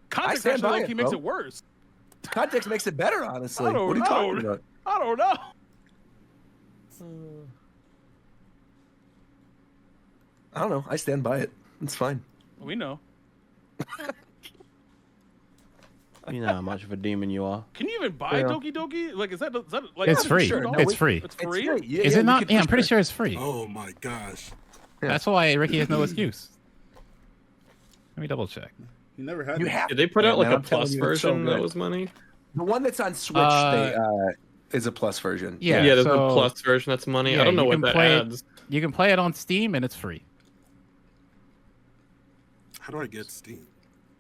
Context stand actually by low it, key makes bro. it worse. Context makes it better, honestly. I don't What are you talking know. about? I don't know. I don't know. I stand by it. It's fine. We know. You know how much of a demon you are. Can you even buy Yeah. Doki Doki? Like, is that like? It's free. Sure, no, It's we- free. It's free. Yeah, Is yeah, it we not? could Yeah, for I'm pretty sure. sure it's free. Oh my gosh. Yeah. That's why Ricky has no excuse. Let me double check. You never had You that. have Did they put out man, like a I'm telling plus you, it's so version that good. was money? The one that's on Switch is a plus version. Yeah, Yeah, there's so- a plus version that's money. Yeah, I don't know you what can that play adds. You can play it on Steam and it's free. How do I get Steam?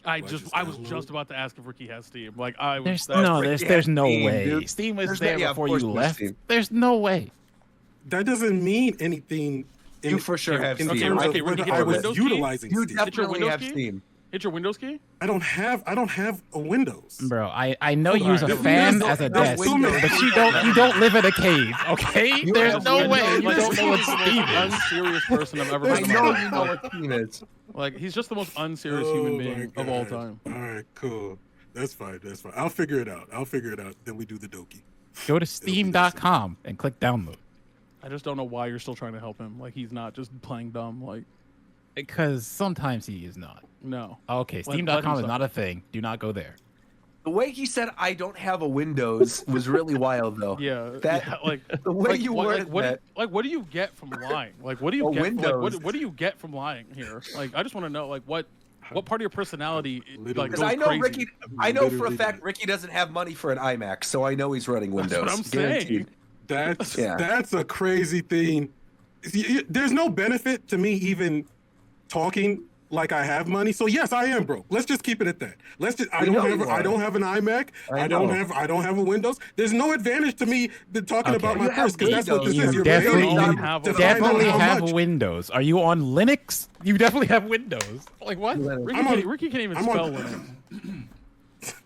I just was download? just about to ask if Ricky has Steam. Like I was. There's that's- no, there's no Steam, way. dude. Steam was There's there no- yeah, of before course you there's left. Steam. There's no way. That doesn't mean anything. You for sure have in Steam. terms Okay, of Ricky, whether get I your was Windows key. utilizing You Steam. your definitely Windows have key? Steam. Hit your Windows key. I don't have a Windows. Bro, I know you Hold as on. a fan There's as a no desk, Windows. but you don't live in a cave, okay? You There's have no Windows. way you Like, don't know what he's the most Steam is. unserious person I've ever I met in my know life. you know what Steam is. Like he's just the most unserious Oh human my being of all God. time. All right, cool. That's fine. That's fine. I'll figure it out. Then we do the Doki. Go to steam.com and click download. I just don't know why you're still trying to help him. Like he's not just playing dumb. Like Because sometimes he is not. no. Okay, Let steam.com him is stop. not a thing. Do not go there. The way he said "I don't have a Windows" was really wild, though. Yeah. That- yeah, like the way like, you what, worded like, what, that. like what do you get from lying? Like what do you Oh, get? Like, Windows. what do you get from lying here? Like I just want to know like what part of your personality Literally. like Because goes I know crazy? Ricky. I know for a Literally fact that. Ricky doesn't have money for an iMac, so I know he's running Windows. That's what I'm saying. Guaranteed. That's Yeah. that's a crazy thing. There's no benefit to me even talking like I have money. So yes, I am broke. Let's just keep it at that. I know you don't are. have an iMac. I I don't know. have a Windows. There's no advantage to me than talking about Okay. my You have purse because that's what this Windows. is. You You're paying definitely- me you to have find out Definitely how have much. Windows. Are you on Linux? You definitely have Windows. Like what? Ricky can't even I'm spell on- Linux.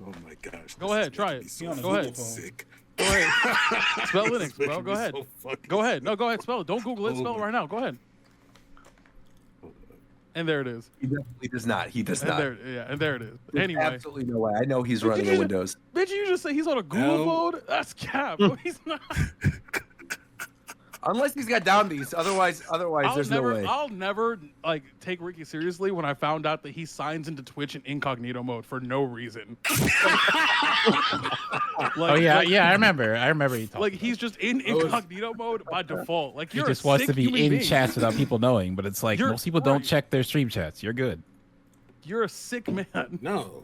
Oh my gosh. Go this ahead, is try making it. me so Go ahead. fucking sick. Go ahead. Spell This is Linux, bro. making Go me ahead. so fucking Go ahead. sick. No, go ahead. Spell it. Don't Google it. Oh Spell it my- right now. Go ahead. And there it is. He definitely does not. He does And not. there, yeah, and there it is. There's Anyway, absolutely no way. I know he's running you a just- Windows. bitch, you just say he's on a Google No. mode? That's cap. Bro. He's not. Unless he's got down these, otherwise there's no way. I'll never like take Ricky seriously when I found out that he signs into Twitch in incognito mode for no reason. Oh yeah, I remember. He like he's just in incognito mode by default. Like he you're just a wants sick to be human in being. chats without people knowing, but it's like most people don't check their stream chats. You're good. You're a sick man. No.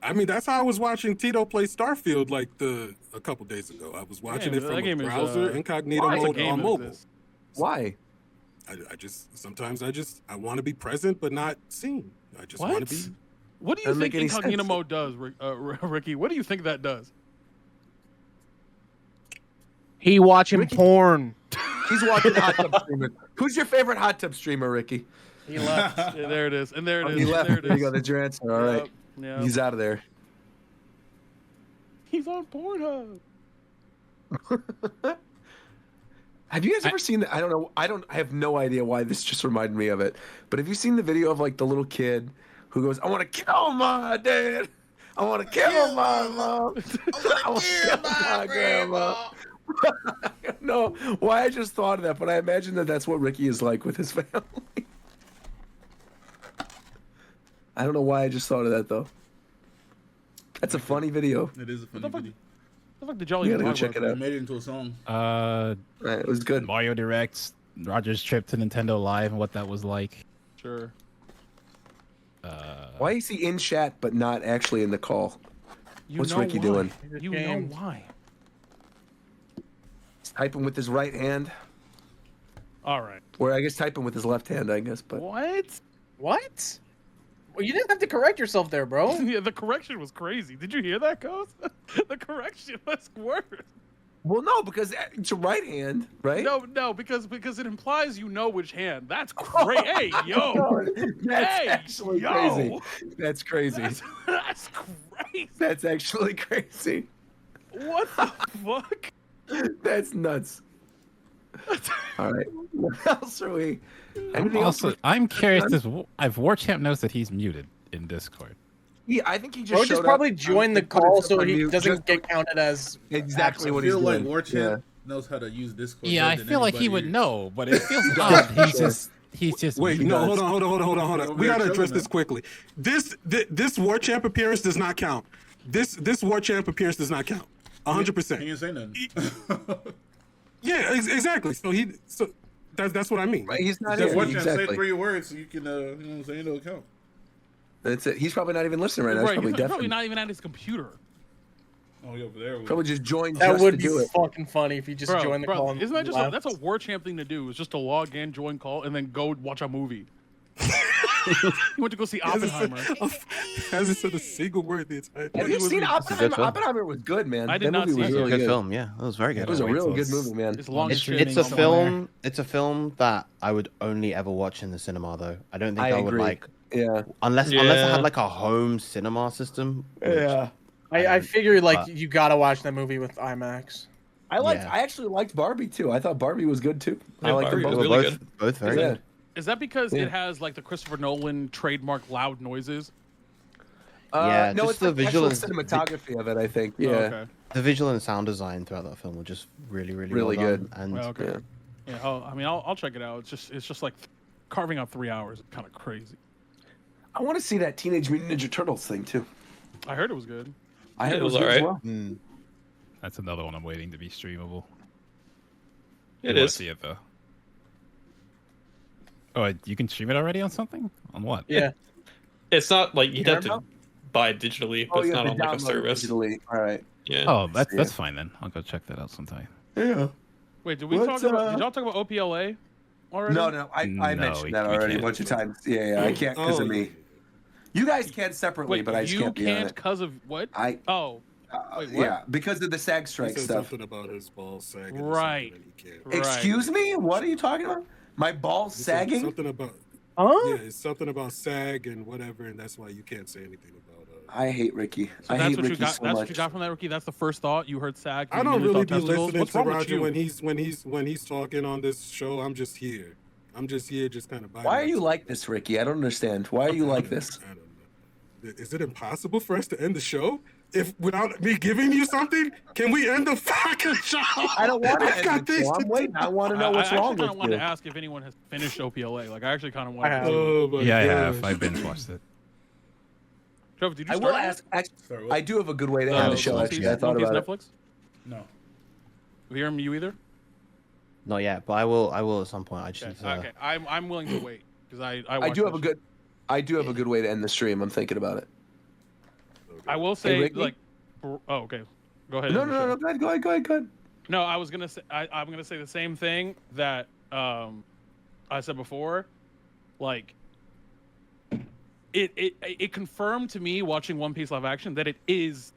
I mean, that's how I was watching Tito play Starfield like a couple days ago. I was watching it from a browser, incognito mode on mobile. Why? Sometimes I want to be present but not seen. I just want to be. What do you think incognito mode does, Ricky? What do you think that does? He watching porn. He's watching hot tub streamer. Who's your favorite hot tub streamer, Ricky? He left. Yeah, there it is. And there it is. He left. There it There is. you go. That's your answer. All right. Yep. He's out of there. He's on Pornhub. Have you guys ever seen that? I don't know. I have no idea why this just reminded me of it. But have you seen the video of like the little kid who goes, "I want to kill my dad. I want to kill my mom. I want to kill my grandma." I don't know why I just thought of that, but I imagine that that's what Ricky is like with his family. I don't know why I just thought of that though. That's a funny video. It is a funny video. The fuck did y'all even go check it out. I made it into a song. It was good. Mario Directs, Roger's trip to Nintendo Live, and what that was like. Sure. Why is he in chat but not actually in the call? What's Ricky doing? You know why. He's typing with his right hand. All right. Or I guess typing with his left hand, I guess. But What? Well, you didn't have to correct yourself there, bro. Yeah, the correction was crazy. Did you hear that, Ghost? The correction was worse. Well, no, because it's a right hand, right? No, because it implies you know which hand. That's great. Hey, yo. That's actually crazy. That's crazy. That's crazy. That's actually crazy. What the fuck? That's nuts. All right. What else are we? Anything else? I'm curious. I've Warchamp knows that he's muted in Discord. Yeah, I think he just Bro, showed just up. probably joined the call so he mute, doesn't get counted as exactly what I he's feel doing. like Warchamp knows how to use Discord. Yeah, I better than feel like he anybody would here. know, but it feels odd. He's just. Wait, no, hold on. We gotta address this quickly. This War Champ appearance does not count. This War Champ appearance does not count. 100%. He didn't say nothing. Yeah, exactly. So that's what I mean. Right, he's not Just here. watch Exactly. say 3 words so you can, you know what I'm saying, it'll count. That's it. He's probably not even listening right now. Right, He's he's probably probably not even at his computer. Oh, yeah, over there. Probably just joined That just would to be do it. fucking funny if you just joined the call. And Isn't that just left. that's a war champ thing to do? Is just to log in, join call, and then go watch a movie. He went to go see Oppenheimer. Hasn't said a single word the entire time. Have you seen Oppenheimer? film. Oppenheimer was good, man. I did That not movie see was it. really Good good. film, yeah, that was very good. It was a real good movie, man. It's long It's streaming a It's a somewhere. film. It's a film that I would only ever watch in the cinema, though. I don't think I I would agree. like Yeah. unless I Yeah. had like a home cinema system. which- Yeah. I figured like but- you gotta watch that movie with IMAX. I Yeah. actually liked Barbie too. I thought Barbie was good too. I Yeah, liked them Barbie both. was They were really both very Yeah. good. Is that because Yeah. it has like the Christopher Nolan trademark loud noises? Yeah, no, just it's the the visual visual and- cinematography of it. I think. Yeah. Oh, okay. The visual and sound design throughout that film were just really Really well good. done. And Well, okay. Yeah. Yeah. I'll check it out. It's just like carving out 3 hours. Kind of crazy. I want to see that Teenage Mutant Ninja Turtles thing too. I heard it was good. I heard It it was was good as alright. well. That's another one I'm waiting to be streamable. It I wanna is. see it though. Oh, you can stream it already on something? On what? Yeah. It's not like you'd have to Paramount? buy it digitally, but Oh, it's you have not to on like a download it service. digitally. All right. Yeah. Oh, that's Yeah. fine then. I'll go check that out sometime. Yeah. Wait, did we What's, talk about? Did y'all talk about OPLA already? No, I No, mentioned that we already a can't. bunch of times. Yeah, I can't because of me. You guys can separately, Wait, but I just you can't be on can't it. because of what? I Oh, wait, what? yeah, because of the SAG He strike said stuff. something about his balls sagging. Right. Or something, and he can't. Right. Excuse me, what are you talking about? My balls He said sagging? Something about Huh? yeah, it's something about sag and whatever, and that's why you can't say anything about. I hate Ricky. So I that's hate what you Ricky got. so that's much. what you got from that, Ricky. That's the first thought you heard. SAG. I don't you really thought be testicles. listening What's to wrong with Roger you? when he's talking on this show. I'm just here. I'm just here, just kind of. Why are you like this, Ricky? I don't understand. Why are you like this? I don't know. Is it impossible for us to end the show? if without me giving you something, can we end the fucking show? I don't want to I got end the this show. to I'm waiting. I want to know what's I wrong actually with want you. to ask if anyone has finished OPLA. Like, I actually kind of want I have. to. Oh my Yeah, I gosh. have. I binge watched it. Trevor, did you I start will it? ask. Actually, Sorry, what? I do have a good way to Uh, end the show. One Actually, Piece- I thought One Piece about it. Netflix? No. We hear you either? Not yet, but I will at some point. I just Okay, need to, okay. I'm willing to wait because I I watched do have that a shit. good. I do have a good way to end the stream. I'm thinking about it. I will say Ricky? like. Oh, okay. Go ahead. No, end no, the no, show. no. Go ahead. No, I was gonna say I'm gonna say the same thing that I said before, like it confirmed to me watching One Piece live action that it is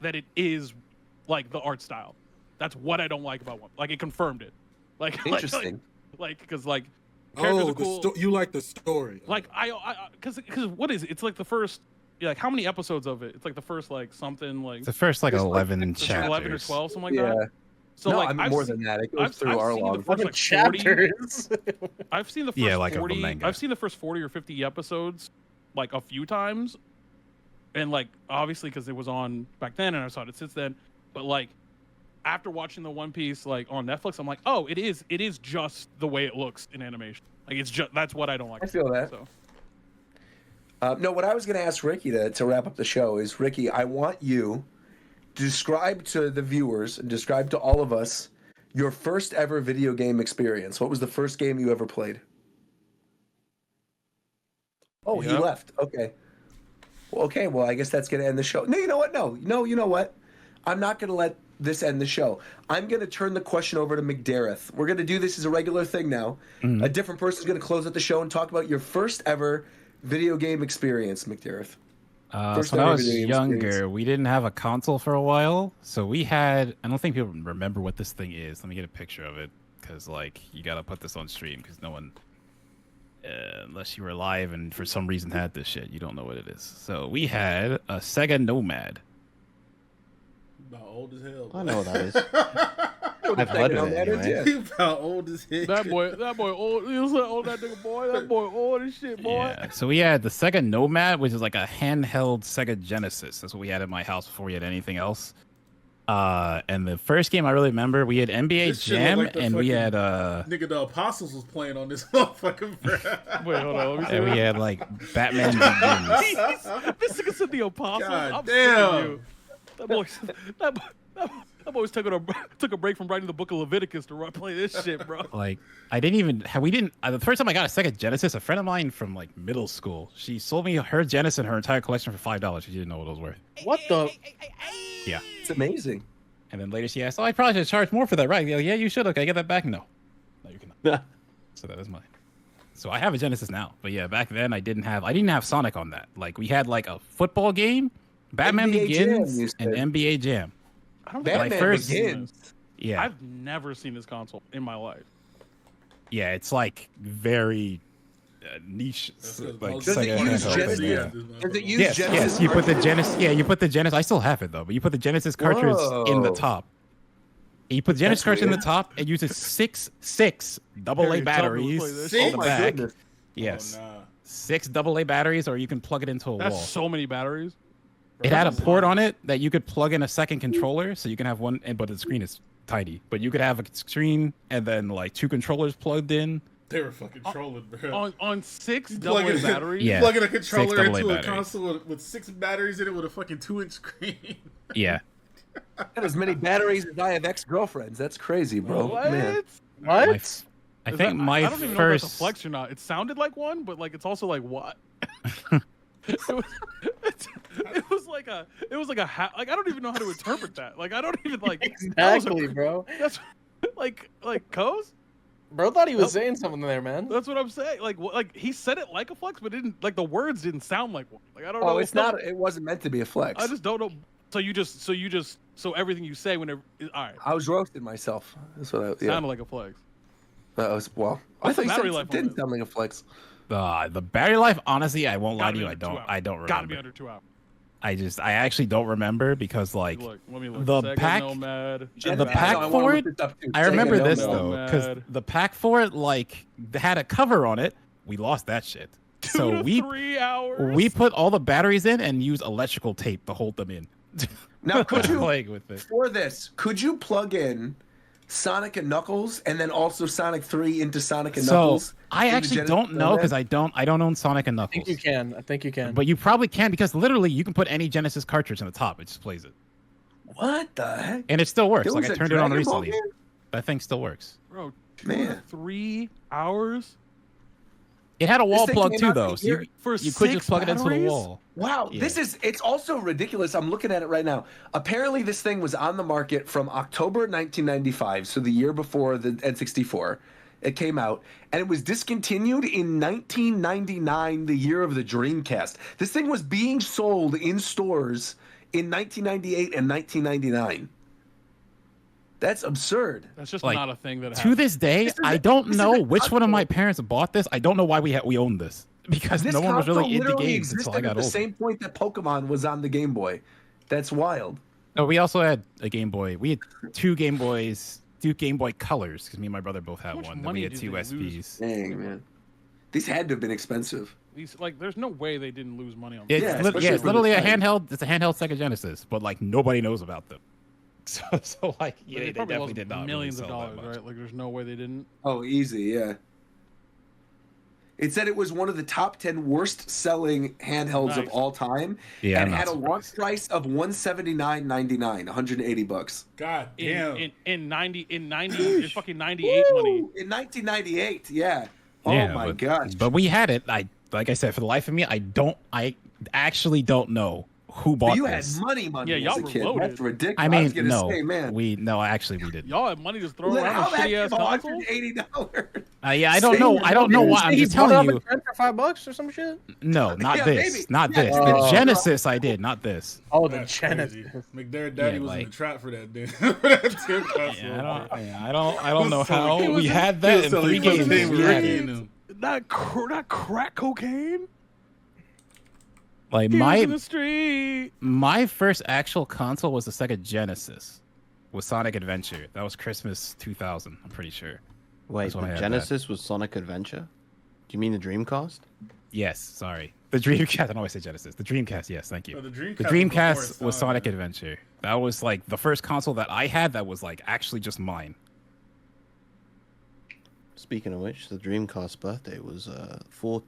like the art style. That's what I don't like about one. Like it confirmed it. Like Interesting. like because like characters Oh, are cool. you like the story. Like because what is it? It's like the first. Yeah, like how many episodes of it? It's like the first like something like The first like It's like 11 it's chapters. 11 or 12, something like Yeah. that. So no, like I mean I've more seen- than that. It goes through our seen the log. first like 40, chapters. I've seen the first Yeah, like of a 40. manga. I've seen the first 40 or 50 episodes like a few times, and like obviously because it was on back then, and I saw it since then. But like after watching the One Piece like on Netflix, I'm like, oh, it is just the way it looks in animation. Like it's just that's what I don't like. I feel that. So No, what I was going to ask Ricky to wrap up the show is, Ricky, I want you to describe to the viewers and describe to all of us your first ever video game experience. What was the first game you ever played? Oh, he Yep. left. Okay. Well, okay, well, I guess that's going to end the show. No, you know what? No, you know what? I'm not going to let this end the show. I'm going to turn the question over to McDareth. We're going to do this as a regular thing now. A different person's going to close out the show and talk about your first ever video game experience, McDareth. So First when I ever was video game younger, experience. we didn't have a console for a while. So we had, I don't think people remember what this thing is. Let me get a picture of it. Because, like, you got to put this on stream because no one, unless you were live and for some reason had this shit, you don't know what it is. So we had a Sega Nomad. About old as hell. I know what that is. I've I've heard of it anyway. Yeah. He about old as hell. that boy old. You said old that nigga boy. That boy old as shit, boy. Yeah. So we had the Sega Nomad, which is like a handheld Sega Genesis. That's what we had in my house before we had anything else. And the first game I really remember, we had NBA This shit Jam, look like the and we fucking- had Nigga, the Apostles was playing on this motherfucking. Wait, hold on. Let me see. and we had like Batman Begins. This nigga said the Apostles. God I'm damn. sick of you. That boy's took a break from writing the book of Leviticus to play this shit, bro. Like I didn't even we didn't the first time I got a Sega Genesis, a friend of mine from like middle school, she sold me her Genesis and her entire collection for $5. She didn't know what it was worth. What the? Yeah. It's amazing. And then later she asked, "Oh, I probably should charge more for that, right?" Yeah, you should. Okay, get that back. No, you cannot. So that is mine. So I have a Genesis now, but yeah, back then I didn't have Sonic on that. Like we had like a football game, Batman NBA Jam, Begins, you and said. NBA Jam. I don't Batman think first- Begins. Yeah, I've never seen this console in my life. yeah, it's like very niche. Like Does it Sega use handheld Genesis? thing, yeah. Does it use Yes, Genesis? yes. You put the Genesis. Yeah, you put the Genesis. I still have it though, but you put the Genesis cartridge in the Whoa. top. You put the Genesis That's cartridge in the weird. top. It uses six AA Harry, tell me to play batteries this on shit. the Oh my back. goodness. Yes, Oh, nah. 6 AA batteries, or you can plug it into a That's wall. so many batteries. It had a port on it that you could plug in a second controller, so you can have one. But the screen is tiny. But you could have a screen and then like 2 controllers plugged in. They were fucking trolling, bro. On 6 You double plug A it- batteries. Yeah. Plugging a controller 6 AA into a batteries. console with 6 batteries in it with a fucking 2-inch screen. Yeah, Got as many batteries as I have ex-girlfriends. That's crazy, bro. What? Man. I What? think my I don't even know if that's a first. flex or not. It sounded like one, but like it's also like what? it was like a like I don't even know how to interpret that. Like I don't even like Exactly, bro. That's like Coz. Bro thought he was saying something there, man. That's what I'm saying. Like he said it like a flex, but didn't like the words didn't sound like one. Like I don't know. Oh, it's not. It wasn't meant to be a flex. I just don't know. So everything you say whenever all right. I was roasting myself. That's what I. Yeah. Sounded like a flex. That was well. I What's thought the you said battery it life on didn't it? sound like a flex. The battery life, honestly, I won't lie Gotta to be you. under 2 hours. I don't Gotta be remember. under 2 hours. I actually don't remember because like Look, let me look. the Sega pack- Nomad. the pack I wanna for look it. this up, too. I Sega remember this Nomad. though, because Nomad. the pack for it like had a cover on it. We lost that shit. 2 So to we 3 hours. we put all the batteries in and use electrical tape to hold them in. Now, could you playing with it. for this? Could you plug in Sonic and Knuckles, and then also Sonic 3 into Sonic and Knuckles? I actually don't know because I don't own Sonic and I Knuckles. think you can. I think you can. But you probably can because literally you can put any Genesis cartridge on the top. It just plays it. What the heck? And it still works. There Like was I a turned it on Dragon Ball recently. game? That thing still works. Bro, Man. 3 hours It had a wall thing plug came too, out though. the So year- you for could just 6 plug it into the batteries? wall. Wow, Yeah. it's also ridiculous. I'm looking at it right now. Apparently, this thing was on the market from October 1995, so the year before the N64. It came out, and it was discontinued in 1999, the year of the Dreamcast. This thing was being sold in stores in 1998 and 1999. That's absurd. That's just Like, not a thing that To happens. this day, This is I a- don't this is know a which one of my console. parents bought this. I don't know why we owned this because This no one was console really into literally games until I existed got at the older. same point that Pokemon was on the Game Boy. That's wild. No, we also had a Game Boy. We had 2 Game Boys, 2 Game Boy Colors because me and my brother both had much one. Then money we had did 2 they SPs. Dang, man. These had to have been expensive. These, like, there's no way they didn't lose money on It's, Yeah, this. especially it's for the literally a time. handheld. It's a handheld Sega Genesis, but like nobody knows about them. So like, yeah, They they probably definitely lost did not millions really of sell that dollars, much. right? Like, there's no way they didn't. Oh, easy, yeah. It said it was one of the top 10 worst selling handhelds of Nice. all time. Yeah, and I'm had not a launch surprised. price of $179.99, $180. God damn. In fucking 98 money. In 1998, yeah. Oh Yeah, my but, gosh. But we had it. Like I said, for the life of me, I actually don't know who bought you had this. money Yeah, as y'all a were kid. loaded. That's ridiculous. I mean, was gonna no, say, man. actually we didn't. Y'all had money to throw Then around how on that shitty ass came consoles. $180? Yeah, I don't know. I don't know why. I'm He just bought telling it you. off a trend for $5 or some shit. No, not Yeah, this. maybe. Not Yeah, this. maybe. The Genesis I did, not this. Oh, the That's Genesis. crazy. McDareth Daddy Yeah, was in like- the trap for that then. That Tim console. I don't know So how he we had He that was in selling 3 games. cocaine with We had Ricky it. in them. Not crack cocaine. Like He was in my the street. my first actual console was the Sega Genesis with Sonic Adventure. That was Christmas 2000. I'm pretty sure. Wait, That's when I the had Genesis was Sonic Adventure? Do you mean the Dreamcast? Yes, sorry. The Dreamcast. I don't always say Genesis. The Dreamcast. Yes, thank you. Oh, the Dreamcast The was Dreamcast before was Sonic Sonic. Adventure. That was like the first console that I had that was like actually just mine. Speaking of which, the Dreamcast birthday was 24th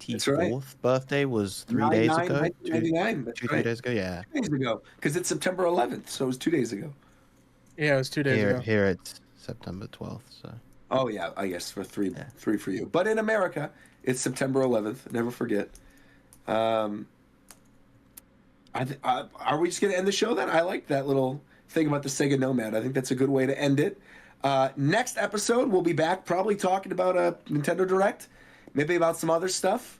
That's right. birthday was 3 days ago. 1999. That's 2 right. days ago, yeah. 2 days ago. Because it's September 11th, so it was 2 days ago. Yeah, it was 2 days ago. Here it's September 12th, so. Oh, yeah, I guess for three Yeah. for you. But in America, it's September 11th. Never forget. Are we just going to end the show then? I like that little thing about the Sega Nomad. I think that's a good way to end it. Next episode, we'll be back probably talking about a Nintendo Direct, maybe about some other stuff.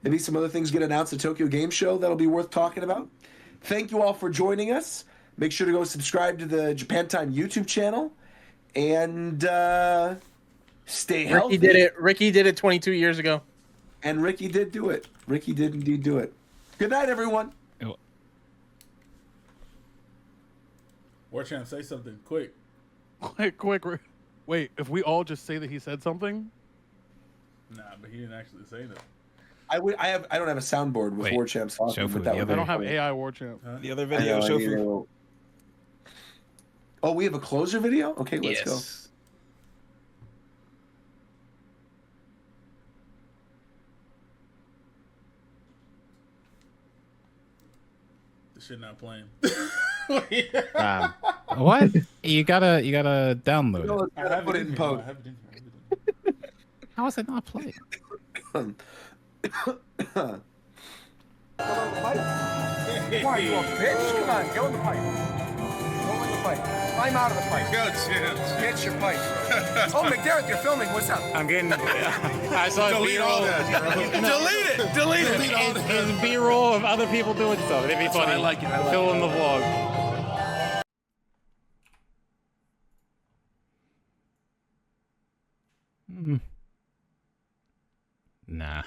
Maybe some other things get announced at Tokyo Game Show that'll be worth talking about. Thank you all for joining us. Make sure to go subscribe to the Japan Time YouTube channel. And stay healthy. Ricky did it 22 years ago. And Ricky did do it. Ricky did indeed do it. Good night, everyone. Warchamp, say something quick. Quick. Wait, if we all just say that he said something? Nah, but he didn't actually say that. I don't have a soundboard with Wait, War Champs talking, Shofu, but that the would other- I be don't have funny. AI War Champ. The other I video, know, I Shofu. know. Oh, we have a closer video? Okay, let's go. Yes. This shit not playing. What? You gotta download No, it. let's gotta put it in post. How is it not playing? Come on, you a bitch? Come on, go in the pipe. Go in the pipe. Climb out of the pipe. Go, James. Get your pipe. Oh, McDareth, you're filming. What's up? I'm getting. I saw Delete all that, bro. Delete it. Delete it. It's B-roll of other people doing stuff. It'd be funny. I like it. I like Fill in the vlog. Nah.